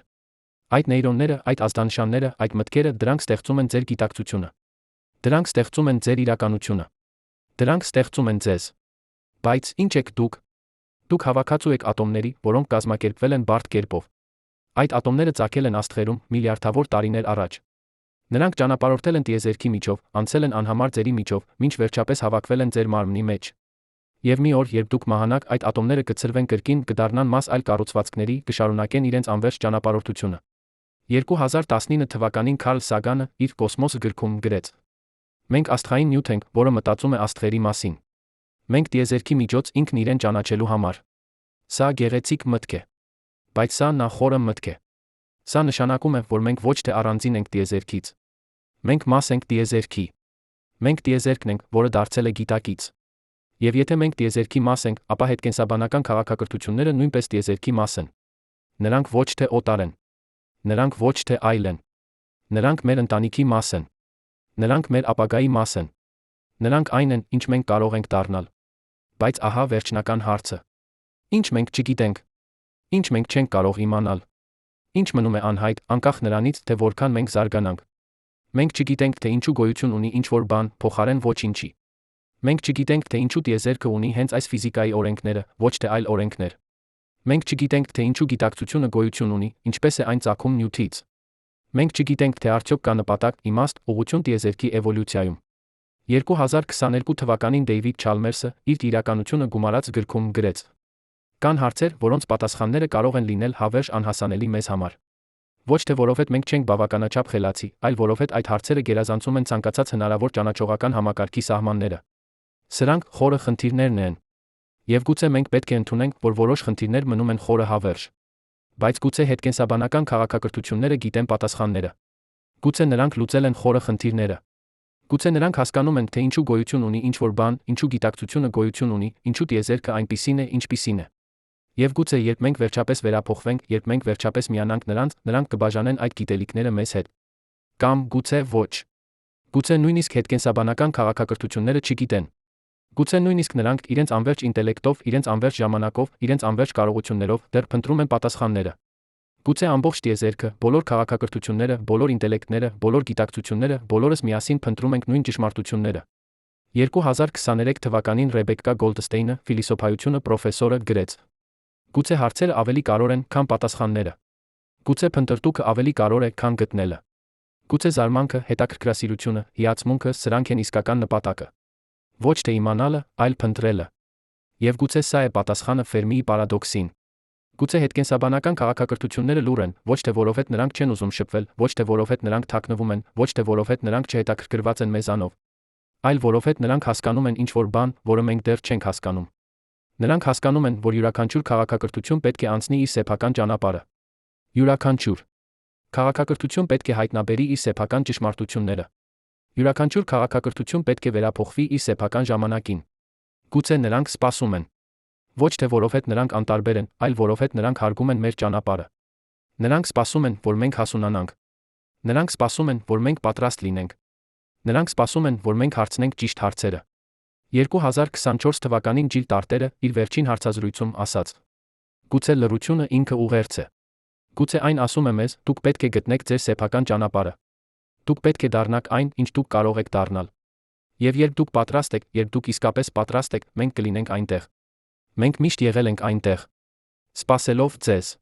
[SPEAKER 1] Այդ նեյրոնները, այդ ազդանշանները, այդ մտքերը, դրանք ստեղծում են ձեր գիտակցությունը։ Դրանք ստեղծում են ձեր իրականությունը։ Դրանք ստեղծում են ձեզ։ Բայց ինչ եք դուք։ Դուք հավաքածու եք ատոմների, որոնք կազմակերպվել են բարդ կերպով։ Այդ ատոմները ծագել են աստղերում միլիարդավոր տարիներ առաջ։ Նրանք ճանապարհորդել են տիեզերքի միջով, անցել են անհամար ծերի միջով, մինչ վերջապես հավաքվել են ձեր մարմնի մեջ։ Եվ մի օր, երբ դուք մահանաք, այդ ատոմները կցրվեն կրկին, կդառնան մաս այլ կառուցվածքների, կշարունակեն իրենց անվերջ ճանապարհորդությունը։ 2019 թվականին Քարլ Սագանը իր Կոսմոս գրքում գրեց. Մենք աստղային նյութ ենք, որը մտածում է աստղերի մասին։ Մենք տիեզերքի միջոց ինքն իրեն ճանաչելու համար։ Սա գեղեցիկ մտք է։ Բայց սա նախորը մտք է։ Սա նշանակում է, որ մենք ոչ թե առանձին ենք տիեզերքից։ Մենք մաս ենք տիեզերքի։ Մենք տիեզերքն ենք, որը դարձել է գիտակից։ Եվ եթե մենք տիեզերքի մաս ենք, ապա հետկենսաբանական քաղաքակրթությունները նույնպես տիեզերքի մաս են։ Նրանք ոչ թե օտար են։ Նրանք ոչ թե այլ են։ Նրանք մեր ընտանիքի մաս են։ Նրանք մեր ապագայի մաս են։ Նրանք այն են, ինչ մենք կարող ենք դառնալ։ Բայց ահա վերջնական հարցը։ Ինչ մենք չգիտենք։ Ինչ մենք չենք կարող իմանալ։ Ինչ մնում է անհայտ, անկախ նրանից, թե որքան մենք զարգանանք։ Մենք չգիտենք, թե ինչու գոյություն ունի ինչ-որ բան, փոխարեն ոչինչի։ Մենք չգիտենք, թե ինչու տիեզերքը ունի հենց այս ֆիզիկայի օրենքները, ոչ թե այլ օրենքներ։ Մենք չգիտենք, թե ինչու գիտակցությունը գոյություն ունի, ինչպես է այն ծագում նյութից։ Մենք չգիտենք, թե արդյոք կա նպատակ, իմաստ, ուղղություն տիեզերքի էվոլյուցիայում։ 2022 թվականին Դեյվիդ Չալմերսը իր իրականությունը գումարած գրքում գրեց. Կան հարցեր, որոնց պատասխանները կարող են լինել հավերժ անհասանելի մեզ համար։ Ոչ թե որովհետև մենք չենք բավականաչափ խելացի, այլ որովհետև այդ հարցերը գերազանցում են ցանկացած հնարավոր ճանաչողական համակարգի սահմանները։ Սրանք խորը խնդիրներն են։ Եվ գուցե մենք պետք է ընդունենք, որ որոշ խնդիրներ մնում են խորը հավերժ։ Բայց գուցե հետկենսաբանական քաղաքակրթությունները գիտեն պատասխանները։ Գուցե նրանք լուծել են խորը խնդիրները։ Գուցե նրանք հասկանում են, թե ինչու գոյություն ունի ինչ-որ բան, ինչու գիտակցությունը գոյություն ունի, ինչու տիեզերքը այնպիսին է, ինչպիսին է։ Եվ գուցե երբ մենք վերջապես վերափոխվենք, երբ մենք վերջապես միանանք նրանց, նրանք կբաժանեն այդ գիտելիքները մեզ հետ։ Կամ գուցե ոչ։ Գուցե նույնիսկ հետկենսաբանական քաղաքակրթությունները չգիտեն։ Գուցե նույնիսկ նրանք իրենց անվերջ ինտելեկտով, իրենց անվերջ ժամանակով, իրենց անվերջ կարողություններով դեռ փնտրում են պատասխանները։ Գուցե ամբողջ տիեզերքը, բոլոր քաղաքակրթությունները, բոլոր ինտելեկտները, բոլոր գիտակցությունները, բոլորս միասին փնտրում ենք նույն ճշմարտությունները։ 2023 թվականին Ռեբեկկա Գոլդստեյնը, ֆիլիսոփայությունը պրոֆեսորը, գրեց. Գուցե հարցերը ավելի կարևոր են, քան պատասխանները։ Գուցե փնտրտուքը ավելի կարևոր է, քան գտնելը։ Գուցե զարմանքը, հետաքրքրասիրությունը, հիացմունքը սրանք են իսկական նպատակը։ Ոչ թե իմանալը, այլ փնտրելը։ Եվ գուցե սա է պատասխանը Ֆերմիի պարադոքսին։ Գուցե հետկենսաբանական քաղաքակրթությունները լուր են, ոչ թե որովհետև նրանք չեն ուզում շփվել, ոչ թե որովհետև նրանք թաքնվում են, ոչ թե որովհետև նրանք չհետաքրքրված են մեզանով, այլ որովհետև նրանք հասկանում են ինչ-որ բան, որը մենք դեռ չենք հասկանում։ Նրանք հասկանում են, որ յուրաքանչյուր քաղաքակրթություն պետք է անցնի իր սեփական ճանապարհը։ Յուրաքանչյուր քաղաքակրթություն պետք է հայտնաբերի իր սեփական ճշմարտությունները։ Յուրաքանչյուր քաղաքակրթություն պետք է վերափոխվի իր սեփական ժամանակին։ Գուցե նրանք սպասում են։ Ոչ թե որովհետև նրանք անտարբեր են, այլ որովհետև նրանք հարգում են մեր ճանապարհը։ Նրանք սպասում են, որ մենք հասունանանք։ Նրանք սպասում են, որ մենք պատրաստ լինենք։ Նրանք սպասում են, որ մենք հարցնենք ճիշտ հարցերը։ 2024 թվականին Ջիլ Տարտերը իր վերջին հարցազրույցում ասաց. Գուցե լռությունը ինքը ուղերձ է։ Գուցե այն ասում է մեզ, դուք պետք է գտնեք ձեր սեփական ճանապարհը։ Դուք պետք է դառնաք այն, ինչ դուք կարող եք դառնալ։ Եվ երբ դուք պատրաստ եք, երբ դուք իսկապես պատրաստ եք, մենք կլինենք այնտեղ։ Մենք միշտ եղել ենք այնտեղ։ Սպասելով ձեզ։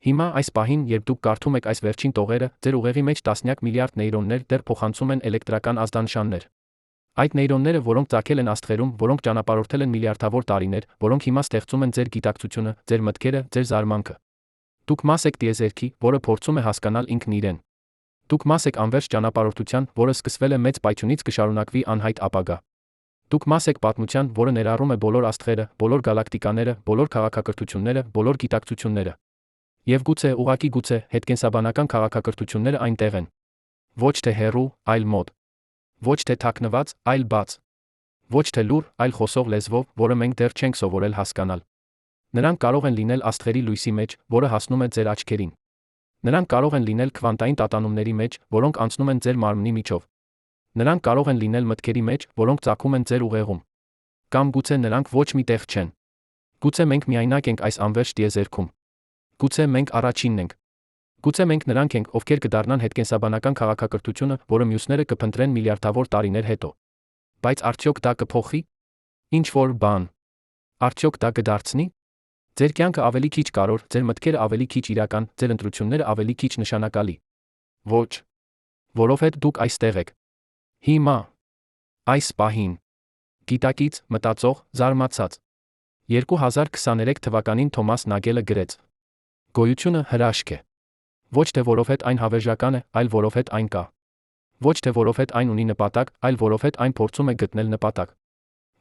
[SPEAKER 1] Հիմա այս պահին, երբ դուք կարդում եք այս վերջին տողերը, ձեր ուղեղի մեջ տասնյակ միլիարդ նեյրոններ դեռ փոխանցում են էլեկտրական ազդանշաններ։ Այդ նեյրոնները, որոնք ծագել են աստղերում, որոնք ճանապարհորդել են միլիարդավոր տարիներ, որոնք հիմա ստեղծում են ձեր գիտակցությունը, ձեր մտքերը, ձեր զարմանքը։ Դուք մաս եք տիեզերքի, որը փորձում է հասկանալ ինքն իրեն։ Դուք մաս եք անվերջ ճանապարհորդության, որը սկսվել է մեծ պայթյունից կշարունակվի անհայտ ապագա։ Դուք մաս եք պատմության, որը ներառում է բոլոր աստղերը, բոլոր գալակտիկաները, բոլոր քաղաքակրթությունները, բոլոր գիտակցությունները։ Եվ գուցե, ուղղակի գուցե, հետկենսաբանական քաղաքակրթությունները այնտեղ են։ Ոչ թե հեռու, այլ մոտ։ Ոչ թե թաքնված, այլ բաց։ Ոչ թե լուր, այլ խոսող լեզվով, որը մենք դեռ չենք սովորել հասկանալ։ Նրանք կարող են լինել աստղերի լույսի մեջ, որը հասնում է ձեր աչքերին։ Նրանք կարող են լինել քվանտային տատանումների մեջ, որոնք անցնում են ձեր մարմնի միջով։ Նրանք կարող են լինել մտքերի մեջ, որոնք ծագում են ձեր ուղեղում։ Կամ գուցե նրանք ոչ մի տեղ չեն։ Գուցե մենք միայնակ ենք այս անվերջ տիեզերքում։ Գուցե մենք առաջինն ենք։ Գուցե մենք նրանք ենք, ովքեր կդառնան հետկենսաբանական քաղաքակրթությունը, որը մյուսները կփնտրեն միլիարդավոր տարիներ հետո։ Բայց արդյոք դա կփոխի։ Ինչ որ բան։ Արդյոք դա կդարձնի։ Ձեր կյանքը ավելի քիչ կարևոր, ձեր մտքերը ավելի քիչ իրական, ձեր ընտրությունները ավելի քիչ նշանակալի։ Ոչ։ Որովհետև դուք այստեղ եք։ Հիմա։ Այս պահին։ Գիտակից, մտածող, զարմացած։ 2023 թվականին Թոմաս Նագելը գրեց. Գոյությունը հրաշք է։ Ոչ թե որովհետև այն հավերժական է, այլ որովհետև այն կա։ Ոչ թե որովհետև այն ունի նպատակ, այլ որովհետև այն փորձում է գտնել նպատակ։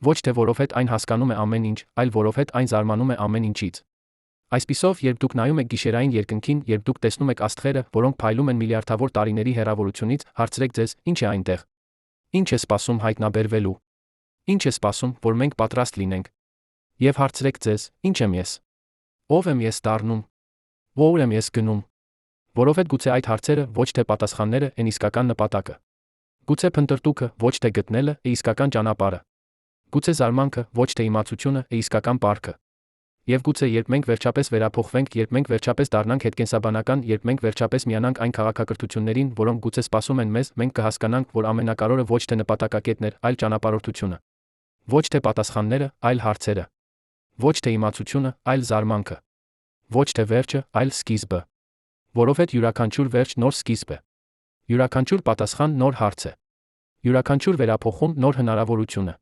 [SPEAKER 1] Ոչ թե որովհետև այն հասկանում է ամեն ինչ, այլ որովհետև այն զարմանում է ամեն ինչից։ Այսպիսով, երբ դուք նայում եք գիշերային երկնքին, երբ դուք տեսնում եք աստղերը, որոնք փայլում են միլիարդավոր տարիների հեռավորությունից, հարցրեք ձեզ, ինչ է այնտեղ։ Ինչ է սպասում հայտնաբերվելու։ Ինչ է սպասում, որ մենք պատրաստ լինենք։ Եվ հարցրեք ձեզ, ինչ եմ ես։ Ով եմ ես դառնում։ Որտեղ եմ ես գնում։ Որովհետև գուցե այդ հարցերը ոչ թե պատասխանները են իսկական նպատակը։ Գուցե փնտրտուքը ոչ թե գտնելը է իսկական ճանապարհը։ Գուցե զարմանքը ոչ թե իմացությունը է իսկական պարքը։ Եվ գուցե երբ մենք վերջապես վերափոխվենք, երբ մենք վերջապես դառնանք հետկենսաբանական, երբ մենք վերջապես միանանք այն քաղաքակրթություններին, որոնք գուցե սպասում են մեզ, մենք կհասկանանք, որ ամենակարևորը ոչ թե նպատակակետն էր, այլ ճանապարհորդությունը։ Ոչ թե պատասխանները, այլ հարցերը։ Ոչ թե իմացությունը, այլ զարմանքը։ Ոչ թե վերջը, այլ սկիզբը։ Որովհետև յուրաքանչյուր վերջ նոր սկիզբ է։ Յուրաքանչյուր պատասխան նոր հարց է։ Յուրաքանչյուր վերափոխում նոր հնարավորություն է։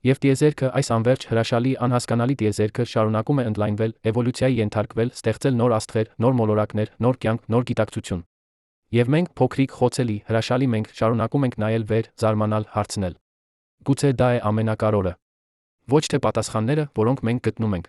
[SPEAKER 1] Եվ տիեզերքը, այս անվերջ հրաշալի անհասկանալի տիեզերքը շարունակում է ընդլայնվել, էվոլյուցիայի ենթարկվել, ստեղծել նոր աստղեր, նոր մոլորակներ, նոր կյանք, նոր գիտակցություն։ Եվ մենք, փոքրիկ, խոցելի, հրաշալի մենք, շարունակում ենք նայել վեր, զարմանալ, հարցնել։ Գուցե դա է ամենակարևորը։ Ոչ թե պատասխանները, որոնք մենք գտնում ենք,